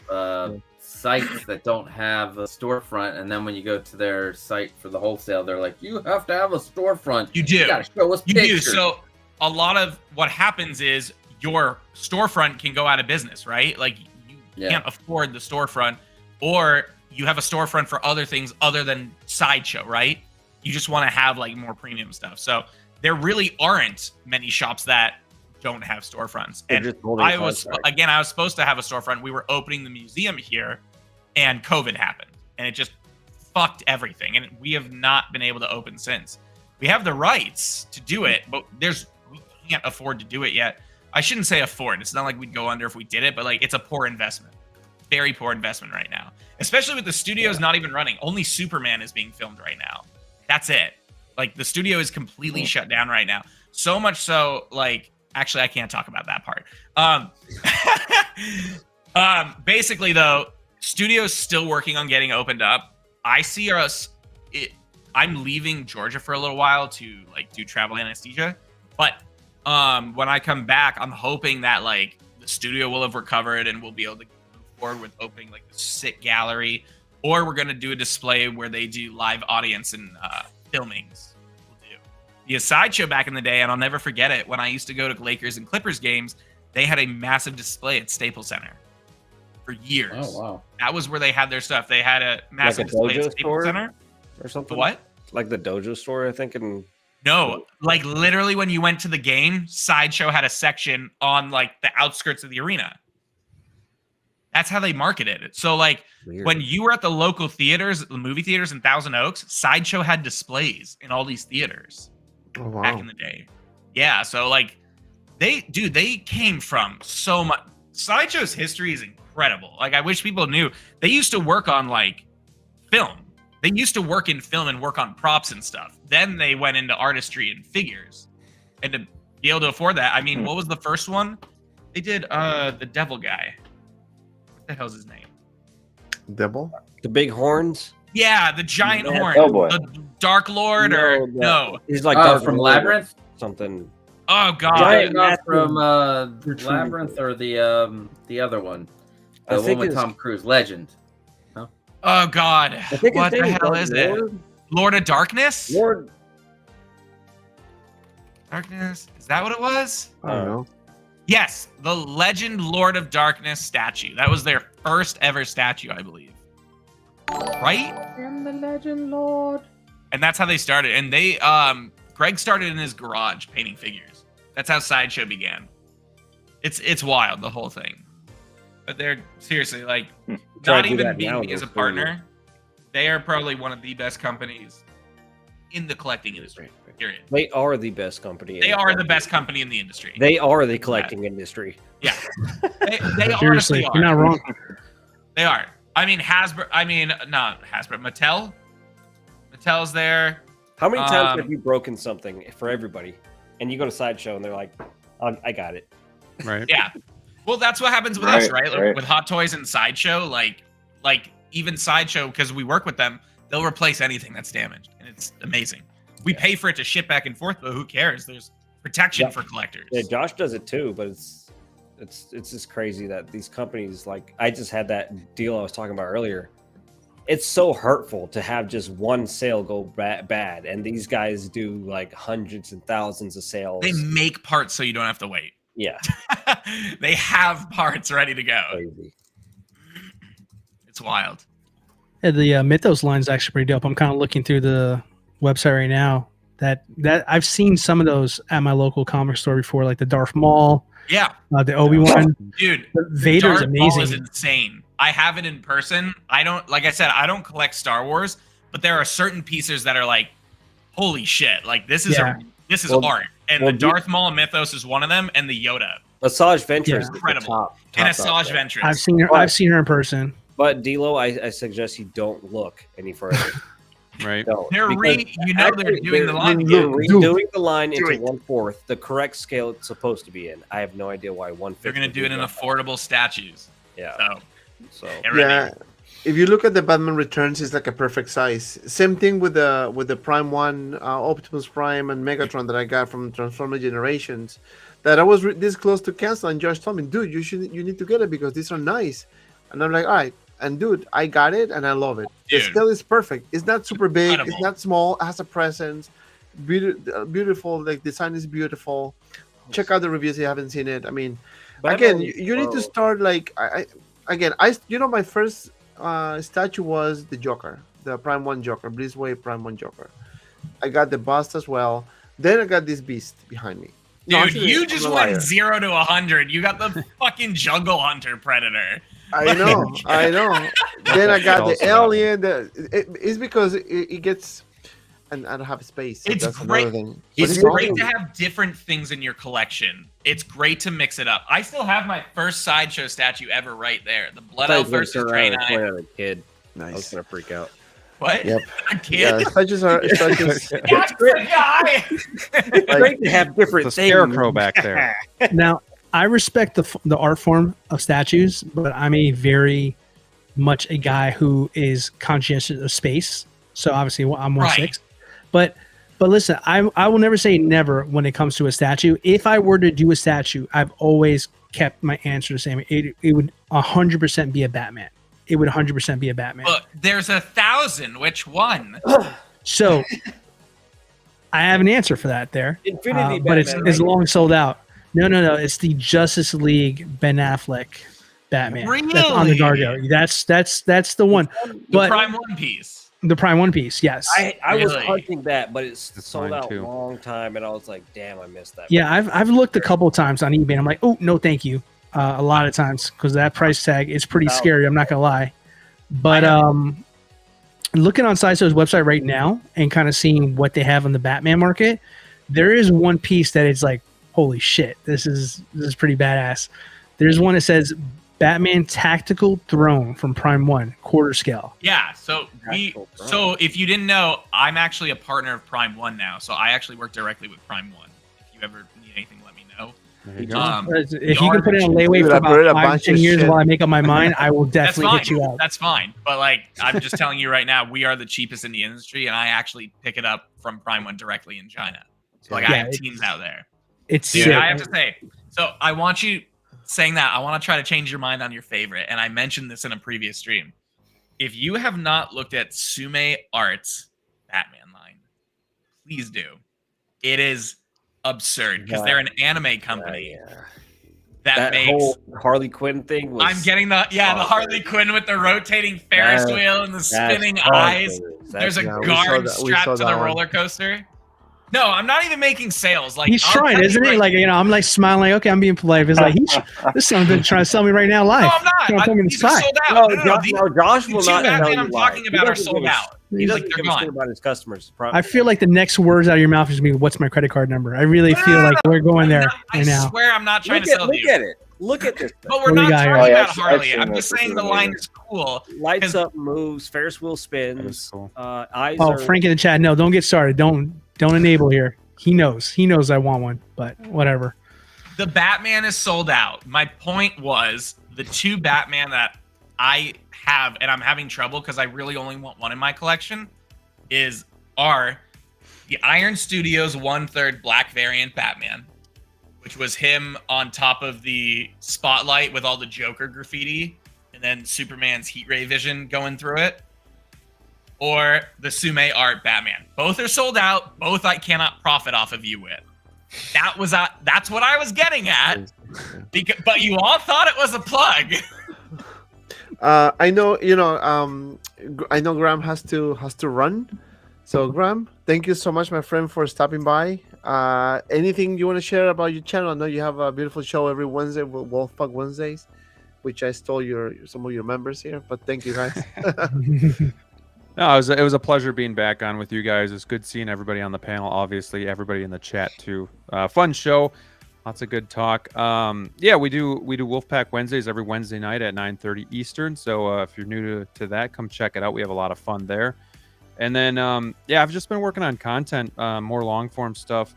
sites that don't have a storefront, and then when you go to their site for the wholesale, they're like, "You have to have a storefront. You do. You gotta show us You do. pictures." So a lot of what happens is your storefront can go out of business, right? Like you can't afford the storefront, or you have a storefront for other things other than Sideshow, right? You just want to have like more premium stuff. So there really aren't many shops that don't have storefronts. They're And just holding I was contracts. I was supposed to have a storefront. We were opening the museum here, and COVID happened, and it just fucked everything. And we have not been able to open since. We have the rights to do it, but we can't afford to do it yet. I shouldn't say afford. It's not like we'd go under if we did it, but like it's a poor investment. Very poor investment right now. Especially with the studios not even running. Only Superman is being filmed right now. That's it. Like the studio is completely shut down right now. So much so, like, actually I can't talk about that part. Basically though, studios still working on getting opened up. I see I'm leaving Georgia for a little while to like do travel anesthesia, but when I come back, I'm hoping that like the studio will have recovered and we'll be able to move forward with opening like the sick gallery, or we're gonna do a display where they do live audience and filmings. We'll do the Sideshow back in the day, and I'll never forget it. When I used to go to Lakers and Clippers games, they had a massive display at Staples Center for years. Oh wow! That was where they had their stuff. They had a massive display at Staples Center or something. What? Like the dojo store, I think. No, like literally when you went to the game, Sideshow had a section on like the outskirts of the arena. That's how they marketed it. So like when you were at the local theaters, the movie theaters in Thousand Oaks, Sideshow had displays in all these theaters back in the day. Yeah, so like they came from so much. Sideshow's history is incredible. Like I wish people knew. They used to work on like film. They used to work in film and work on props and stuff. Then they went into artistry and figures. And to be able to afford that, I mean, what was the first one? They did the devil guy. What the hell's his name? Devil? The big horns. Yeah, the giant horn. Hellboy. The Dark Lord or no. He's like from Lord or Labyrinth. something. Oh god. Giant Not from Retreat. Labyrinth or the other one. I The think one with it's- Tom Cruise, Legend. Oh god. I think his What the name hell Dark is it? Lord? Lord of Darkness? Lord. Darkness. Is that what it was? I don't know. Yes, the Legend Lord of Darkness statue. That was their first ever statue, I believe. Right? I am the Legend Lord. And that's how they started. And they Greg started in his garage painting figures. That's how Sideshow began. It's wild, the whole thing. But they're seriously like Try not to do even that being now, me as a though, partner. They are probably one of the best companies in the collecting industry. Period. They are the best company. They are the best company in the industry. They are the collecting industry. Yeah. They Seriously, honestly are. you're not wrong. They are. I mean, not Hasbro. Mattel's there. How many times have you broken something for everybody? And you go to Sideshow and they're like, I got it. Right. Yeah. Well, that's what happens with us, Right, right? Like, right. with Hot Toys and Sideshow, like even Sideshow, because we work with them, they'll replace anything that's damaged, and it's amazing. We pay for it to ship back and forth, but who cares? There's protection for collectors. Yeah, Josh does it too, but it's just crazy that these companies, like, I just had that deal I was talking about earlier. It's so hurtful to have just one sale go bad, and these guys do like hundreds and thousands of sales. They make parts so you don't have to wait. Yeah, They have parts ready to go. crazy. It's wild. Yeah, the Mythos line is actually pretty dope. I'm kind of looking through the website right now. That I've seen some of those at my local comic store before, like the Darth Maul, Yeah, the Obi-Wan. dude. Vader's Darth Maul amazing. is insane. I have it in person. I don't, like I said, I don't collect Star Wars, but there are certain pieces that are like, holy shit! Like this is Yeah. this is Well- art. And well, the Darth Maul Mythos is one of them, and the Yoda Asajj Ventress Yeah. is the Incredible. top and out Asajj there. Ventress. I've seen her. I've seen her in person. But D'Lo, I suggest you don't look any further. Right. Don't, They're because they're actually doing the line they're again. redoing the line Do into it. 1/4, the correct scale it's supposed to be in. I have no idea why 1/5. They're gonna do it in affordable statues. Yeah. So So get ready. Yeah. If you look at the Batman Returns, it's like a perfect size. Same thing with the Prime One, Optimus Prime, and Megatron that I got from Transformer Generations. That I was this close to cancel, and Josh told me, "Dude, you need to get it because these are nice." And I'm like, "All right." And dude, I got it, and I love it. The Dude. scale is perfect. It's not super big. Incredible. It's not small. It has a presence. Beautiful. Like design is beautiful. Check out the reviews if you haven't seen it. I mean, again, you need to start like my first statue was the Joker, the Prime One Joker, Blizzway Prime One Joker. I got the bust as well. Then I got this beast behind me. No, Dude, actually, you I'm just a went liar. 0 to 100. You got the fucking Jungle Hunter Predator. I know. Then I got the Also alien. It's because it gets, and I don't have space. So It's that's great. another thing. But It's it's great awesome. to have different things in your collection. It's great to mix it up. I still have my first Sideshow statue ever right there. The Blood Elf versus Train Eye. a kid. I was Nice. gonna freak out. What? Yep. A kid? Yeah, statues are statues. That's the guy! It's great to have different The things. scarecrow back there. Now, I respect the art form of statues, but I'm a very much a guy who is conscientious of space. So obviously, I'm 1/6. But listen, I will never say never when it comes to a statue. If I were to do a statue, I've always kept my answer the same. It would 100% be a Batman. It would 100% be a Batman. But there's 1,000. Which one? So I have an answer for that there. Infinity but it's Batman, right? long sold out. No. It's the Justice League Ben Affleck Batman. That's on the Really? Dargo. That's the one. The But Prime One Piece. the Prime One Piece, yes. I was Really? hunting that, but it's That's sold mine out too. a long time, and I was like, damn, I missed that. Yeah, I've looked a couple of times on eBay. And I'm like, oh no, thank you. A lot of times because that price tag is pretty scary. I'm not gonna lie. But looking on Sideshow's website right now and kind of seeing what they have on the Batman market, there is one piece that is like, holy shit, this is pretty badass. There's one that says Batman Tactical Throne from Prime 1, quarter scale. Yeah, so if you didn't know, I'm actually a partner of Prime 1 now, so I actually work directly with Prime 1. If you ever need anything, let me know. If you can put in a layaway for about 5-10 years while I make up my mind, I will definitely hit you up. That's fine. But like, I'm just telling you right now, we are the cheapest in the industry, and I actually pick it up from Prime 1 directly in China. So like, I have teams out there. It's dude, I have to say. So I want you saying that. I want to try to change your mind on your favorite, and I mentioned this in a previous stream. If you have not looked at Sume Art's Batman line, please do. It is absurd because they're an anime company that makes whole Harley Quinn thing. I'm getting the Harley Quinn with the rotating Ferris wheel and the spinning eyes. There's a guard strapped to the roller coaster. No, I'm not even making sales. Like he's trying, isn't he? Like, you know, I'm like smiling, like, okay, I'm being polite. It's like this someone's trying to sell me right now live. No, I'm not. These are sold out. Josh will not. I'm talking about are sold out. He doesn't give a shit about his customers. I feel like the next words out of your mouth is gonna be, "What's my credit card number?" I really feel like we're going there right now. I swear, I'm not trying to sell you. Look at it. Look at this. But we're not talking about Harley. I'm just saying the line is cool. Lights up, moves, Ferris wheel spins. Eyes. Oh, Frank in the chat. No, don't get started. Don't enable here. He knows I want one, but whatever. The Batman is sold out. My point was the two Batman that I have, and I'm having trouble because I really only want one in my collection, are the Iron Studios 1/3 black variant Batman, which was him on top of the spotlight with all the Joker graffiti, and then Superman's heat ray vision going through it. Or the Sume Art Batman. Both are sold out. Both I cannot profit off of you with. That's what I was getting at. But you all thought it was a plug. I know, I know Graham has to run. So Graham, thank you so much, my friend, for stopping by. Anything you want to share about your channel? I know you have a beautiful show every Wednesday, Wolfpack Wednesdays, which I stole some of your members here. But thank you guys. No, it was a pleasure being back on with you guys. It's good seeing everybody on the panel. Obviously, everybody in the chat too. Fun show, lots of good talk. Yeah, we do Wolfpack Wednesdays every Wednesday night at 9:30 Eastern. So if you're new to that, come check it out. We have a lot of fun there. And then yeah, I've just been working on content, more long form stuff.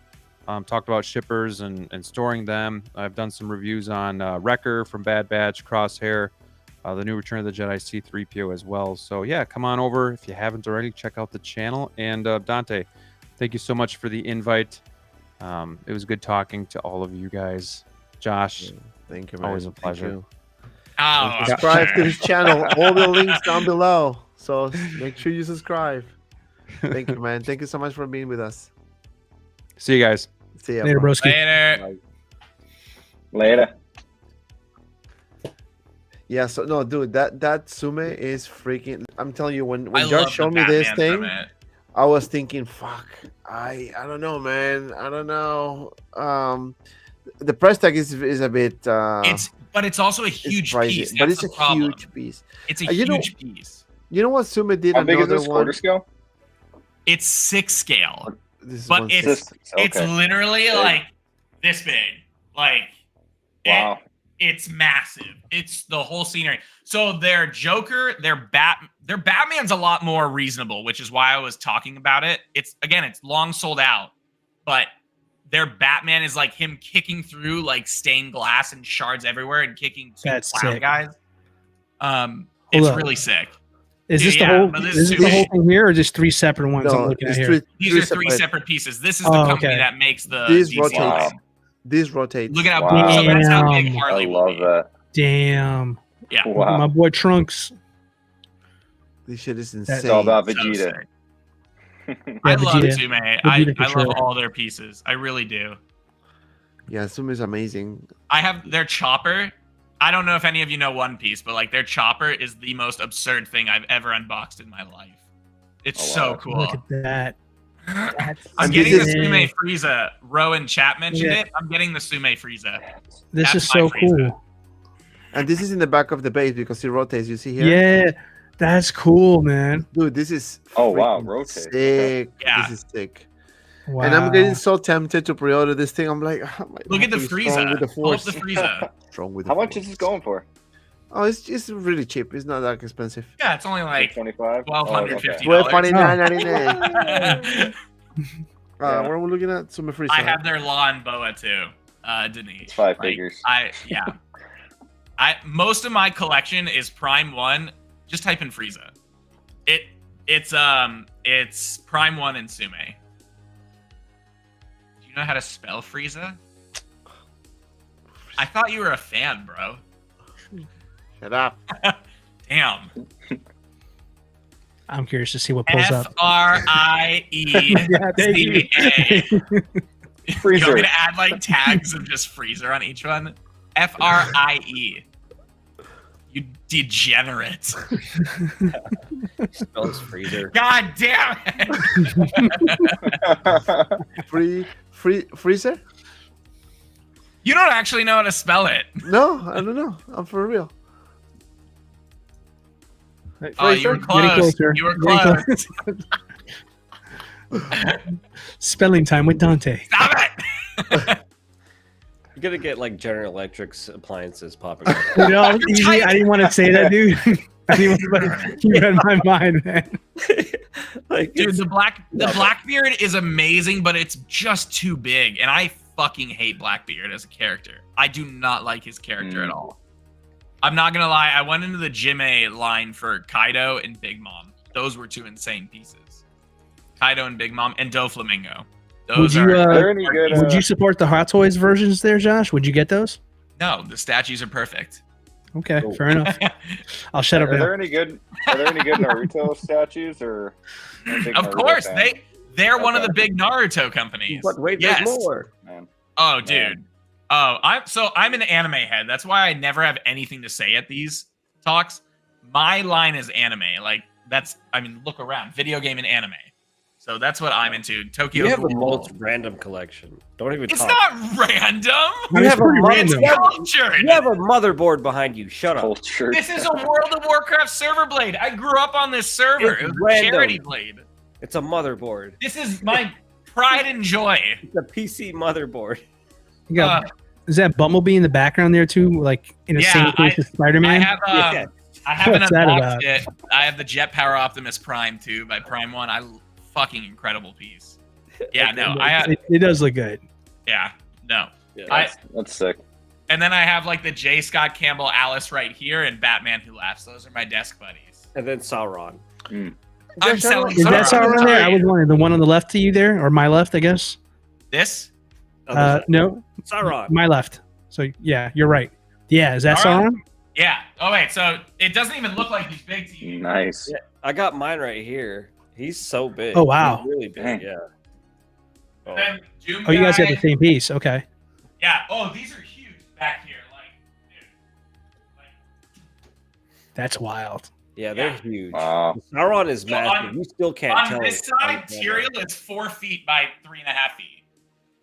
Talked about shippers and storing them. I've done some reviews on Wrecker from Bad Batch, Crosshair. The new Return of the Jedi C-3PO as well. So yeah, come on over if you haven't already. Check out the channel. And Dante, thank you so much for the invite. It was good talking to all of you guys. Josh, thank you, man. Always a pleasure. Subscribe to his channel. All the links down below. So make sure you subscribe. Thank you, man. Thank you so much for being with us. See you guys. See ya, later, broski. Later. Yeah, so no, dude, that Sume is freaking. I'm telling you, when I Josh showed me this Batman thing, I was thinking, fuck, I don't know, man, I don't know. The price tag is a bit. But it's also a huge piece. But it's a huge piece. It's a huge piece. You know what Sume did? How big is this? Quarter scale? It's 6 scale, this but it's literally like this big. Like, wow. It's massive. It's the whole scenery. So their Joker, their Batman's a lot more reasonable, which is why I was talking about it. It's long sold out, but their Batman is like him kicking through like stained glass and shards everywhere and kicking two clown guys. It's really sick. Is this the whole thing here, or just 3 separate ones? No, I'm looking at here. These are 3 separate pieces. This is the company that makes the DC line. These rotate. Look at how big. So that's how big Harley will be. That. Damn. Yeah. Wow. My boy Trunks. This shit is insane. It's all about Vegeta. I love Sume. I love all their pieces. I really do. Yeah, Sume is amazing. I have their chopper. I don't know if any of you know One Piece, but like their chopper is the most absurd thing I've ever unboxed in my life. It's so cool. Look at that. I'm getting the Sume Frieza. Rowan Chat mentioned it. I'm getting the Sume Frieza. This is so cool. And this is in the back of the base because it rotates. You see here? Yeah, that's cool, man. Dude, this is rotate. Sick. Yeah. This is sick. Wow. And I'm getting so tempted to pre-order this thing. I'm like, look at the Frieza. With the Pull up Force. the Frieza. Strong with the How much Force. is this going for? Oh, it's really cheap. It's not that expensive. Yeah, it's only like 25. $1,250. $12.99. Yeah. What are we looking at? Summe Frieza. I have their law and boa too, Denise. It's five Like, figures. Most of my collection is Prime 1. Just type in Frieza. It's Prime 1 and Sume. Do you know how to spell Frieza? I thought you were a fan, bro. Shut up. Damn. I'm curious to see what pulls up. FRIEZA. You Freezer. want me to add like tags of just Freezer on each one? FRIE. You degenerate. Spells freezer. God damn it. Freezer? You don't actually know how to spell it. No, I don't know. I'm for real. Oh, you were Getting close. closer. You were Getting close. Spelling time with Dante. Stop it. You're gonna get like General Electric's appliances popping up. You know, easy. I didn't want to say that, dude. I didn't want to, you read my mind, man. Like, Dude, the Blackbeard is amazing, but it's just too big, and I fucking hate Blackbeard as a character. I do not like his character at all. I'm not gonna lie, I went into the Jime line for Kaido and Big Mom. Those were two insane pieces. Kaido and Big Mom and Doflamingo. Those Would you, Are any good, would you support the Hot Toys versions there, Josh? Would you get those? No, the statues are perfect. Okay, Cool. fair enough. I'll shut up Are now. there any good Naruto statues or? I'm a big Of Naruto course, fan. they're one of Okay. the big Naruto companies. but wait, Yes. there's more. Man. Oh, dude. Oh, I'm an anime head. That's why I never have anything to say at these talks. My line is anime. Like look around, video game and anime. So that's what I'm into. Tokyo You have the Ghoul. most random collection. Don't even It's talk. not random. You have a pretty mother- random. It's cultured. You have a motherboard behind you. Shut up. Culture. This is a World of Warcraft server blade. I grew up on this server. It's It was a random. charity blade. It's a motherboard. This is my pride and joy. It's a PC motherboard. You got, is that Bumblebee in the background there too? Like in the Yeah, same place as I Spider-Man? have Yeah. I haven't What's that unboxed about? it. I have the Jet Power Optimus Prime 2 by Prime 1. Fucking incredible piece. Yeah, no, it does look good. yeah, no. Yeah. That's sick. And then I have like the J. Scott Campbell Alice right here and Batman Who Laughs. Those are my desk buddies. And then Sauron. I'm selling Is that Sauron. Sauron there? I was wondering, the one on the left to you there, or my left, I guess. This? No, Sauron. my left. So yeah, you're right. Yeah, is that Sauron? Sauron? Yeah. Oh wait, so it doesn't even look like he's big to you. Nice. Yeah, I got mine right here. He's so big. Oh, wow. He's really big. Dang. Yeah. And then Doom Oh, you guys got Guy. the same piece. Okay. Yeah. Oh, these are huge back here. Like, dude. That's wild. Yeah, they're Yeah. huge. Wow. Sauron is So massive. on- You still can't On tell. this it. side, Tyrael is 4 feet by 3.5 feet.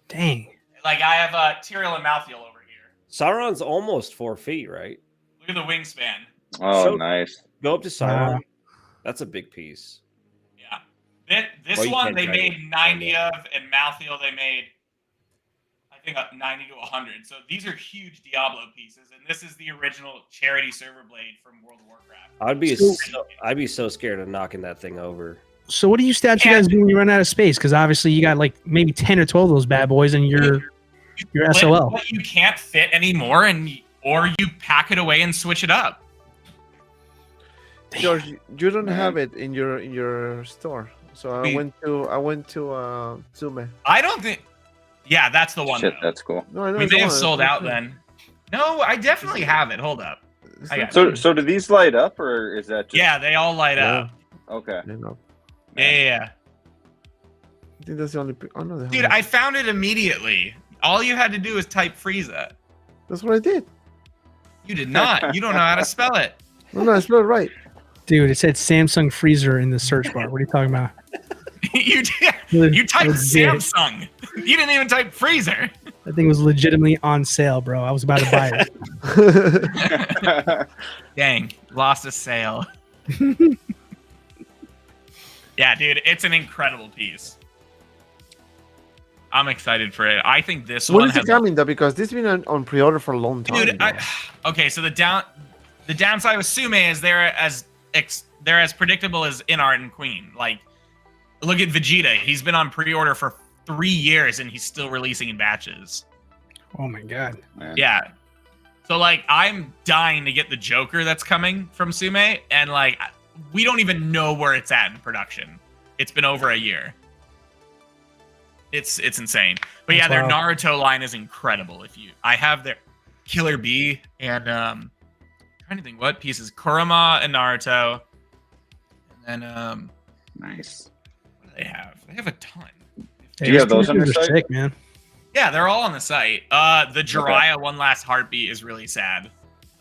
Dang. Like I have Tyrael and Malthael over here. Sauron's almost 4 feet, right? Look at the wingspan. Oh, So- nice. Go up to Sauron. Wow. That's a big piece. Yeah. This Well, you one can't they drag made it. 90 of, and Malthael they made, I think, 90 to 100. So these are huge Diablo pieces, and this is the original charity server blade from World of Warcraft. I'd be so scared of knocking that thing over. So what do you statue guys do when you run out of space? Because obviously you got like maybe 10 or 12 of those bad boys, and you're SOL. But you can't fit anymore, or you pack it away and switch it up. George, you don't have it in your store. So I We- went to Zume. I don't think. Yeah, that's the one. Shit, though. that's cool. No, I know We it's may the have one. sold out then. No, I definitely have it. Hold up. It's I not- got it. So do these light up or is that just Yeah, they all light Yeah. up. okay? I know. Yeah. I think that's the only. Oh no, Dude, I found it immediately. All you had to do is type Frieza. That's what I did. You did not. You don't know how to spell it. No, I spelled it right. Dude, it said Samsung freezer in the search bar. What are you talking about? You typed Legit. Samsung. You didn't even type freezer. That thing was legitimately on sale, bro. I was about to buy it. Dang, lost a sale. Yeah, dude, it's an incredible piece. I'm excited for it. I think this When one is it has. coming though? Because this has been on pre-order for a long time. Dude, okay, so the The downside with Sume is they're as predictable as InArt and Queen. Like, look at Vegeta. He's been on pre-order for 3 years and he's still releasing in batches. Oh my god. Man. Yeah. So like, I'm dying to get the Joker that's coming from Sume, and like, we don't even know where it's at in production. It's been over a year. It's insane. But yeah, their Naruto line is incredible. I have their Killer Bee and trying to think what pieces. Kurama and Naruto. And then Nice. what do they have? They have a ton. Do you have those on your site? Sick, man. Yeah, they're all on the site. The Jiraiya One Last Heartbeat is really sad,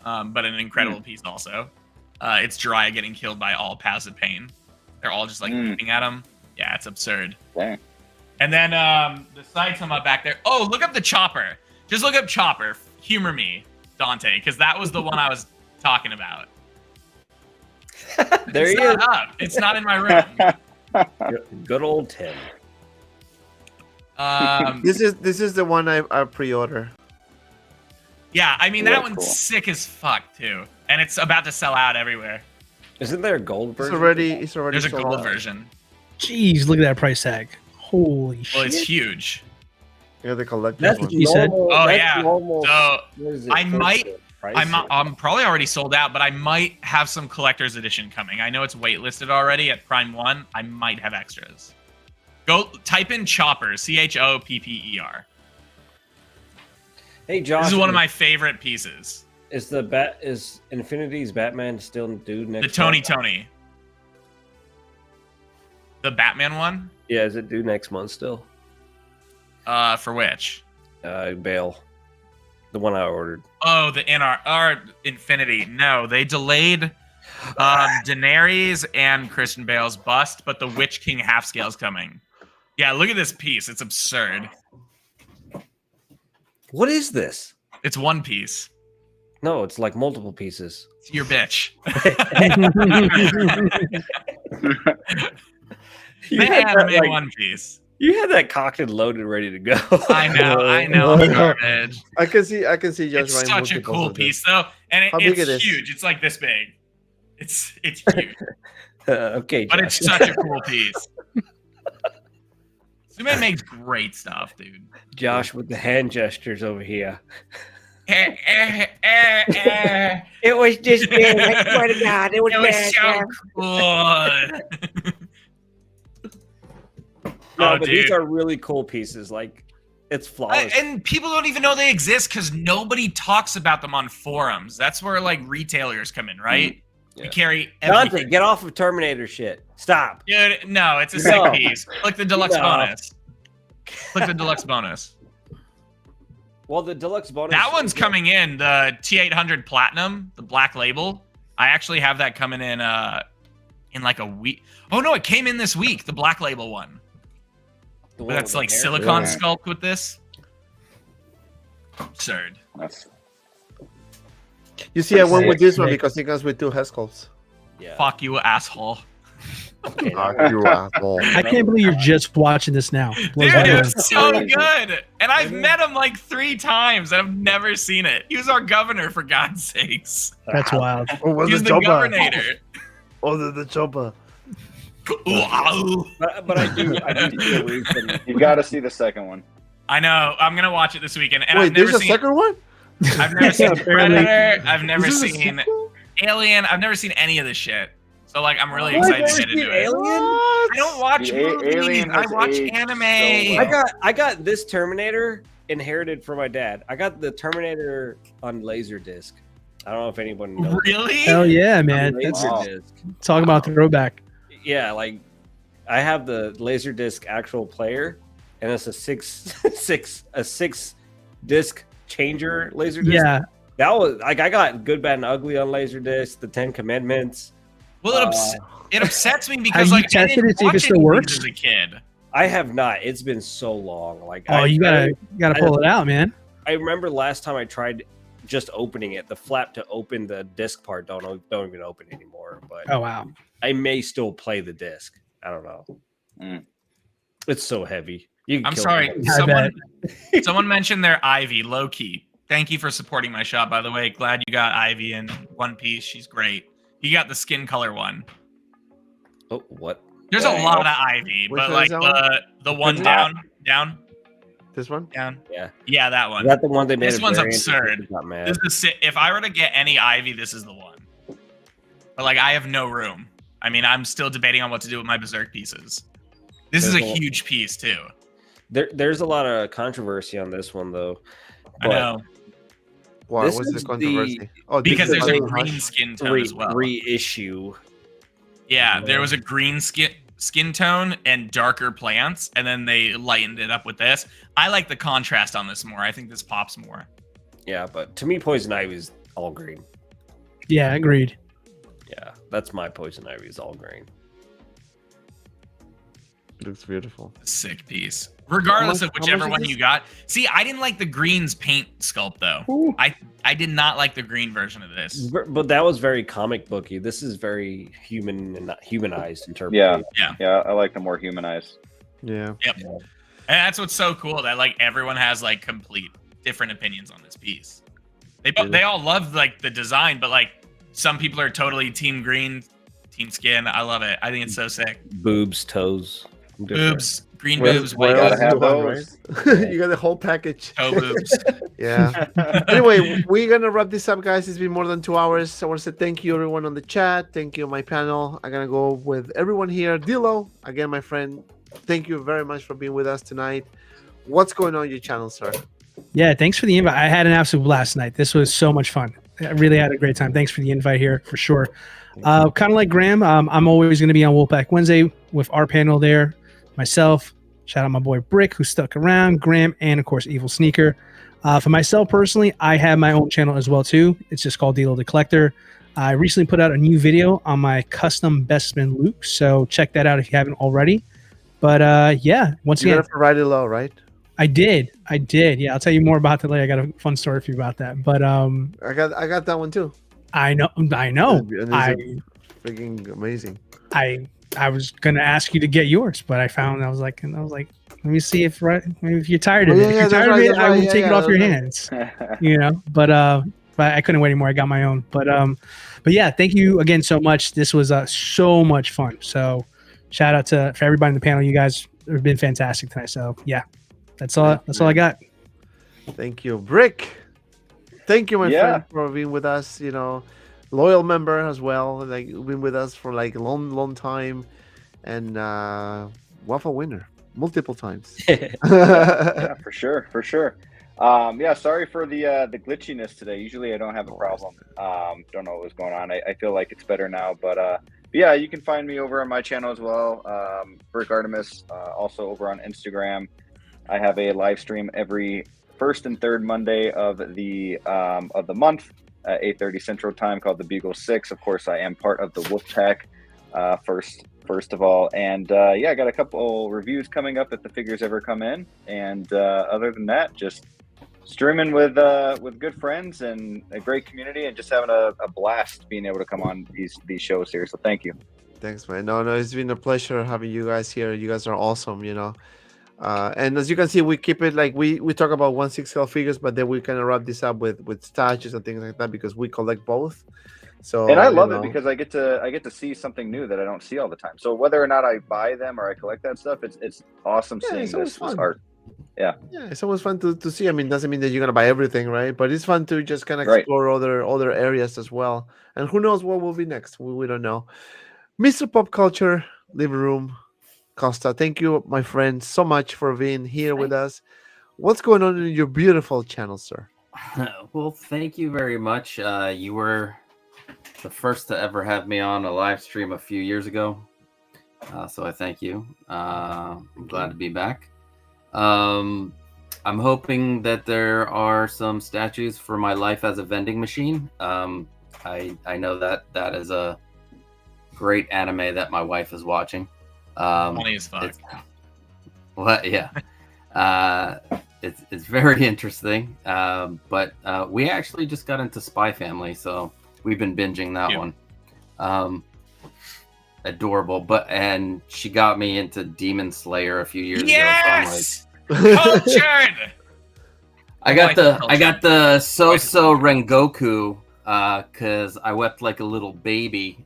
but an incredible piece also. It's Jiraiya getting killed by all Paths of Pain. They're all just like looking at him. Yeah, it's absurd. Dang. And then the site's up back there. Oh, look up the Chopper. Just look up Chopper. Humor me, Dante, because that was the one I was talking about. There it's he not is. up. It's not in my room. Good old Tim. This is the one I pre-order. Yeah, I mean, Very that one's cool. sick as fuck, too. And it's about to sell out everywhere. Isn't there a gold It's version? already There's a sold gold out. version. Jeez, look at that price tag. Holy Well, shit. it's huge. Yeah, the collector's That's one. You said? normal. Oh, that's yeah. Normal, So, what is it, I might- price? I'm probably already sold out, but I might have some collector's edition coming. I know it's waitlisted already at Prime 1. I might have extras. Go type in Chopper, Chopper. Hey, Josh. This is one of my favorite pieces. Is Infinity's Batman still due next? The Tony month? Tony. The Batman one? Yeah, is it due next month still? For which? Bale. The one I ordered. Oh, the NR Infinity. No, they delayed Daenerys and Christian Bale's bust, but the Witch King half scale's coming. Yeah, look at this piece. It's absurd. What is this? It's one piece. No, it's like multiple pieces. It's your bitch. You They had had that, made like- one piece. You had that cocked and loaded, ready to go. I know. I'm garbage. I can see Josh It's buying such a multiples cool of this. piece, though, and How big it's it is? huge. It's like this big. It's huge, Okay, but Josh. it's such a coul piece. Sume makes great stuff, dude. Josh with the hand gestures over here. It It was just big. I swear to God, it was, was bad. so cool. No, Oh, but these dude. are really cool pieces. Like, it's flawless. And people don't even know they exist because nobody talks about them on forums. That's where like retailers come in, right? Yeah. We carry Dante, everything. get off of Terminator shit. Stop. Dude, no, it's a sick No. piece. Click the deluxe No. bonus. Click the deluxe bonus. Well, the deluxe bonus. That one's coming in, the T800 Platinum, the black label. I actually have that coming in like a week. Oh no, it came in this week, the black label one. The But one that's with like the hair. silicone Yeah. sculpt with this. Absurd. That's You see, I went with this one Sick. because it comes with 2 head sculpts. Yeah. Fuck you, asshole. Okay, You asshole. I can't believe you're just watching this now. Blows Dude, my mind. it's so good. And I've met him like 3 times and I've never seen it. He was our governor, for God's sakes. That's wild. Oh, what's He's the the chopper? governor. Oh, the chopper. but I do see a reason. you got to see the second one. I know. I'm gonna watch it this weekend. And Wait, I've never there's a seen. second one? I've never seen Apparently. Predator. I've never Is this a seen sequel? Alien. I've never seen any of this shit. So like, I'm really What? excited to get into it. Alien? I don't watch The movies. Alien I has watch aged anime. so well. I got this Terminator inherited from my dad. I got the Terminator on Laserdisc. I don't know if anyone knows. Really? Hell yeah, On man. That's Laserdisc. talk about the throwback. Yeah, like I have the Laserdisc actual player, and it's a six disc changer Laserdisc. Yeah. That was like I got Good, Bad, and Ugly on Laserdisc, the 10 Commandments. Well, it upsets me because you like I tested didn't it, see if it watch still any of works? these as a kid. I have not. It's been so long. Like Oh, you gotta pull it out, man. I remember last time I tried just opening it. The flap to open the disc part don't even open anymore. But Oh wow. I may still play the disc. I don't know. Mm. It's so heavy. You can I'm kill sorry. me. Someone mentioned their Ivy, low key. Thank you for supporting my shop, by the way. Glad you got Ivy and one piece. She's great. He got the skin color one. Oh, what? There's a lot of Ivy, Which but one like is that the one down. This one? Down. Yeah. Yeah, that one. Is that the one they made? This a one's variant? absurd. Got mad. This is if I were to get any Ivy, this is the one. But like, I have no room. I mean, I'm still debating on what to do with my Berserk pieces. This is a huge piece too. There's a lot of controversy on this one though. I know. Why? This What's the is controversy? Because there's a the green skin tone as well. Reissue. Yeah, there was a green skin tone and darker plants, and then they lightened it up with this. I like the contrast on this more. I think this pops more. Yeah, but to me, Poison Ivy is all green. Yeah, agreed. Yeah, that's my Poison Ivy is all green. Looks beautiful. Sick piece. Regardless of how whichever much one is you got. See, I didn't like the green's paint sculpt though. Ooh. I did not like the green version of this. But that was very comic booky. This is very human and not humanized interpretation. Yeah, I like the more humanized. Yeah. Yep. And that's what's so cool that like everyone has like complete different opinions on this piece. They all love like the design, but like some people are totally team green, team skin. I love it. I think it's so sick. Boobs, toes. Boobs, green Well, boobs, white well, boobs, have you want, those. right? You got the whole package. toe boobs. Yeah. Anyway, we're gonna wrap this up, guys. It's been more than 2 hours. I want to say thank you, everyone on the chat. Thank you, my panel. I'm gonna go with everyone here. Dilo, again, my friend. Thank you very much for being with us tonight. What's going on your channel, sir? Yeah, thanks for the invite. I had an absolute blast tonight. This was so much fun. I really had a great time. Thanks for the invite here, for sure. Kind of like Graham, I'm always going to be on Wolfpack Wednesday with our panel there. Myself, shout out my boy Brick, who stuck around, Graham, and of course, Evil Sneaker. For myself personally, I have my own channel as well, too. It's just called Dilo the Collector. I recently put out a new video on my custom Bestman Luke, so check that out if you haven't already. But yeah, once You again, gotta write it low, right? I did. Yeah, I'll tell you more about that later. I got a fun story for you about that. But I got that one too. I know. And it's freaking amazing. I was gonna ask you to get yours, but I was like, let me see if maybe if you're tired of it. If you're tired of it, I will take it off your hands. You know, but I couldn't wait anymore. I got my own. But yeah, thank you again so much. This was so much fun. So shout out for everybody in the panel. You guys have been fantastic tonight. So yeah, that's all I got. Thank you, Brick. Thank you, my friend, for being with us. You know, loyal member as well. Like been with us for like a long time, and waffle winner multiple times. Yeah, for sure. Yeah, sorry for the glitchiness today. Usually I don't have a problem. Don't know what was going on. I feel like it's better now, but yeah, you can find me over on my channel as well. Brick Artemis, also over on Instagram. I have a live stream every first and third Monday of the month at 8:30 Central Time, called the Beagle 6. Of course, I am part of the Wolfpack. First of all, and yeah, I got a couple reviews coming up if the figures ever come in, and other than that, just streaming with good friends and a great community, and just having a blast being able to come on these shows here. So thank you. Thanks, man. No, it's been a pleasure having you guys here. You guys are awesome, you know. And as you can see, we keep it like we talk about 1/6 figures, but then we kind of wrap this up with statues and things like that because we collect both. So and I love it because I get to see something new that I don't see all the time. So whether or not I buy them or I collect that stuff, it's awesome seeing this art. Yeah, it's always fun to see. I mean, doesn't mean that you're gonna buy everything, right? But it's fun to just kind of explore other areas as well. And who knows what will be next? We don't know. Mr. Pop Culture Living Room Costa, thank you, my friend, so much for being here with us. What's going on in your beautiful channel, sir? Well, thank you very much. You were the first to ever have me on a live stream a few years ago. So I thank you. I'm glad to be back. I'm hoping that there are some statues for my life as a vending machine. I know that is a great anime that my wife is watching. Funny as fuck. Yeah. It's very interesting. But we actually just got into Spy Family, so we've been binging that one. Adorable. And she got me into Demon Slayer a few years ago. Yes! Cultured! I got the So-So Rengoku because I wept like a little baby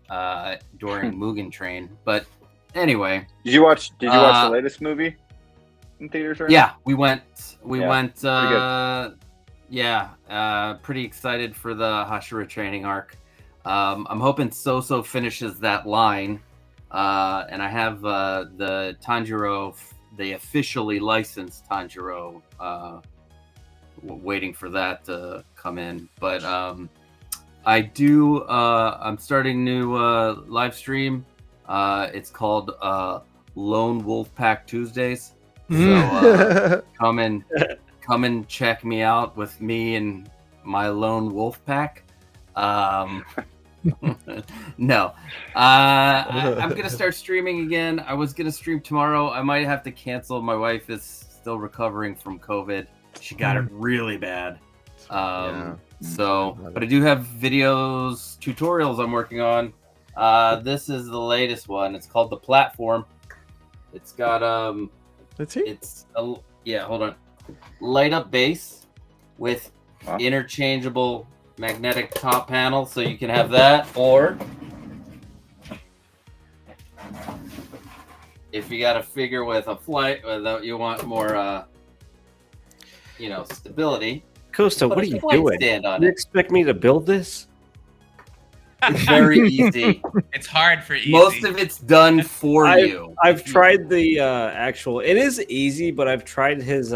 during Mugen Train. But anyway, Did you watch the latest movie in theaters right now? yeah, we went. Pretty Pretty excited for the Hashira training arc. I'm hoping So finishes that line, and I have the Tanjiro, the officially licensed Tanjiro, waiting for that to come in. But I do. I'm starting new live stream. It's called Lone Wolf Pack Tuesdays. So come and check me out with me and my lone wolf pack. No, I'm gonna start streaming again. I was gonna stream tomorrow. I might have to cancel. My wife is still recovering from COVID. She got it really bad. So, but I do have videos, tutorials I'm working on. This is the latest one. It's called The Platform. It's got Let's see. Hold on. Light up base with interchangeable magnetic top panel, so you can have that, or if you got a figure with a flight, you want more, stability. Costa, what are you doing? You expect me to build this? Very easy. It's hard for easy. Most of it's done for you. I've tried the actual. It is easy, but I've tried his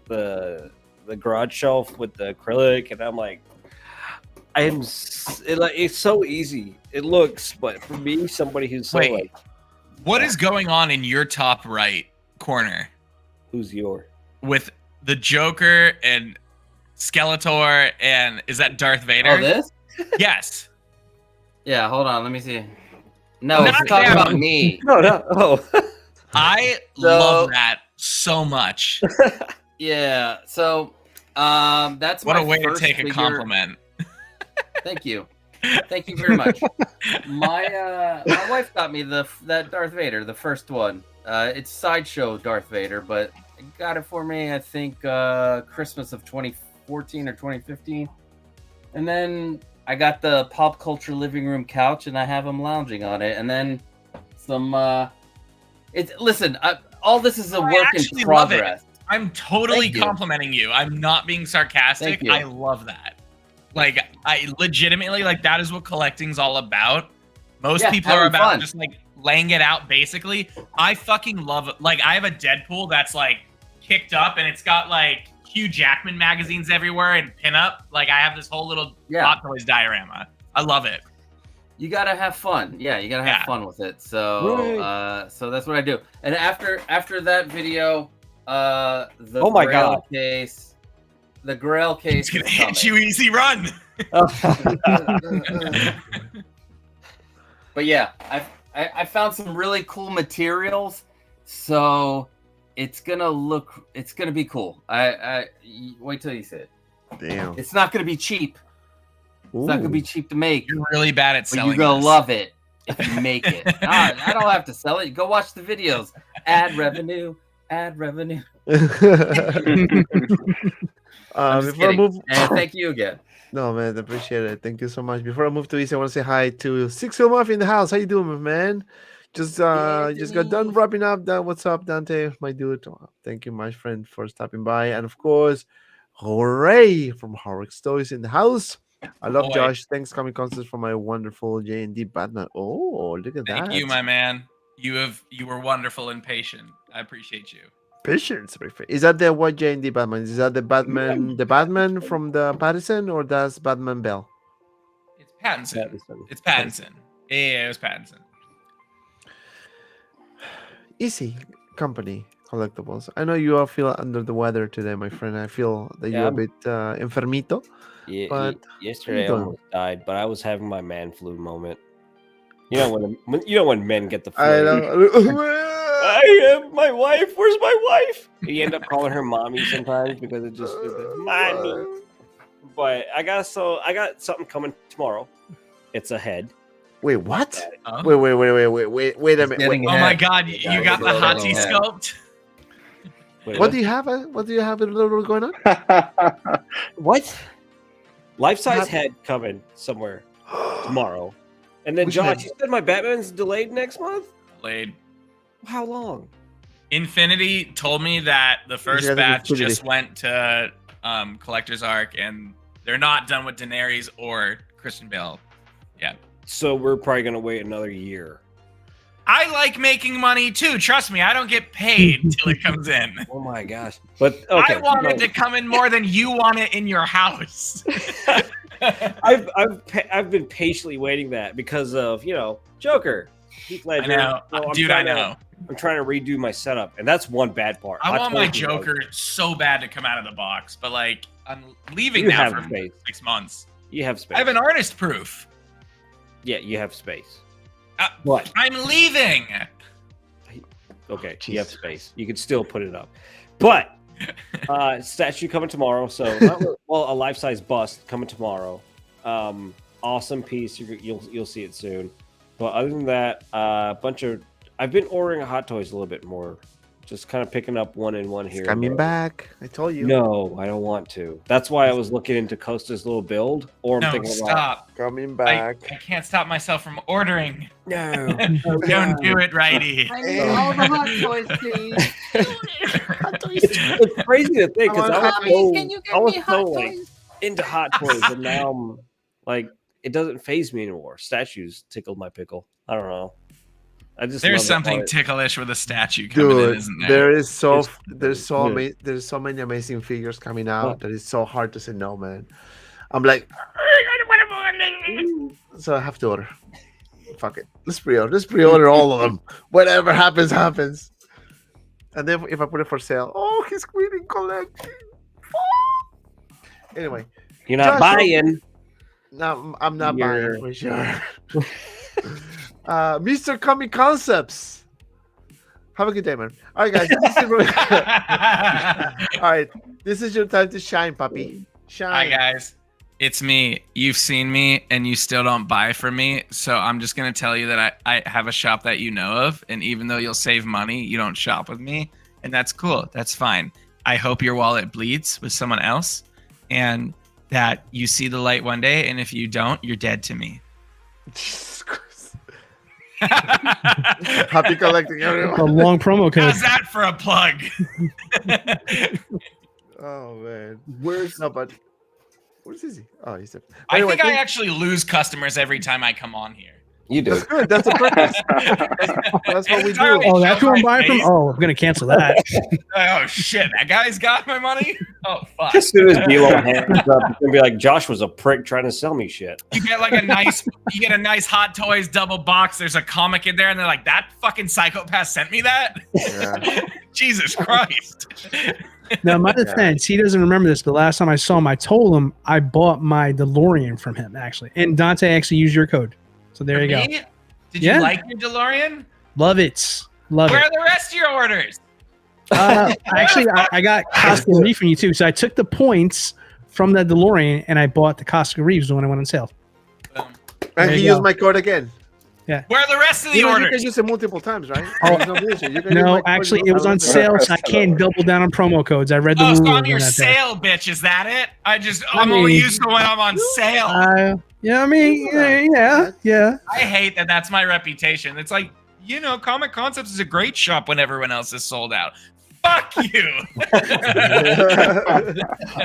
the garage shelf with the acrylic, and I'm like, it's so easy. It looks, but for me, somebody who's what is going on in your top right corner? Who's your? With the Joker and Skeletor, and is that Darth Vader? Oh, this? Yes. Yeah, hold on. Let me see. No, it's talking about me. No. Oh. I love that so much. Yeah. So, that's what my a way to first take figure. a compliment. Thank you. Thank you very much. My wife got me that Darth Vader, the first one. It's Sideshow Darth Vader, but got it for me, I think, Christmas of 2014 or 2015. And then I got the pop culture living room couch, and I have him lounging on it. And then some. All this is a work in progress. I'm totally complimenting you. I'm not being sarcastic. I love that. Like, I legitimately, like, that is what collecting's all about. Most people are about just like laying it out. Basically, I fucking love. Like, I have a Deadpool that's like kicked up, and it's got like Hugh Jackman magazines everywhere and pinup. Like, I have this whole little Hot Toys diorama. I love it. You gotta have fun. Yeah, you gotta have fun with it. So, so that's what I do. And after that video, the Grail case. It's gonna hit you easy run. But yeah, I found some really cool materials, so it's gonna be cool. I wait till you see it. Damn. It's not gonna be cheap. It's not gonna be cheap to make. You're really bad at selling. But you're gonna love it if you make it. I don't have to sell it. Go watch the videos. Add revenue. Before I move, thank you again. No, man, I appreciate it. Thank you so much. Before I move to East, I want to say hi to Six Muff in the house. How you doing, man? Just got done wrapping up. What's up, Dante, my dude? Thank you, my friend, for stopping by, and of course, Hooray from HAWKWARZ Toys in the house. I love Josh. Thanks, Comic Concerts, for my wonderful J&D Batman. Oh, look at that! Thank you, my man. You were wonderful and patient. I appreciate you. Patience. Is that the what J&D Batman? Is that the Batman, the Batman from the Pattinson, or that's Batman Bell? It's Pattinson. It's Pattinson. Yeah, it was Pattinson. Easy company collectibles. I know you all feel under the weather today, my friend. I feel that you're a bit enfermito. Yeah, but yesterday I almost died, but I was having my man flu moment. You know when men get the flu. I know. I am my wife. Where's my wife? You end up calling her mommy sometimes because it just mommy. But I got something coming tomorrow. It's a head. Wait, what? Wait a minute. Oh my god, you got the Hati sculpt? What do you have? What do you have a little going on? What? Life-size head coming somewhere tomorrow. And then, Which Josh, head? you said my Batman's delayed next month? Delayed. How long? Infinity told me that the first Yeah, batch Infinity. just went to Collector's Arc, and they're not done with Daenerys or Christian Bale. Yeah. So we're probably going to wait another year. I like making money too. Trust me, I don't get paid till it comes in. Oh my gosh. But okay, I want it to come in more than you want it in your house. I've been patiently waiting that because of, Joker. Heath I Ledger. know. So Dude, I know. I'm trying to redo my setup, and that's one bad part. I want my told you, Joker so bad to come out of the box, but like I'm leaving You now have for space. 6 months. You have space. I have an artist proof. Yeah, you have space. Uh, What? I'm leaving. Okay, you have space. You can still put it up. But statue coming tomorrow. So a life-size bust coming tomorrow. Awesome piece. You'll see it soon. But other than that, I've been ordering Hot Toys a little bit more. Just kind of picking up one and one here. It's coming back. I told you. No, I don't want to. That's why I was looking into Costa's little build. Or I'm No, thinking about stop. Coming I back. can't stop myself from ordering. no. Don't do it, righty. I need all the hot toys, please. It's crazy to think because Mommy, can you I get was me so hot like toys? into Hot Toys, and now I'm like, it doesn't faze me anymore. Statues tickled my pickle. I don't know. I just There's love that something part. ticklish with a statue coming in, Dude, isn't there? there's so good. there's so many amazing figures coming out What? that it's so hard to say no, man. I'm like, so I have to order. Fuck it. Let's pre-order all of them. Whatever happens, happens. And then if I put it for sale, oh, he's quitting collecting. Anyway, You're not Joshua- buying. no, I'm not You're- buying for sure. Mr. Comic Concepts. Have a good day, man. All right, guys. All right, this is your time to shine, puppy. Shine. Hi guys, it's me. You've seen me and you still don't buy from me, so I'm just gonna tell you that I have a shop that you know of, and even though you'll save money, you don't shop with me, and that's cool. That's fine. I hope your wallet bleeds with someone else, and that you see the light one day, and if you don't, you're dead to me. Jesus Christ. Happy collecting, A everyone. long promo code. How's that for a plug? Oh man. Where's No, but where's Izzy? Oh, he's there. I Anyway, think I actually lose customers every time I come on here. you do? That's good. That's the purpose. That's what we do. Entirely. Oh, that's who I'm buying from? Face. Oh, I'm going to cancel that. Oh shit, that guy's got my money. Oh fuck. As soon as D-Lo hands up, it's gonna be like Josh was a prick trying to sell me shit. You get like you get a nice Hot Toys double box. There's a comic in there, and they're like, "That fucking psychopath sent me that." Yeah. Jesus Christ! Now, in my defense, he doesn't remember this, but last time I saw him, I told him I bought my DeLorean from him, actually. And Dante actually used your code. So there you go. Me? Did Yeah. you like your DeLorean? Love it. Love Where it. are the rest of your orders? Actually, I got Costco Reef from you, too. So I took the points from that DeLorean, and I bought the Costco Reeves when I went on sale. Boom. And There he you used go. my code again. Where are the rest of the You can orders? use it multiple times, right? Oh, There's no bullshit. You can use my No, code actually, it was on multiple sale, times. so I can't double down on promo codes. I read the Oh, rules so on on your that day. sale, bitch. Is that it? I I'm only mean- used to when I'm on sale. Yeah, I mean, yeah. I hate that. That's my reputation. It's like, Comic Concepts is a great shop when everyone else is sold out. Fuck you.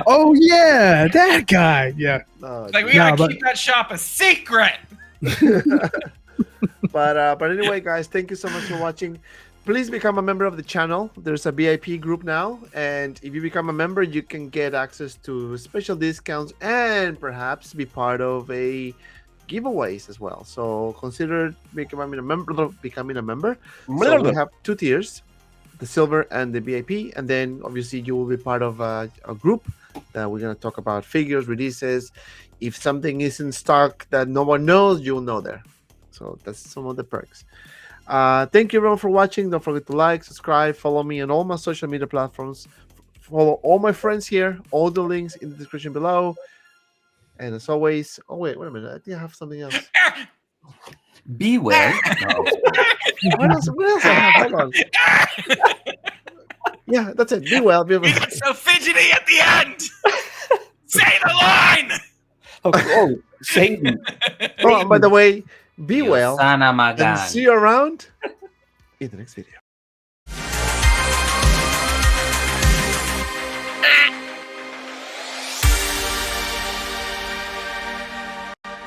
Oh, yeah, that guy. Yeah. No, Like we No, gotta but- keep that shop a secret. but anyway, guys, thank you so much for watching. Please become a member of the channel. There's a VIP group now, and if you become a member, you can get access to special discounts and perhaps be part of a giveaways as well. So consider becoming a member. So we have 2 tiers, the silver and the VIP, and then obviously you will be part of a group that we're going to talk about figures, releases. If something is in stock that no one knows, you'll know there. So that's some of the perks. Thank you everyone for watching. Don't forget to like, subscribe, follow me on all my social media platforms. Follow all my friends here. All the links in the description below. And as always, oh wait a minute. I think I have something else. Beware. No. What else I have? Hold on. Yeah, that's it. Be well. Be well. You got so fidgety at the end. Say the line. Oh, Satan. Oh, by the way, be well Sana and see you around in the next video.